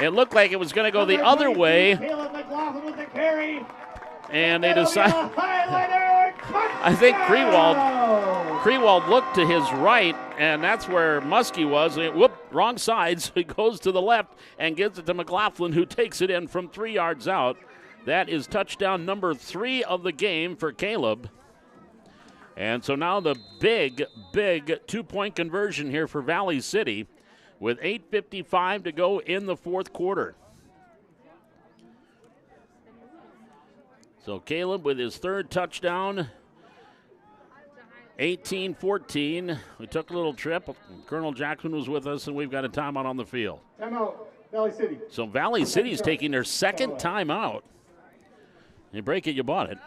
It looked like it was going to go the other way. Caleb McLaughlin with the carry. And they decide. I think Krewald looked to his right, and that's where Muskie was. Whoop, wrong side, so he goes to the left and gives it to McLaughlin, who takes it in from 3 yards out. That is touchdown number 3 of the game for Caleb. And so now the big 2-point conversion here for Valley City with 8:55 to go in the 4th quarter. So Caleb with his 3rd touchdown, 18-14. We took a little trip. Colonel Jackson was with us, and we've got a timeout on the field. Timeout, Valley City. So Valley City's taking their 2nd timeout. You break it, you bought it.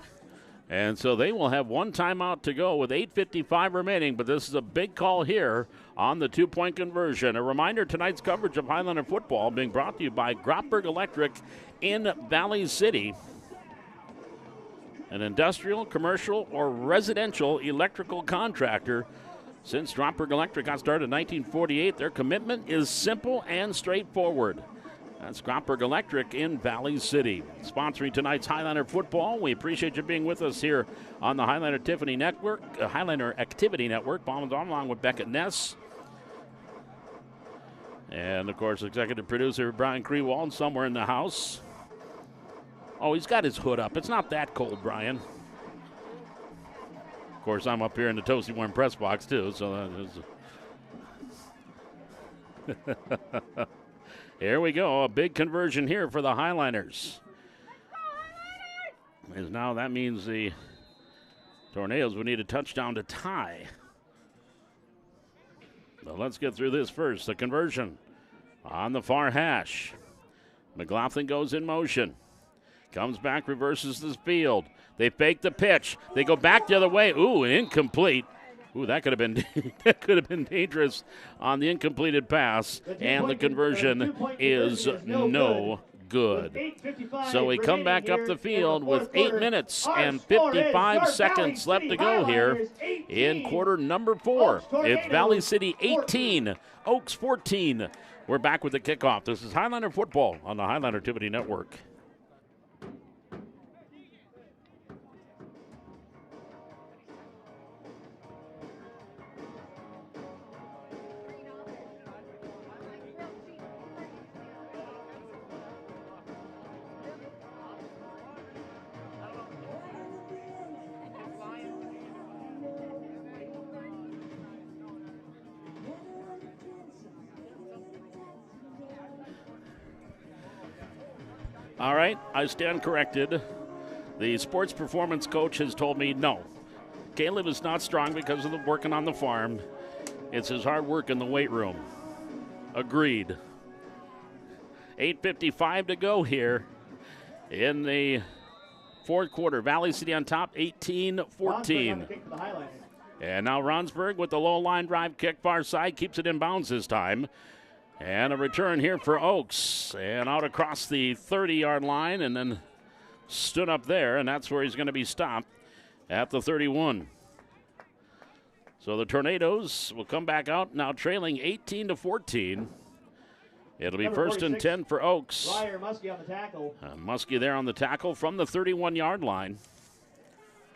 And so they will have 1 timeout to go with 8:55 remaining, but this is a big call here on the 2-point conversion. A reminder, tonight's coverage of Highlander football being brought to you by Grotberg Electric in Valley City. An industrial, commercial, or residential electrical contractor. Since Grotberg Electric got started in 1948, their commitment is simple and straightforward. That's Grotberg Electric in Valley City. Sponsoring tonight's Highlander football. We appreciate you being with us here on the Highlander Activity Network. Bombs on along with Beckett Ness. And, of course, executive producer Brian Krewald somewhere in the house. Oh, he's got his hood up. It's not that cold, Brian. Of course, I'm up here in the toasty warm press box, too. So here we go. A big conversion here for the Highliners. As now that means the Tornadoes would need a touchdown to tie. But let's get through this first. The conversion on the far hash. McLaughlin goes in motion. Comes back, reverses the field. They fake the pitch. They go back the other way. Ooh, incomplete. Ooh, that could have been dangerous on the incompleted pass, and the conversion is no good. So we come back up the field with 8 minutes and 55 seconds left to go here in quarter number 4. It's Valley City 18, Oaks 14. We're back with the kickoff. This is Highlander football on the Highlander Activity Network. All right, I stand corrected. The sports performance coach has told me no. Caleb is not strong because of the working on the farm. It's his hard work in the weight room. Agreed. 8:55 to go here in the 4th quarter. Valley City on top, 18-14. And now Ronsberg with the low line drive kick far side, keeps it in bounds this time. And a return here for Oaks. And out across the 30-yard line and then stood up there, and that's where he's going to be stopped at the 31. So the Tornadoes will come back out now trailing 18-14. It'll be 1st and 10 for Oaks. Ryer Muskie on the tackle. Muskie there on the tackle from the 31-yard line.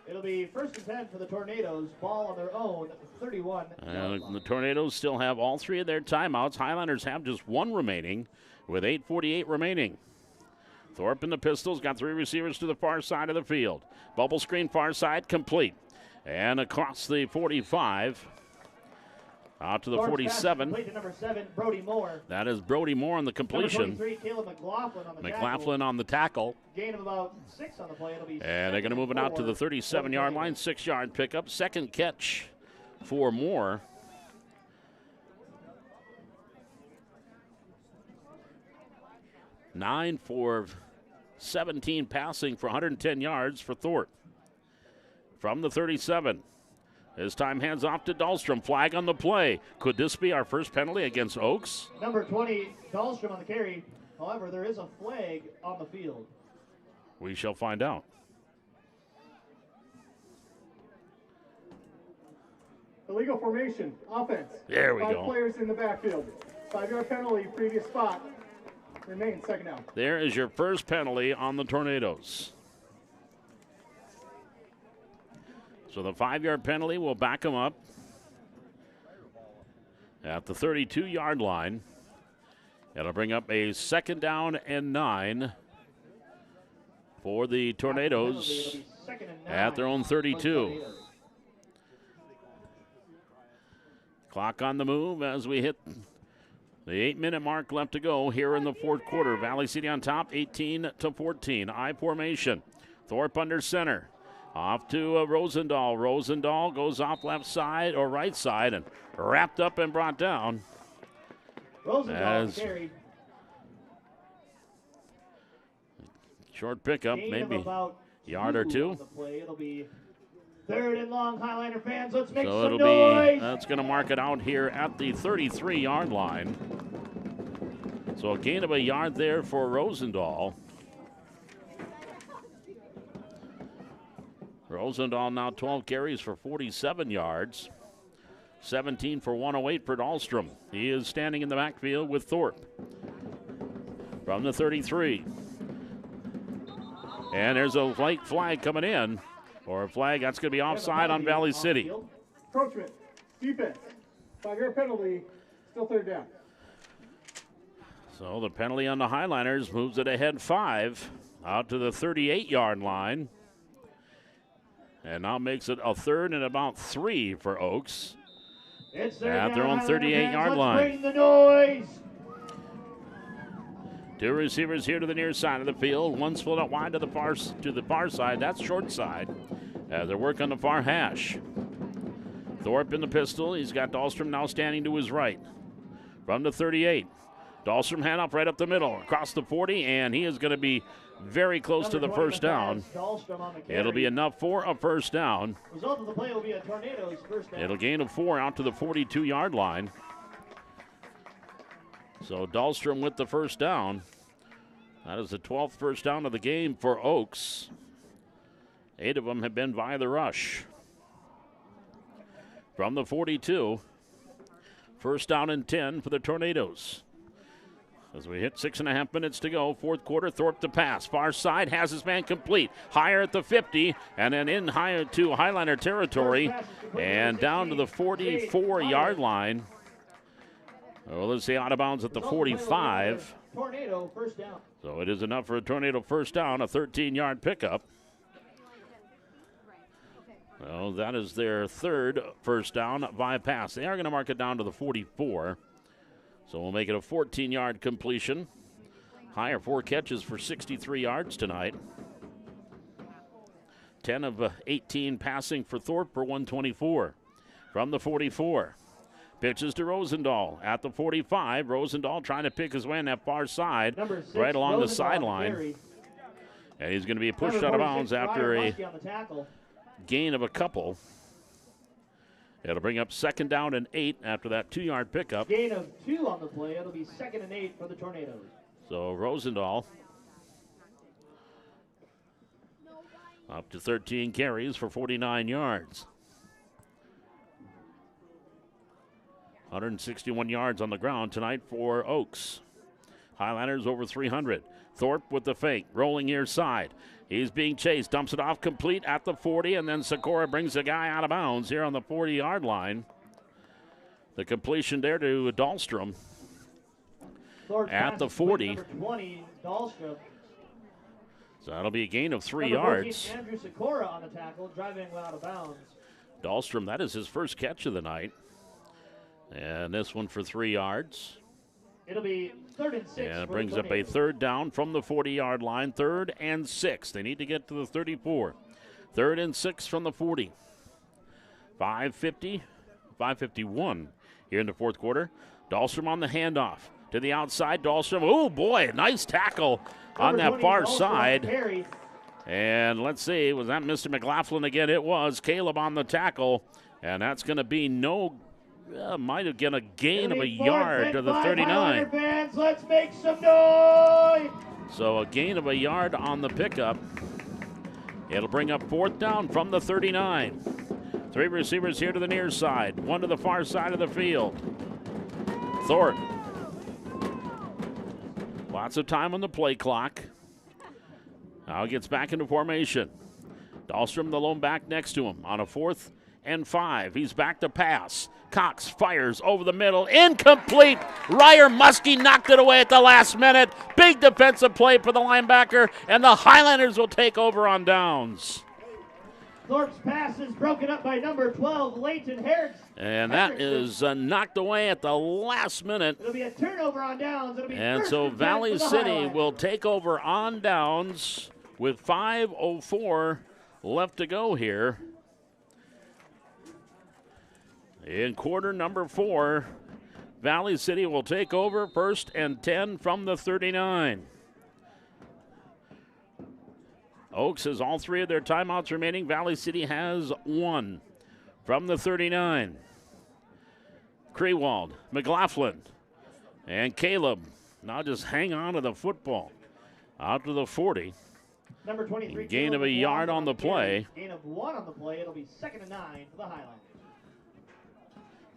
It'll be 1st and 10 for the Tornadoes. Ball on their own 31. The Tornadoes still have all 3 of their timeouts. Highlanders have just 1 remaining with 8:48 remaining. Thorpe in the Pistols got 3 receivers to the far side of the field. Bubble screen far side complete. And across the 45. Out to the 47. To number 7, Brody Moore. That is Brody Moore on the completion. Number 23, Caleb McLaughlin on the McLaughlin on the tackle. Gain of about 6 on the play. It'll be and they're going to move it out to the 37-yard line. 6-yard pickup. Second catch for Moore. Nine for 17 passing for 110 yards for Thorpe. From the 37. This time hands off to Dahlstrom. Flag on the play. Could this be our first penalty against Oaks? Number 20, Dahlstrom on the carry. However, there is a flag on the field. We shall find out. Illegal formation, offense. There we 5 go. players in the backfield. 5-yard penalty, previous spot. Remains second down. There is your first penalty on the Tornadoes. So the 5-yard penalty will back them up at the 32-yard line. It'll bring up a 2nd down and 9 for the Tornadoes at their own 32. Clock on the move as we hit the 8-minute mark left to go here in the fourth quarter. Valley City on top, 18-14. I formation. Thorpe under center. Off to Rosendahl. Rosendahl goes off left side or right side and wrapped up and brought down. Rosendahl carry. Short pickup, Gain maybe about yard or 2. On the play. It'll be 3rd and long. Highliner fans, let's make So some it'll noise. be, that's going to mark it out here at the 33-yard line. So a gain of a yard there for Rosendahl. Rosendahl now 12 carries for 47 yards. 17 for 108 for Dahlstrom. He is standing in the backfield with Thorpe. From the 33. And there's a late flag coming in. Or a flag, that's going to be offside on Valley City. Encroachment, defense, 5-yard penalty, still 3rd down. So the penalty on the Highliners moves it ahead 5 out to the 38-yard line. And now makes it a 3rd and about 3 for Oaks. It's At their own 38-yard line. Bring the noise. 2 receivers here to the near side of the field. One split out wide to the far side. That's short side. As they work on the far hash. Thorpe in the pistol. He's got Dahlstrom now standing to his right. From the 38. Dahlstrom hand up right up the middle. Across the 40, and he is going to be very close to the first down. It'll be enough for a first down. Result of the play will be a Tornadoes first down. It'll gain of 4 out to the 42-yard line. So Dahlstrom with the first down. That is the 12th first down of the game for Oaks. 8 of them have been via the rush. From the 42, first down and 10 for the Tornadoes. As we hit 6.5 minutes to go, fourth quarter, Thorpe to pass. Far side has his man complete. Higher at the 50, and then in higher to Highliner territory, and down to the 44-yard line. Well, let's see, out of bounds at the 45. Tornado first down. So it is enough for a Tornado first down, a 13-yard pickup. Well, that is their 3rd first down via pass. They are going to mark it down to the 44. So we'll make it a 14-yard completion. Higher 4 catches for 63 yards tonight. 10 of 18 passing for Thorpe for 124. From the 44. Pitches to Rosendahl at the 45. Rosendahl trying to pick his way on that far side, right along the sideline. And he's going to be pushed out of bounds after a gain of a couple. It'll bring up 2nd down and 8 after that 2-yard pickup. Gain of 2 on the play. It'll be 2nd and 8 for the Tornadoes. So Rosendahl up to 13 carries for 49 yards. 161 yards on the ground tonight for Oaks. Highliners over 300. Thorpe with the fake, rolling near side. He's being chased, dumps it off complete at the 40, and then Sikora brings the guy out of bounds here on the 40-yard line. The completion there to Dahlstrom at the 40. Number 20, Dahlstrom. So that'll be a gain of 3 Number 14, yards. Andrew Sikora on the tackle, driving out of bounds. Dahlstrom, that is his first catch of the night. And this one for 3 yards. It'll be 3rd and 6. And it brings up a 3rd down from the 40-yard line. 3rd and 6. They need to get to the 34. 3rd and 6 from the 40. 5:51 here in the fourth quarter. Dahlstrom on the handoff to the outside. Dahlstrom, oh boy, nice tackle on that far side. And let's see, was that Mr. McLaughlin again? It was. Caleb on the tackle. And that's going to be might have been a gain of a yard to the 39. Fans, let's make some noise. So a gain of a yard on the pickup. It'll bring up 4th down from the 39. 3 receivers here to the near side, 1 to the far side of the field. Thorpe. Lots of time on the play clock. Now he gets back into formation. Dahlstrom, the lone back next to him on a 4th and 5. He's back to pass. Cox fires over the middle. Incomplete. Ryer Muskie knocked it away at the last minute. Big defensive play for the linebacker, and the Highlanders will take over on downs. Thorpe's pass is broken up by number 12, Leighton Harris. And that is knocked away at the last minute. It'll be a turnover on downs. It'll be And so Valley City will take over on downs with 5:04 left to go here. In quarter number 4, Valley City will take over 1st and 10 from the 39. Oaks has all 3 of their timeouts remaining. Valley City has 1 from the 39. Krewald, McLaughlin, and Caleb now just hang on to the football. Out to the 40. Number 23. Gain of a yard on the play. Gain of 1 on the play. It'll be 2nd and 9 for the Highlanders.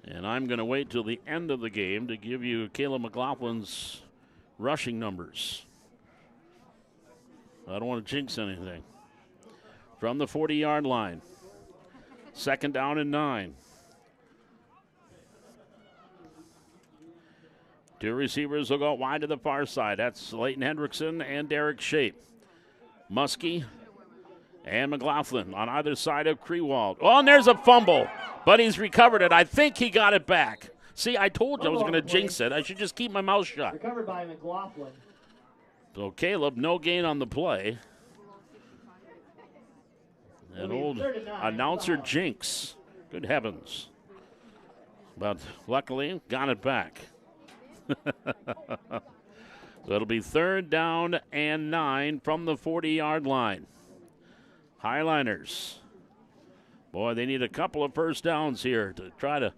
And I'm going to wait till the end of the game to give you Caleb McLaughlin's rushing numbers. I don't want to jinx anything. From the 40-yard line. 2nd down and 9. 2 receivers will go wide to the far side. That's Leighton Hendrickson and Derek Shape. Muskie and McLaughlin on either side of Krewald. Oh, and there's a fumble, but he's recovered it. I think he got it back. See, I told you I was going to jinx it. I should just keep my mouth shut. Recovered by McLaughlin. So Caleb, no gain on the play. An old announcer jinx. Good heavens. But luckily, got it back. So it'll be 3rd down and 9 from the 40-yard line. Highliners. Boy, they need a couple of first downs here to try to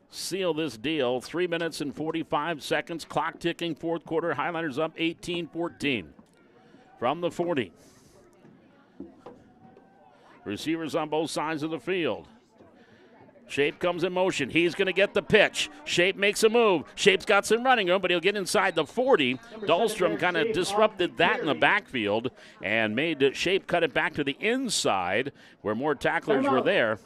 seal this deal. 3 minutes and 45 seconds. Clock ticking, fourth quarter. Highlanders up 18-14 from the 40. Receivers on both sides of the field. Shape comes in motion. He's going to get the pitch. Shape makes a move. Shape's got some running room, but he'll get inside the 40. Dahlstrom kind of disrupted that in the backfield and made Shape cut it back to the inside where more tacklers were there.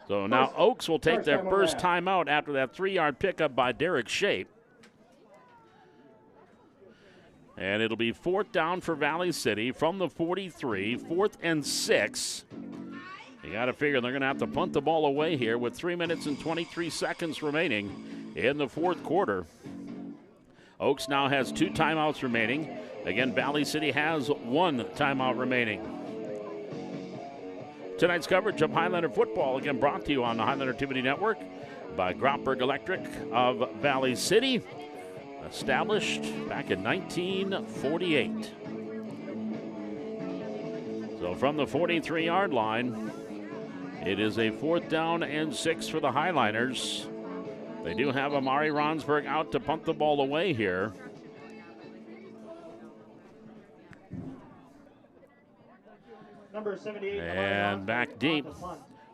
So now Oaks will take their first timeout after that 3-yard pickup by Derek Shape. And it'll be 4th down for Valley City from the 43, 4th and 6. You got to figure they're going to have to punt the ball away here with 3 minutes and 23 seconds remaining in the fourth quarter. Oaks now has 2 timeouts remaining. Again, Valley City has 1 timeout remaining. Tonight's coverage of Highlander football, again, brought to you on the Highlander Activity Network by Grotberg Electric of Valley City, established back in 1948. So from the 43-yard line, it is a 4th down and 6 for the Highliners. They do have Amari Ronsberg out to punt the ball away here. Number 78. And back deep.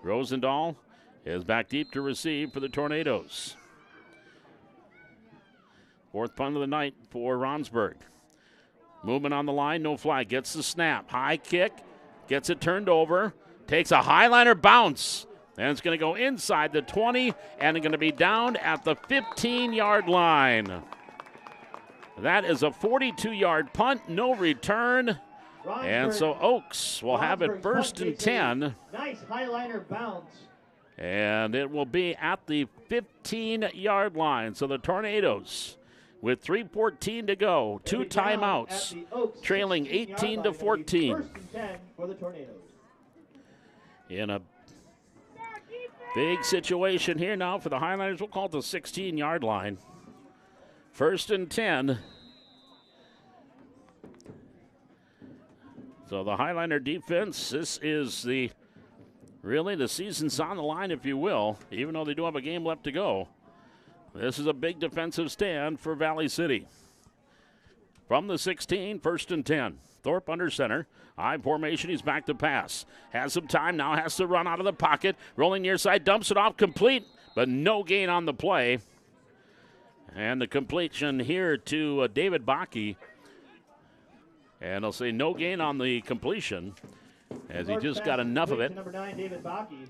Rosendahl is back deep to receive for the Tornadoes. 4th punt of the night for Ronsberg. Movement on the line, no flag. Gets the snap. High kick. Gets it turned over. Takes a Highliner bounce. And it's going to go inside the 20 and it's going to be down at the 15-yard line. That is a 42-yard punt, no return. And so Oaks will have it first and 10. Nice highliner bounce. And it will be at the 15-yard line. So the Tornadoes, with 3:14 to go, two timeouts, trailing 18-14. First and 10 for the Tornadoes. In a big situation here now for the Highlanders. We'll call it the 16-yard line. First and 10. So the Highliner defense, this is really the season's on the line, if you will, even though they do have a game left to go. This is a big defensive stand for Valley City. From the 16, first and 10. Thorpe under center. I formation, he's back to pass. Has some time now, has to run out of the pocket. Rolling near side, dumps it off, complete, but no gain on the play. And the completion here to David Bakke. And I'll say no gain on the completion as he just got enough of it. Number 9, David Bakke.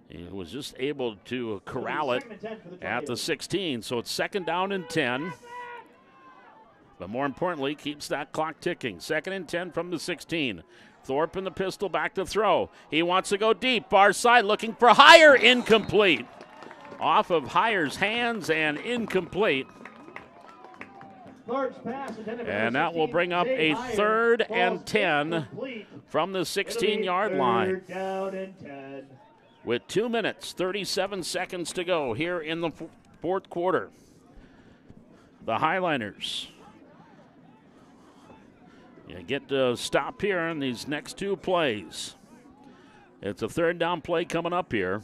He was just able to corral it at the 16. So it's second down and 10. But more importantly, keeps that clock ticking. Second and 10 from the 16. Thorpe in the pistol, back to throw. He wants to go deep, far side, looking for Heyer, incomplete. Off of Heyer's hands and incomplete. And that will bring up a third and 10 from the 16-yard line. Down and 10. With 2 minutes, 37 seconds to go here in the fourth quarter. The Highliners get to stop here in these next two plays. It's a third down play coming up here.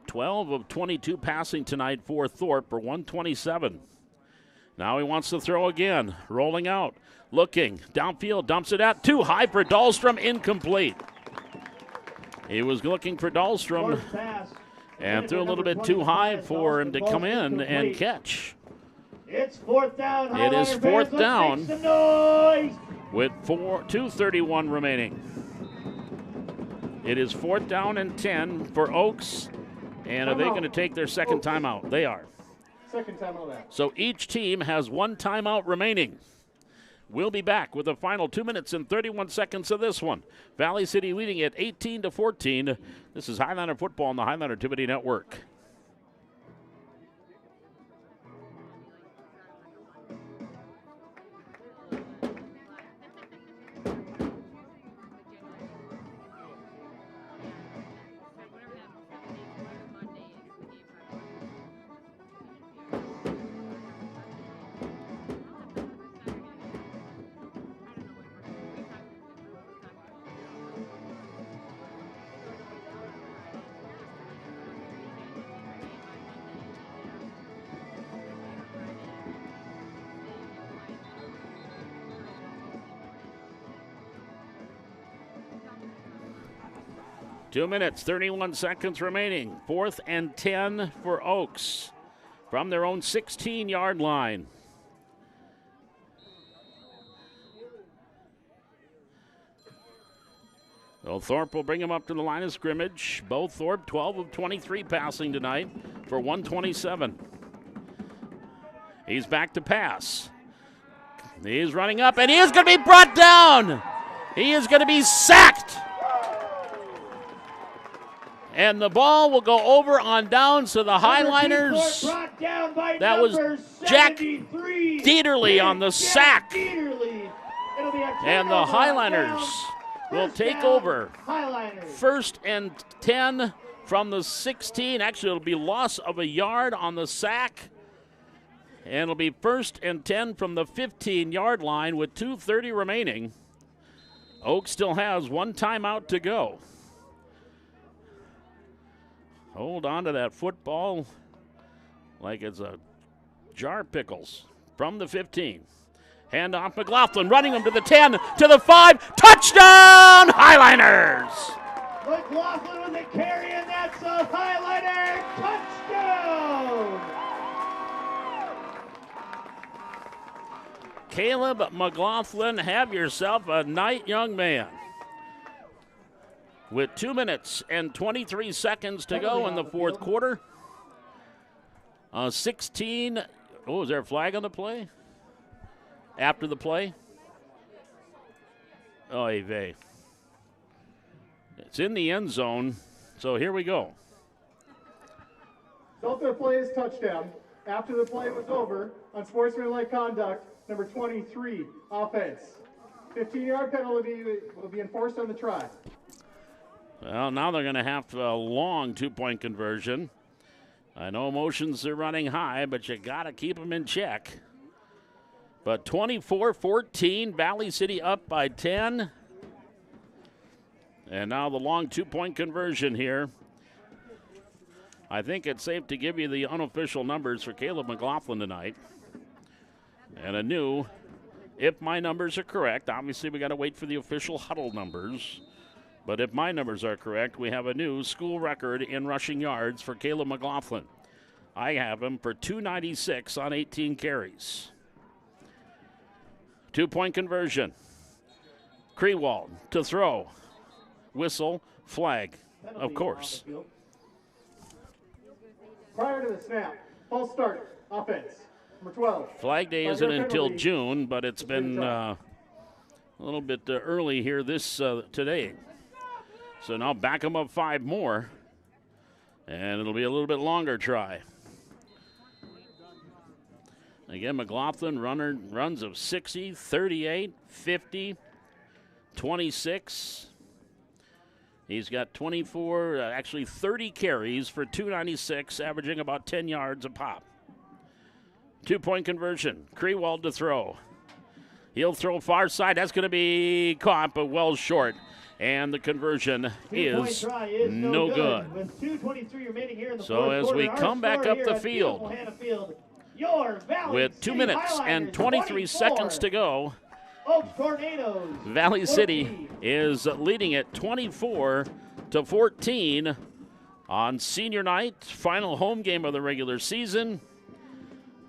Twelve of 22 passing tonight for Thorpe for 127. Now he wants to throw again. Rolling out. Looking. Downfield. Dumps it out. Too high for Dahlstrom. Incomplete. He was looking for Dahlstrom and threw a little bit too high for him to come in and catch. It's fourth down. It is fourth down with 2:31 remaining. It is fourth down and 10 for Oaks. And are they going to take their second timeout? They are. Second timeout out. So each team has one timeout remaining. We'll be back with the final 2 minutes and 31 seconds of this one. Valley City leading at 18-14. This is Highliner football on the Highliner Activity Network. Two minutes, 31 seconds remaining. Fourth and 10 for Oaks from their own 16-yard line. So Thorpe will bring him up to the line of scrimmage. Bo Thorpe, 12 of 23 passing tonight for 127. He's back to pass. He's running up, and he is going to be brought down. He is going to be sacked. And the ball will go over on down, so the Highliners, that was Jack Dieterle on the sack. And the Highliners will take over. First and 10 from the 16. Actually, it'll be loss of a yard on the sack. And it'll be first and 10 from the 15-yard line with 2:30 remaining. Oak still has one timeout to go. Hold on to that football like it's a jar of pickles from the 15. Hand off McLaughlin, running him to the 10, to the 5. Touchdown, Highliners! McLaughlin with a carry, and that's a Highliner touchdown! Caleb McLaughlin, have yourself a night, young man. With 2 minutes and 23 seconds to go in the fourth quarter. 16. Oh, is there a flag on the play? After the play? Oh, vey. It's in the end zone, so here we go. Result of the play is touchdown. After the play was over, unsportsmanlike conduct, number 23, offense. 15-yard penalty will be enforced on the try. Well, now they're going to have a long two-point conversion. I know emotions are running high, but you got to keep them in check. But 24-14, Valley City up by 10. And now the long two-point conversion here. I think it's safe to give you the unofficial numbers for Caleb McLaughlin tonight. And a new, if my numbers are correct, obviously we got to wait for the official huddle numbers. But if my numbers are correct, we have a new school record in rushing yards for Caleb McLaughlin. I have him for 296 on 18 carries. Two-point conversion. Krewald to throw. Whistle, flag, of course. Prior to the snap, false start, offense, number 12. Flag day isn't until June, but it's been a little bit early here today. So now back them up 5 more, and it'll be a little bit longer try. Again, McLaughlin runs of 60, 38, 50, 26. He's got 30 carries for 296, averaging about 10 yards a pop. Two-point conversion. Krewald to throw. He'll throw far side. That's going to be caught, but well short. And the conversion is no good. With 2:23 remaining here in the so as we come back up the field, with 2 minutes and 23 seconds to go, Valley City is leading it 24-14 on senior night, final home game of the regular season.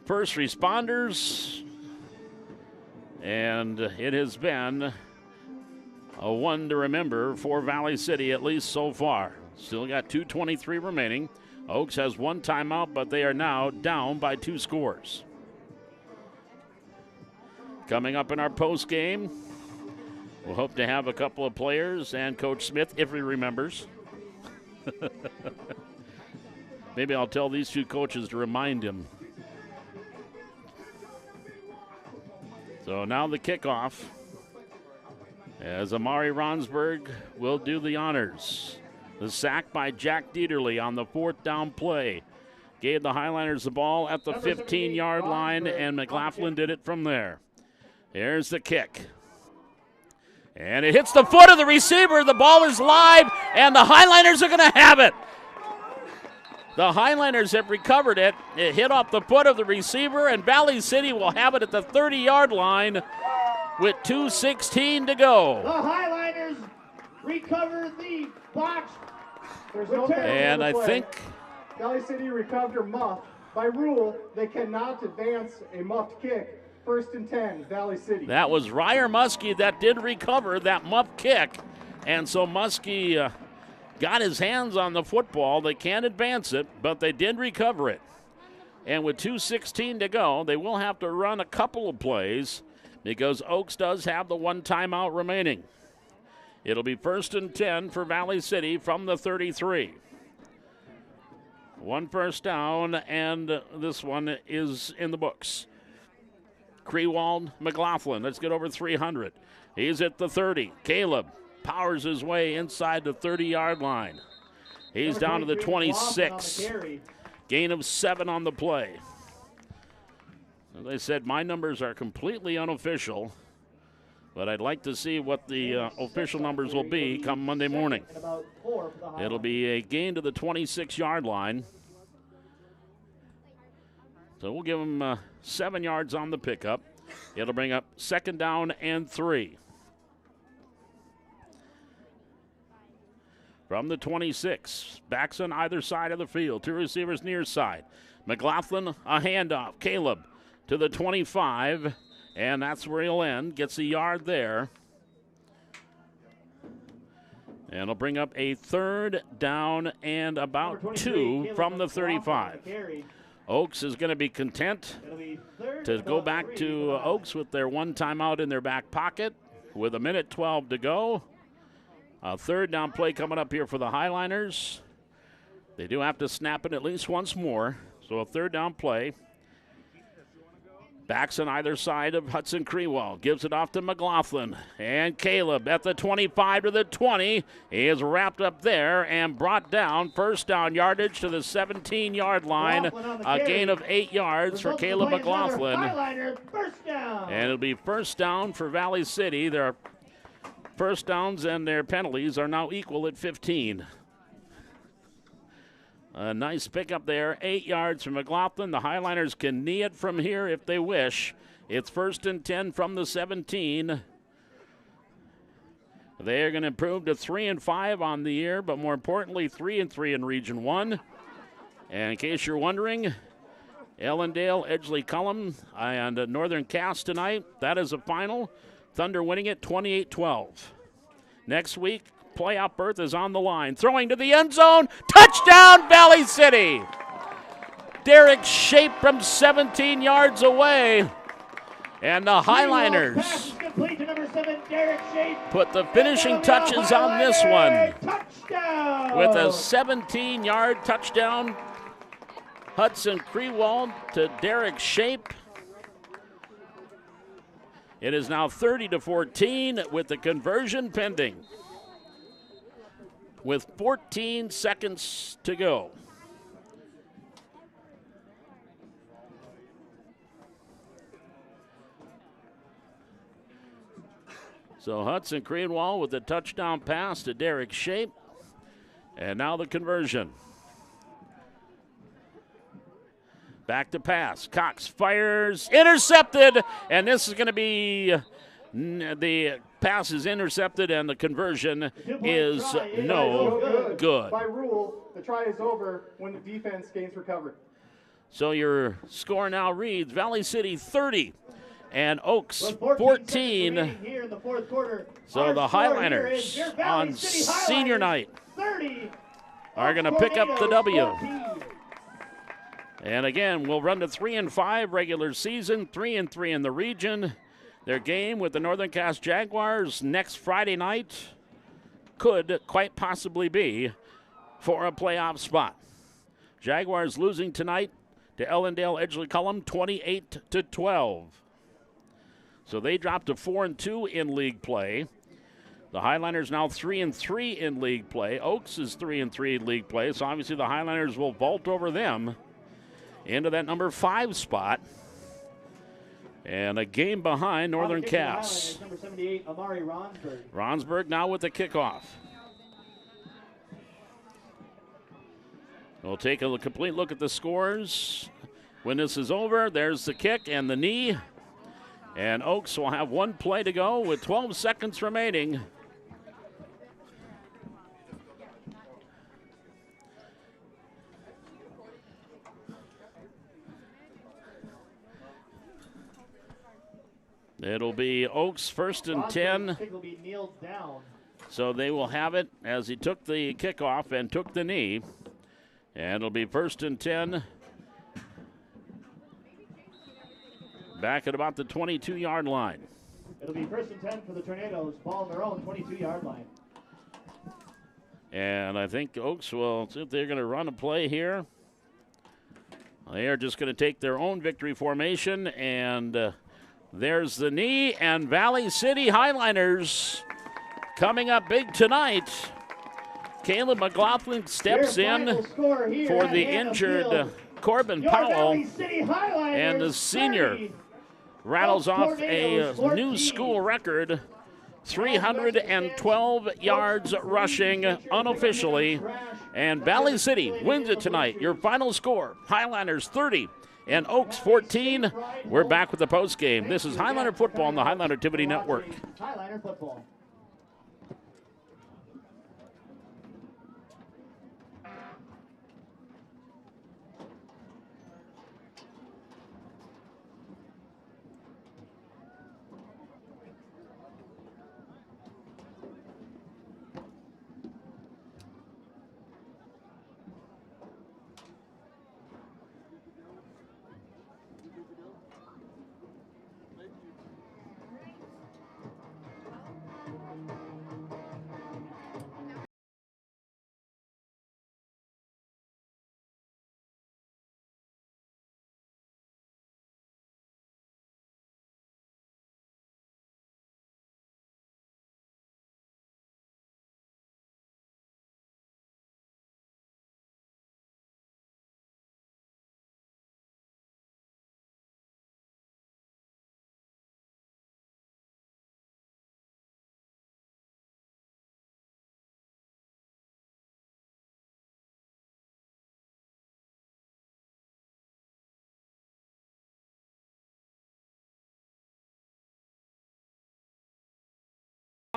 First responders, and it has been a one to remember for Valley City, at least so far. Still got 2:23 remaining. Oaks has 1 timeout, but they are now down by 2 scores. Coming up in our post game, we'll hope to have a couple of players and Coach Smith, if he remembers. Maybe I'll tell these 2 coaches to remind him. So now the kickoff, as Amari Ronsberg will do the honors. The sack by Jack Dieterle on the 4th down play. Gave the Highliners the ball at the 15-yard line, and McLaughlin did it from there. Here's the kick. And it hits the foot of the receiver. The ball is live, and the Highliners are going to have it. The Highliners have recovered it. It hit off the foot of the receiver, and Valley City will have it at the 30-yard line with 2:16 to go. The Highliners recover the box. And I think Valley City recovered a muff. By rule, they cannot advance a muffed kick. 1st and 10, Valley City. That was Ryer Muskie that did recover that muff kick. And so Muskie got his hands on the football. They can't advance it, but they did recover it. And with 2:16 to go, they will have to run a couple of plays because Oaks does have the 1 timeout remaining. It'll be 1st and 10 for Valley City from the 33. 1 first down, and this one is in the books. Krewald, McLaughlin, let's get over 300. He's at the 30. Caleb powers his way inside the 30-yard line. He's down to the 26. Gain of 7 on the play. As I said, my numbers are completely unofficial, but I'd like to see what the official numbers will be come Monday morning. It'll be a gain to the 26-yard line. So we'll give him 7 yards on the pickup. It'll bring up 2nd down and 3. From the 26, backs on either side of the field. 2 receivers near side. McLaughlin, a handoff. Caleb to the 25, and that's where he'll end. Gets a yard there. And it'll bring up a 3rd down and about 2 from the 35. Oaks is going to be content It'll be third to and go about back 3 to for the Oaks with their one timeout in their back pocket with 1:12 to go. A third down play coming up here for the Highliners. They do have to snap it at least once more. So a third down play. Backs on either side of Hudson Crewell. Gives it off to McLaughlin. And Caleb at the 25 to the 20. He is wrapped up there and brought down. First down yardage to the 17-yard line. A gain of 8 yards for Caleb McLaughlin. First down. And it'll be first down for Valley City. Their first downs and their penalties are now equal at 15. A nice pickup there, 8 yards from McLaughlin. The Highliners can knee it from here if they wish. It's 1st and 10 from the 17. They're going to improve to 3-5 on the year, but more importantly, 3-3 in Region 1. And in case you're wondering, Ellendale, Edgeley Cullum, and Northern Cass tonight. That is a final. Thunder winning it 28-12. Next week, playoff berth is on the line. Throwing to the end zone. Touchdown, Valley City. Derek Shape from 17 yards away. And the Highliners put the finishing touches on this one. Touchdown. With a 17-yard touchdown. Hudson Crewell to Derek Shape. It is now 30-14 with the conversion pending. With 14 seconds to go. So Hudson Greenwald with the touchdown pass to Derek Shape. And now the conversion. Back to pass. Cox fires. Intercepted. And this is going to be the pass is intercepted and the conversion is no good. By rule, the try is over when the defense gains recovery. So your score now reads Valley City 30 and Oaks 14. Here in the fourth quarter. So the Highliners on senior night are going to pick up the W. 14. And again, we'll run to 3-5 regular season, 3-3 in the region. Their game with the Northern Cass Jaguars next Friday night could quite possibly be for a playoff spot. Jaguars losing tonight to Ellendale Edgeley Cullum 28-12. So they dropped to 4-2 in league play. The Highliners now 3-3 in league play. Oaks is 3-3 in league play, so obviously the Highliners will vault over them into that number 5 spot. And a game behind Northern Cass. Number 78, Amari Ronsberg. Ronsberg now with the kickoff. We'll take a complete look at the scores. When this is over, there's the kick and the knee. And Oaks will have one play to go with 12 seconds remaining. It'll be Oaks 1st and 10. Will be kneeled down. So they will have it as he took the kickoff and took the knee. And it'll be 1st and 10. Back at about the 22-yard line. It'll be 1st and 10 for the Tornadoes. Ball on their own 22-yard line. And I think Oaks will see if they're going to run a play here. They are just going to take their own victory formation, and there's the knee, and Valley City Highliners coming up big tonight. Caleb McLaughlin steps in for the injured Corbin Powell, and the senior rattles off a new school record, 312 yards rushing unofficially, and Valley City wins it tonight. Your final score, Highliners 30 and Oaks 14. We're back with the postgame. This is Highliner Football on the Highliner Activity Network. Highliner Football.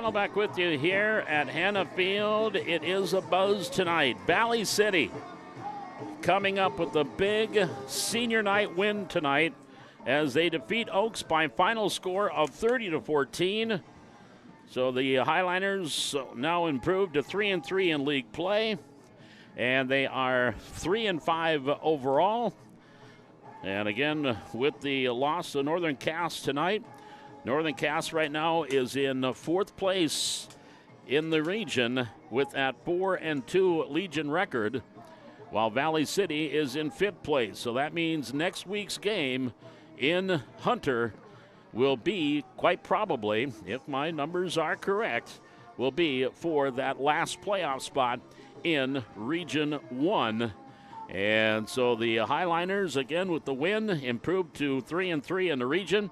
Back with you here at Hannah Field. It is a buzz tonight. Valley City coming up with a big senior night win tonight as they defeat Oaks by final score of 30-14. So the Highliners now improved to 3-3 in league play, and they are 3-5 overall. And again, with the loss of Northern Cass tonight, Northern Cass right now is in fourth place in the region with that 4-2 Legion record, while Valley City is in fifth place. So that means next week's game in Hunter will be, quite probably, if my numbers are correct, will be for that last playoff spot in Region 1. And so the Highliners, again with the win, improved to 3-3 in the region.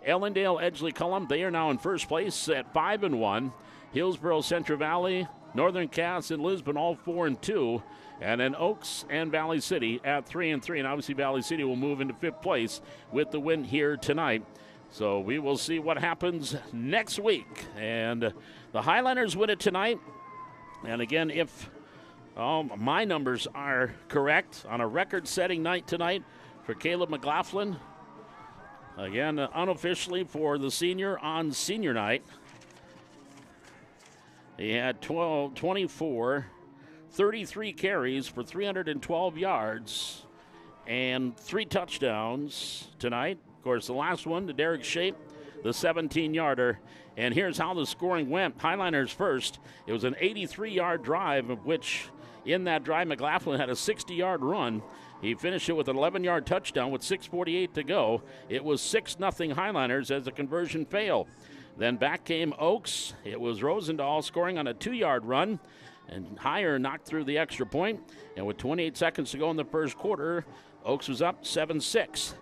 Ellendale, Edgeley, Cullum, they are now in first place at 5-1. Hillsborough, Central Valley, Northern Cass, and Lisbon all 4-2. And then Oaks and Valley City at 3-3. And obviously Valley City will move into fifth place with the win here tonight. So we will see what happens next week. And the Highliners win it tonight. And again, if my numbers are correct, on a record-setting night tonight for Caleb McLaughlin, again, unofficially for the senior on senior night. He had 24, 33 carries for 312 yards and 3 touchdowns tonight. Of course, the last one to Derek Shape, the 17-yarder. And here's how the scoring went. Highliners first. It was an 83-yard drive, of which in that drive McLaughlin had a 60-yard run. He finished it with an 11-yard touchdown with 6:48 to go. It was 6-0 Highliners as the conversion failed. Then back came Oaks. It was Rosendahl scoring on a 2-yard run, and Heyer knocked through the extra point. And with 28 seconds to go in the first quarter, Oaks was up 7-6.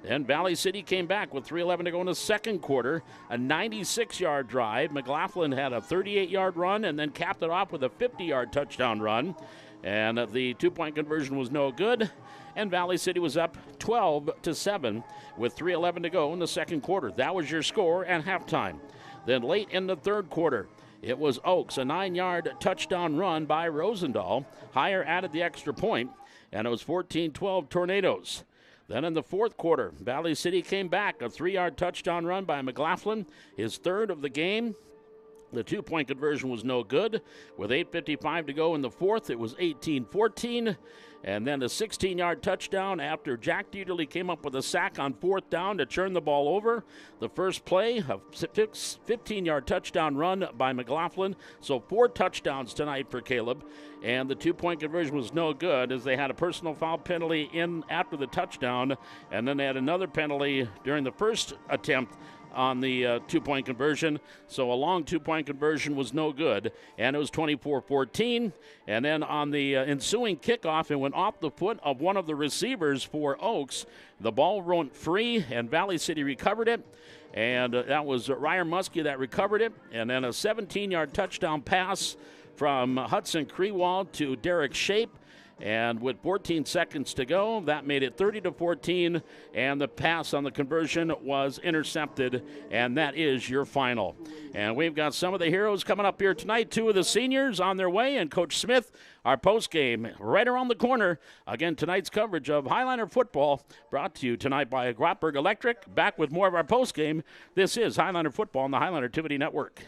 Then Valley City came back with 3:11 to go in the second quarter, a 96-yard drive. McLaughlin had a 38-yard run and then capped it off with a 50-yard touchdown run. And the 2-point conversion was no good, and Valley City was up 12-7 with 3:11 to go in the second quarter. That was your score at halftime. Then late in the third quarter, it was Oaks, a 9-yard touchdown run by Rosendahl. Heyer added the extra point, and it was 14-12 Tornadoes. Then in the fourth quarter, Valley City came back, a 3-yard touchdown run by McLaughlin, his third of the game. The 2-point conversion was no good. With 8:55 to go in the fourth, it was 18-14. And then a 16-yard touchdown after Jack Dieterle came up with a sack on fourth down to turn the ball over. The first play, a 15-yard touchdown run by McLaughlin. So 4 touchdowns tonight for Caleb. And the 2-point conversion was no good as they had a personal foul penalty in after the touchdown. And then they had another penalty during the first attempt on the 2-point conversion. So a long 2-point conversion was no good, and it was 24-14. And then on the ensuing kickoff, it went off the foot of one of the receivers for Oaks. The ball went free, and Valley City recovered it. And that was Ryer Muskie that recovered it. And then a 17-yard touchdown pass from Hudson Krewald to Derek Shape. And with 14 seconds to go, that made it 30-14, and the pass on the conversion was intercepted, and that is your final. And we've got some of the heroes coming up here tonight. 2 of the seniors on their way, and Coach Smith, our postgame, right around the corner. Again, tonight's coverage of Highliner football brought to you tonight by Grotberg Electric. Back with more of our postgame. This is Highliner football on the Highliner Activity Network.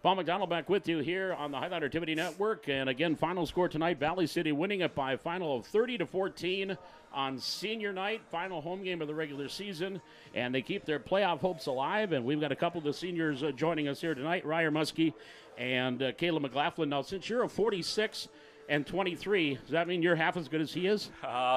Paul McDonald back with you here on the Highliner Activity Network. And again, final score tonight, Valley City winning it by a final of 30-14 on senior night, final home game of the regular season. And they keep their playoff hopes alive. And we've got a couple of the seniors joining us here tonight, Ryer Muskie and Caleb McLaughlin. Now, since you're a 46, and 23. Does that mean you're half as good as he is?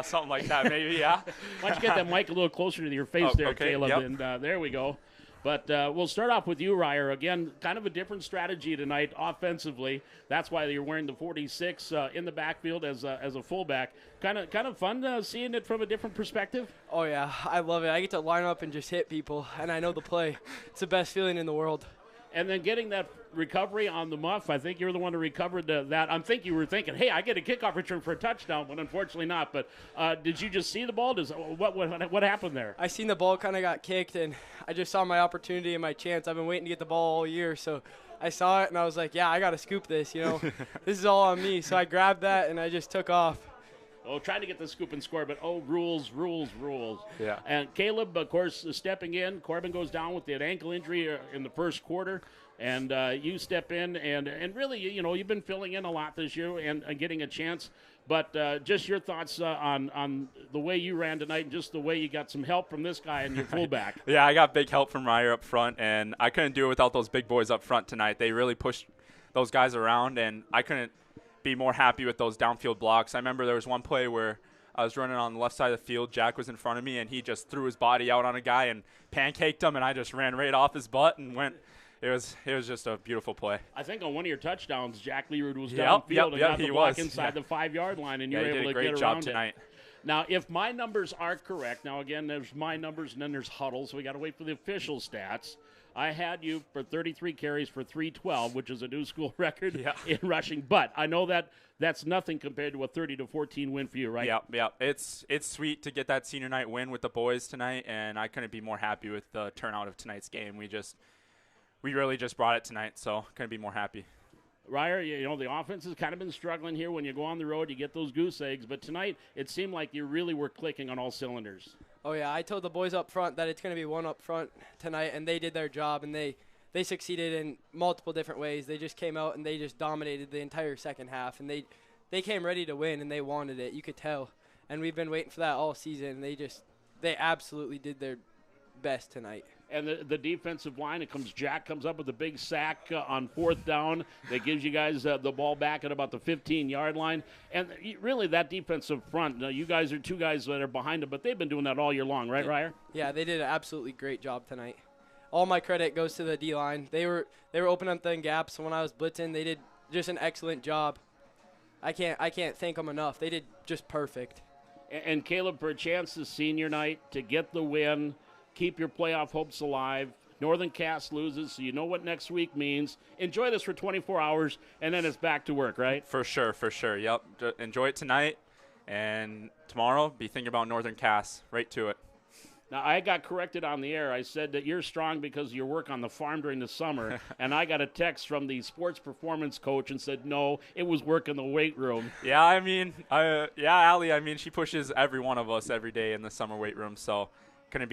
Something like that, maybe, yeah. Why don't you get that mic a little closer to your face there, okay, Caleb? yep. And there we go. But we'll start off with you, Ryer. Again, kind of a different strategy tonight offensively. That's why you're wearing the 46 in the backfield as a fullback. Kind of fun seeing it from a different perspective. Oh, yeah, I love it. I get to line up and just hit people, and I know the play. It's the best feeling in the world. And then getting that recovery on the muff, I think you're the one who recovered that. I think you were thinking, hey, I get a kickoff return for a touchdown, but unfortunately not. But did you just see the ball? What happened there? I seen the ball kind of got kicked, and I just saw my opportunity and my chance. I've been waiting to get the ball all year, so I saw it, and I was like, yeah, I got to scoop this, This is all on me. So I grabbed that, and I just took off. Oh, trying to get the scoop and score, but rules. Yeah. And Caleb, of course, stepping in. Corbin goes down with that ankle injury in the first quarter, and you step in, and really, you've been filling in a lot this year and getting a chance. But just your thoughts on the way you ran tonight and just the way you got some help from this guy and your fullback. Yeah, I got big help from Ryer up front, and I couldn't do it without those big boys up front tonight. They really pushed those guys around, and I couldn't be more happy with those downfield blocks. I remember there was one play where I was running on the left side of the field. Jack was in front of me, and he just threw his body out on a guy and pancaked him, and I just ran right off his butt and went. It was just a beautiful play. I think on one of your touchdowns, Jack Leerud was Yep, downfield and got the block was. inside the 5-yard line, and you were he able did to a great get job around tonight. it. Now, if my numbers are correct, now again, there's my numbers and then there's Huddle, so we got to wait for the official stats. I had you for 33 carries for 312, which is a new school record in rushing. But I know that's nothing compared to a 30-14 win for you, right? Yeah. It's sweet to get that senior night win with the boys tonight, and I couldn't be more happy with the turnout of tonight's game. We really just brought it tonight, so couldn't be more happy. Ryer, the offense has kind of been struggling here. When you go on the road, you get those goose eggs. But tonight, it seemed like you really were clicking on all cylinders. Oh, yeah, I told the boys up front that it's going to be one up front tonight, and they did their job, and they succeeded in multiple different ways. They just came out and they just dominated the entire second half, and they came ready to win, and they wanted it. You could tell. And we've been waiting for that all season. They absolutely did their best tonight. And the defensive line, Jack comes up with a big sack on 4th down that gives you guys the ball back at about the 15-yard line. And really, that defensive front, you guys are two guys that are behind them, but they've been doing that all year long, right, Ryer? Yeah, they did an absolutely great job tonight. All my credit goes to the D-line. They were opening up the gaps, so when I was blitzing, they did just an excellent job. I can't thank them enough. They did just perfect. And Caleb, for a chance this senior night to get the win, keep your playoff hopes alive. Northern Cass loses, so you know what next week means. Enjoy this for 24 hours, and then it's back to work, right? For sure. Yep. Enjoy it tonight, and tomorrow be thinking about Northern Cass. Right to it. Now, I got corrected on the air. I said that you're strong because of your work on the farm during the summer, and I got a text from the sports performance coach and said, no, it was work in the weight room. Yeah, Allie, she pushes every one of us every day in the summer weight room, so couldn't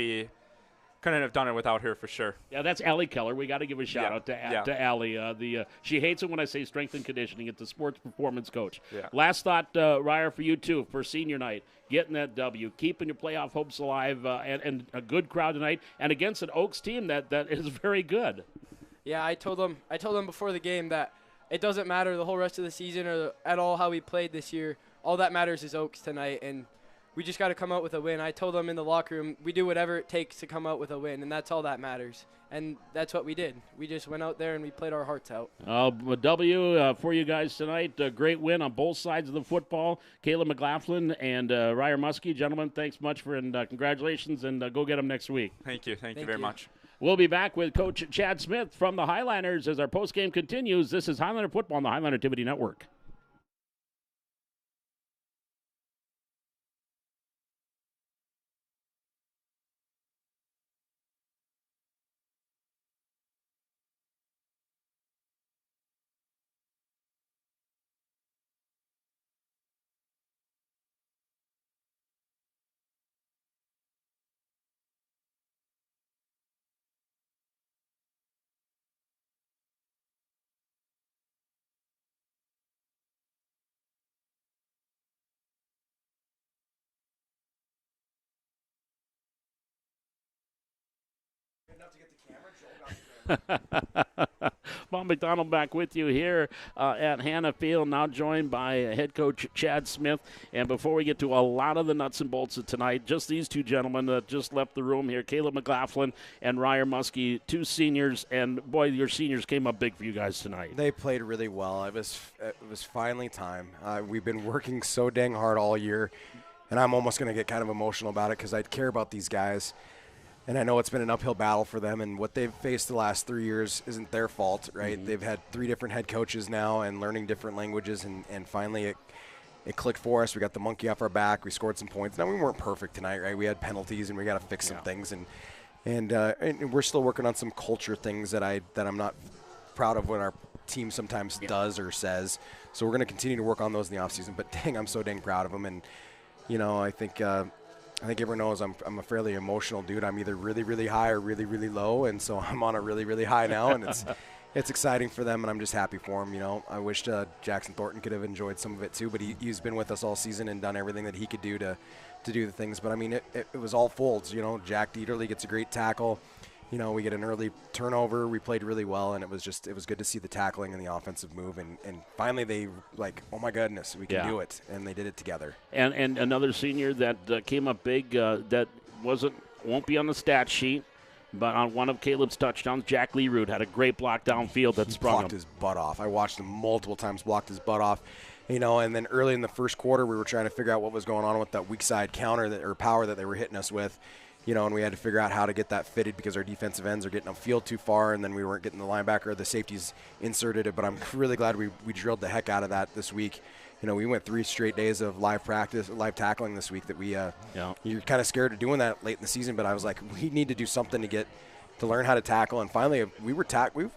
have done it without her for sure. Yeah, that's Allie Keller. We got to give a shout out to Allie. She hates it when I say strength and conditioning. It's the sports performance coach. Yeah. Last thought, Ryer, for you too, for senior night, getting that W, keeping your playoff hopes alive, and a good crowd tonight, and against an Oaks team that is very good. Yeah, I told them before the game that it doesn't matter the whole rest of the season or at all how we played this year. All that matters is Oaks tonight, and we just got to come out with a win. I told them in the locker room, we do whatever it takes to come out with a win, and that's all that matters. And that's what we did. We just went out there and we played our hearts out. A W for you guys tonight. A great win on both sides of the football. Caleb McLaughlin and Ryer Muskie. Gentlemen, thanks much and congratulations, and go get them next week. Thank you very much. We'll be back with Coach Chad Smith from the Highlanders as our postgame continues. This is Highlander Football on the Highlander Activity Network. Bob McDonald back with you here at Hannah Field, now joined by head coach Chad Smith. And before we get to a lot of the nuts and bolts of tonight, just these two gentlemen that just left the room here, Caleb McLaughlin and Ryer Muskie, two seniors. And, boy, your seniors came up big for you guys tonight. They played really well. It was finally time. We've been working so dang hard all year, and I'm almost going to get kind of emotional about it because I care about these guys. And I know it's been an uphill battle for them, and what they've faced the last 3 years isn't their fault, right? Mm-hmm. They've had 3 different head coaches now and learning different languages, and finally it clicked for us. We got the monkey off our back. We scored some points. Now, we weren't perfect tonight, right? We had penalties, and we got to fix some things. And we're still working on some culture things that I'm not proud of what our team sometimes does or says. So we're going to continue to work on those in the offseason. But, dang, I'm so dang proud of them. And, you know, I think everyone knows I'm a fairly emotional dude. I'm either really, really high or really, really low, and so I'm on a really, really high now, and it's exciting for them, and I'm just happy for them. You know, I wish Jackson Thornton could have enjoyed some of it too, but he's been with us all season and done everything that he could do to do the things. But I mean, it was all folds. You know, Jack Dieterle gets a great tackle. You know, we get an early turnover. We played really well, and it was good to see the tackling and the offensive move. And finally they, like, oh, my goodness, we can do it. And they did it together. And another senior that came up big that won't be on the stat sheet, but on one of Caleb's touchdowns, Jack Leroot had a great block downfield that sprung him. Blocked his butt off. I watched him multiple times blocked his butt off. You know, and then early in the first quarter, we were trying to figure out what was going on with that weak side counter or power that they were hitting us with. You know, and we had to figure out how to get that fitted because our defensive ends are getting upfield too far, and then we weren't getting the linebacker or the safeties inserted. But I'm really glad we drilled the heck out of that this week. You know, we went 3 straight days of live tackling this week that you're kind of scared of doing that late in the season, but I was like, we need to do something to learn how to tackle. And finally, we were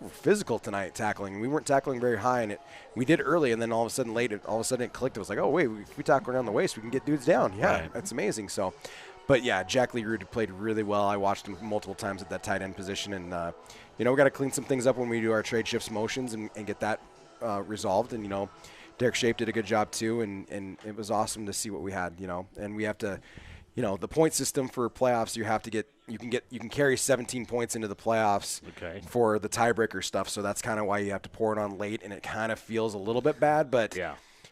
physical tonight tackling. We weren't tackling very high, and we did early, and then all of a sudden it clicked. It was like, oh, wait, if we tackle around the waist, we can get dudes down. Yeah, right. That's amazing. So. But, yeah, Jack Leroot played really well. I watched him multiple times at that tight end position. And, you know, we got to clean some things up when we do our trade shifts motions and get that resolved. And, you know, Derek Shape did a good job too. And it was awesome to see what we had, you know. And we have to, you know, the point system for playoffs, you can carry 17 points into the playoffs for the tiebreaker stuff. So that's kind of why you have to pour it on late. And it kind of feels a little bit bad. But,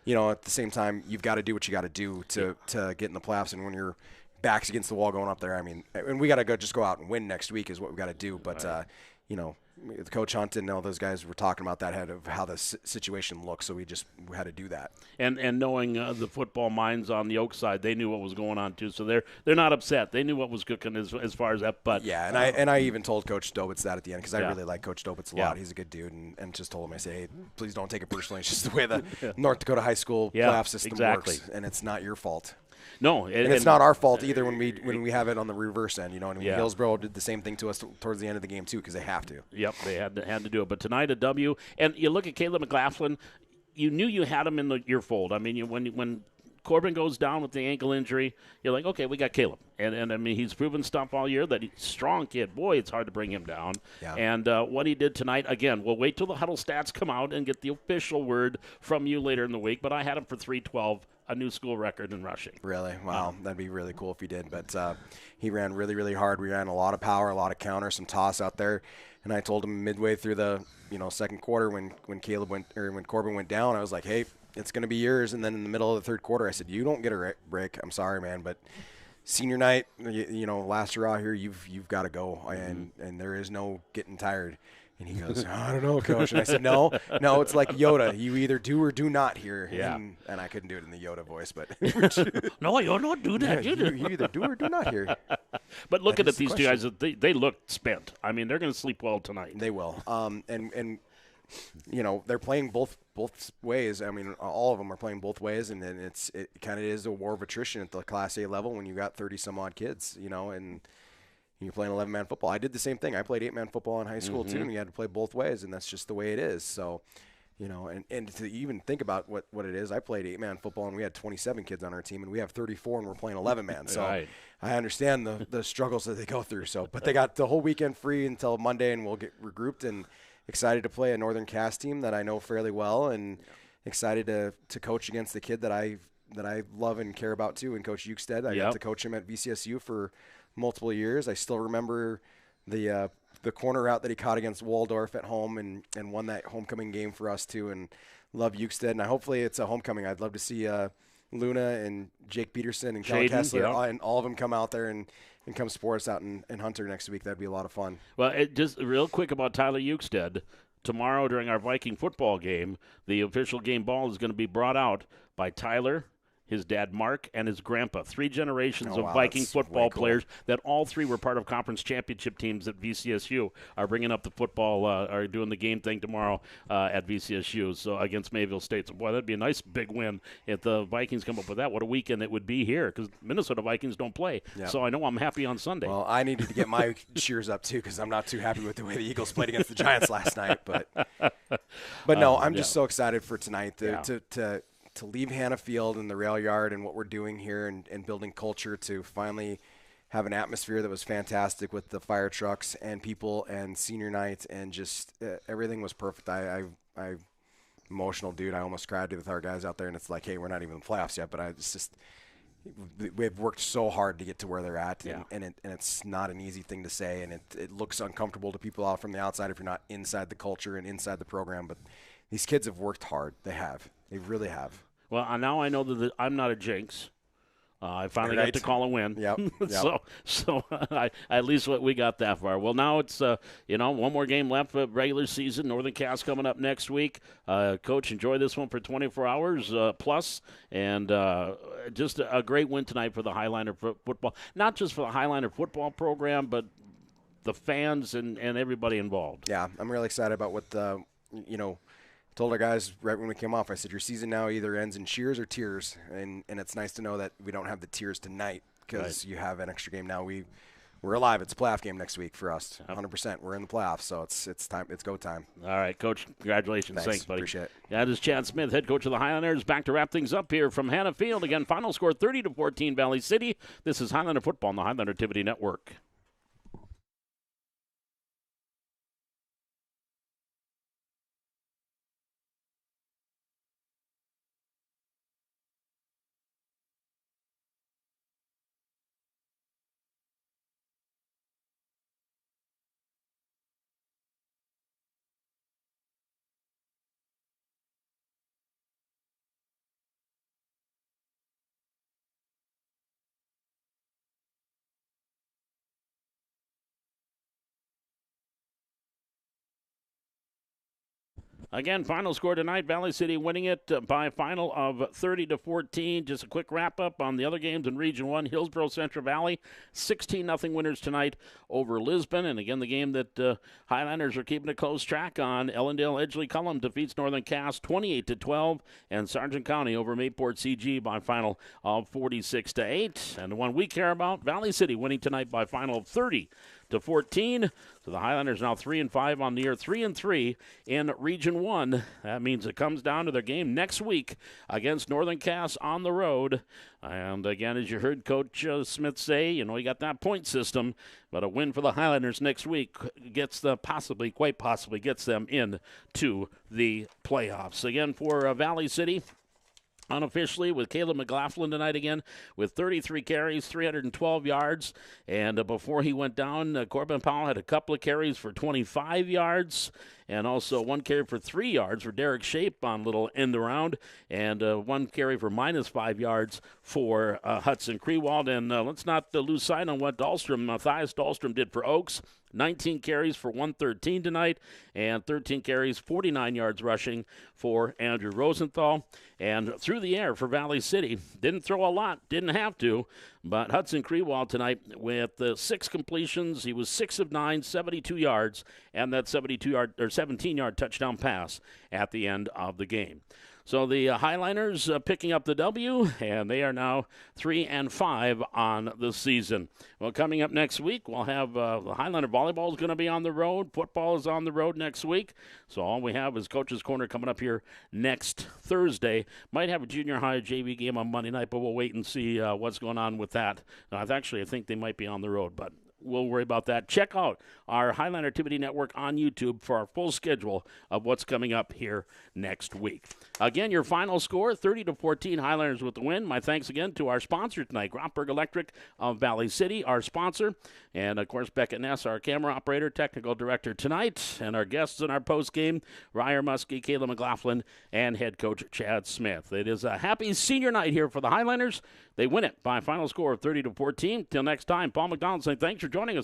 you know, at the same time, you've got to do what you got to do to get in the playoffs. And when you're backs against the wall going up there, I mean, and we got to just go out and win next week is what we got to do. But, you know, Coach Hunt and all those guys were talking about that ahead of how the situation looks, so we had to do that. And knowing the football minds on the Oak side, they knew what was going on too, so they're not upset. They knew what was cooking as far as that. But yeah, and I even told Coach Dobitz that at the end because I really like Coach Dobitz a lot. He's a good dude, and just told him, I say, hey, please don't take it personally. It's just the way the North Dakota high school playoff system works, and it's not your fault. No, and it's not our fault either when we have it on the reverse end, you know. And Hillsborough did the same thing to us towards the end of the game too because they have to. Yep, they had to do it. But tonight a W, and you look at Caleb McLaughlin, you knew you had him in your fold. I mean, when Corbin goes down with the ankle injury, you're like, okay, we got Caleb. And I mean, he's proven stuff all year that he's a strong kid. Boy, it's hard to bring him down. Yeah. And what he did tonight, again, we'll wait till the huddle stats come out and get the official word from you later in the week. But I had him for 312. A new school record in rushing. Really? Wow. That'd be really cool if he did. But he ran really, really hard. We ran a lot of power, a lot of counter, some toss out there. And I told him midway through the second quarter when Corbin went down, I was like, hey, it's going to be yours. And then in the middle of the third quarter, I said, you don't get a break. I'm sorry, man, but senior night, last hurrah here, you've got to go. And there is no getting tired. And he goes, I don't know, Coach. And I said, no, it's like Yoda. You either do or do not here. Yeah. And I couldn't do it in the Yoda voice, but no, you don't do that. You either do or do not here. But looking at these two guys, they look spent. I mean, they're going to sleep well tonight. They will. And they're playing both ways. I mean, all of them are playing both ways, and it kind of is a war of attrition at the Class A level when you got 30-some-odd kids, and – you're playing 11-man football. I did the same thing. I played 8-man football in high school too, and you had to play both ways, and that's just the way it is. So, and to even think about what it is, I played 8-man football, and we had 27 kids on our team, and we have 34, and we're playing 11-man. So right. I understand the struggles that they go through. So, but they got the whole weekend free until Monday, and we'll get regrouped, and excited to play a Northern Cass team that I know fairly well, and excited to coach against the kid that I love and care about too, and Coach Ukestead. I got to coach him at VCSU for multiple years. I still remember the the corner route that he caught against Waldorf at home and won that homecoming game for us too. And love Euclid. And hopefully it's a homecoming. I'd love to see Luna and Jake Peterson and Kelly Kessler and all of them come out there and come support us out in Hunter next week. That'd be a lot of fun. Well, just real quick about Tyler Euclid. Tomorrow during our Viking football game, the official game ball is going to be brought out by Tyler, his dad Mark, and his grandpa. 3 generations of Viking football players that all 3 were part of conference championship teams at VCSU are bringing up the football, are doing the game thing tomorrow at VCSU, so against Mayville State. So, boy, that'd be a nice big win if the Vikings come up with that. What a weekend it would be here, because Minnesota Vikings don't play. Yep. So I know I'm happy on Sunday. Well, I needed to get my cheers up, too, because I'm not too happy with the way the Eagles played against the Giants last night. But no, I'm just so excited for tonight to leave Hannah Field and the rail yard and what we're doing here and building culture to finally have an atmosphere that was fantastic with the fire trucks and people and senior night and just everything was perfect. I emotional dude. I almost cried with our guys out there, and it's like, hey, we're not even in the playoffs yet, but we've worked so hard to get to where they're at, and it's not an easy thing to say, and it looks uncomfortable to people out from the outside if you're not inside the culture and inside the program, but these kids have worked hard. They really have. Well, now I know that I'm not a jinx. I finally got to call a win. Yep. So at least we got that far. Well, now it's one more game left of regular season. Northern Cass coming up next week. Coach, enjoy this one for 24 hours plus, and just a great win tonight for the Highliner football. Not just for the Highliner football program, but the fans and everybody involved. Yeah, I'm really excited about what told our guys right when we came off, I said, your season now either ends in cheers or tears, and it's nice to know that we don't have the tears tonight because you have an extra game now. We're alive. It's a playoff game next week for us, 100%. We're in the playoffs, so it's time. It's go time. All right, Coach, congratulations. Thanks buddy. Appreciate it. That is Chad Smith, head coach of the Highlanders, back to wrap things up here from Hannah Field. Again, final score 30-14 Valley City. This is Highlander Football on the Highlander Activity Network. Again, final score tonight, Valley City winning it by a final of 30-14. Just a quick wrap-up on the other games in Region 1. Hillsborough Central Valley, 16-0 winners tonight over Lisbon. And again, the game that Highlanders are keeping a close track on. Ellendale Edgeley Cullum defeats Northern Cass 28-12. And Sargent County over Mayport CG by a final of 46-8. And the one we care about, Valley City winning tonight by a final of 30-14. So the Highlanders now 3-5 on the year, 3-3 in Region 1. That means it comes down to their game next week against Northern Cass on the road. And again, as you heard Coach Smith say, you got that point system, but a win for the Highlanders next week gets them quite possibly gets them into the playoffs. Again, for Valley City, unofficially with Caleb McLaughlin tonight again with 33 carries, 312 yards. And before he went down, Corbin Powell had a couple of carries for 25 yards and also one carry for 3 yards for Derek Shape on little end around, and one carry for -5 yards for Hudson Crewald. And let's not lose sight on what Matthias Dahlstrom did for Oaks. 19 carries for 113 tonight, and 13 carries, 49 yards rushing for Andrew Rosenthal. And through the air for Valley City, didn't throw a lot, didn't have to, but Hudson Crewald tonight with 6 completions. He was 6 of 9, 72 yards, and that 17-yard touchdown pass at the end of the game. So the Highliners picking up the W, and they are now 3-5 on the season. Well, coming up next week, we'll have the Highlander volleyball is going to be on the road. Football is on the road next week. So all we have is Coach's Corner coming up here next Thursday. Might have a junior high JV game on Monday night, but we'll wait and see what's going on with that. I think they might be on the road, but we'll worry about that. Check out our Highlander Activity Network on YouTube for our full schedule of what's coming up here next week. Again, your final score, 30-14, Highlanders with the win. My thanks again to our sponsor tonight, Grotberg Electric of Valley City, our sponsor. And, of course, Beckett Ness, our camera operator, technical director tonight. And our guests in our postgame, Ryer Muskie, Kayla McLaughlin, and head coach Chad Smith. It is a happy senior night here for the Highlanders. They win it by a final score of 30-14. Till next time, Paul McDonald saying thanks for joining us.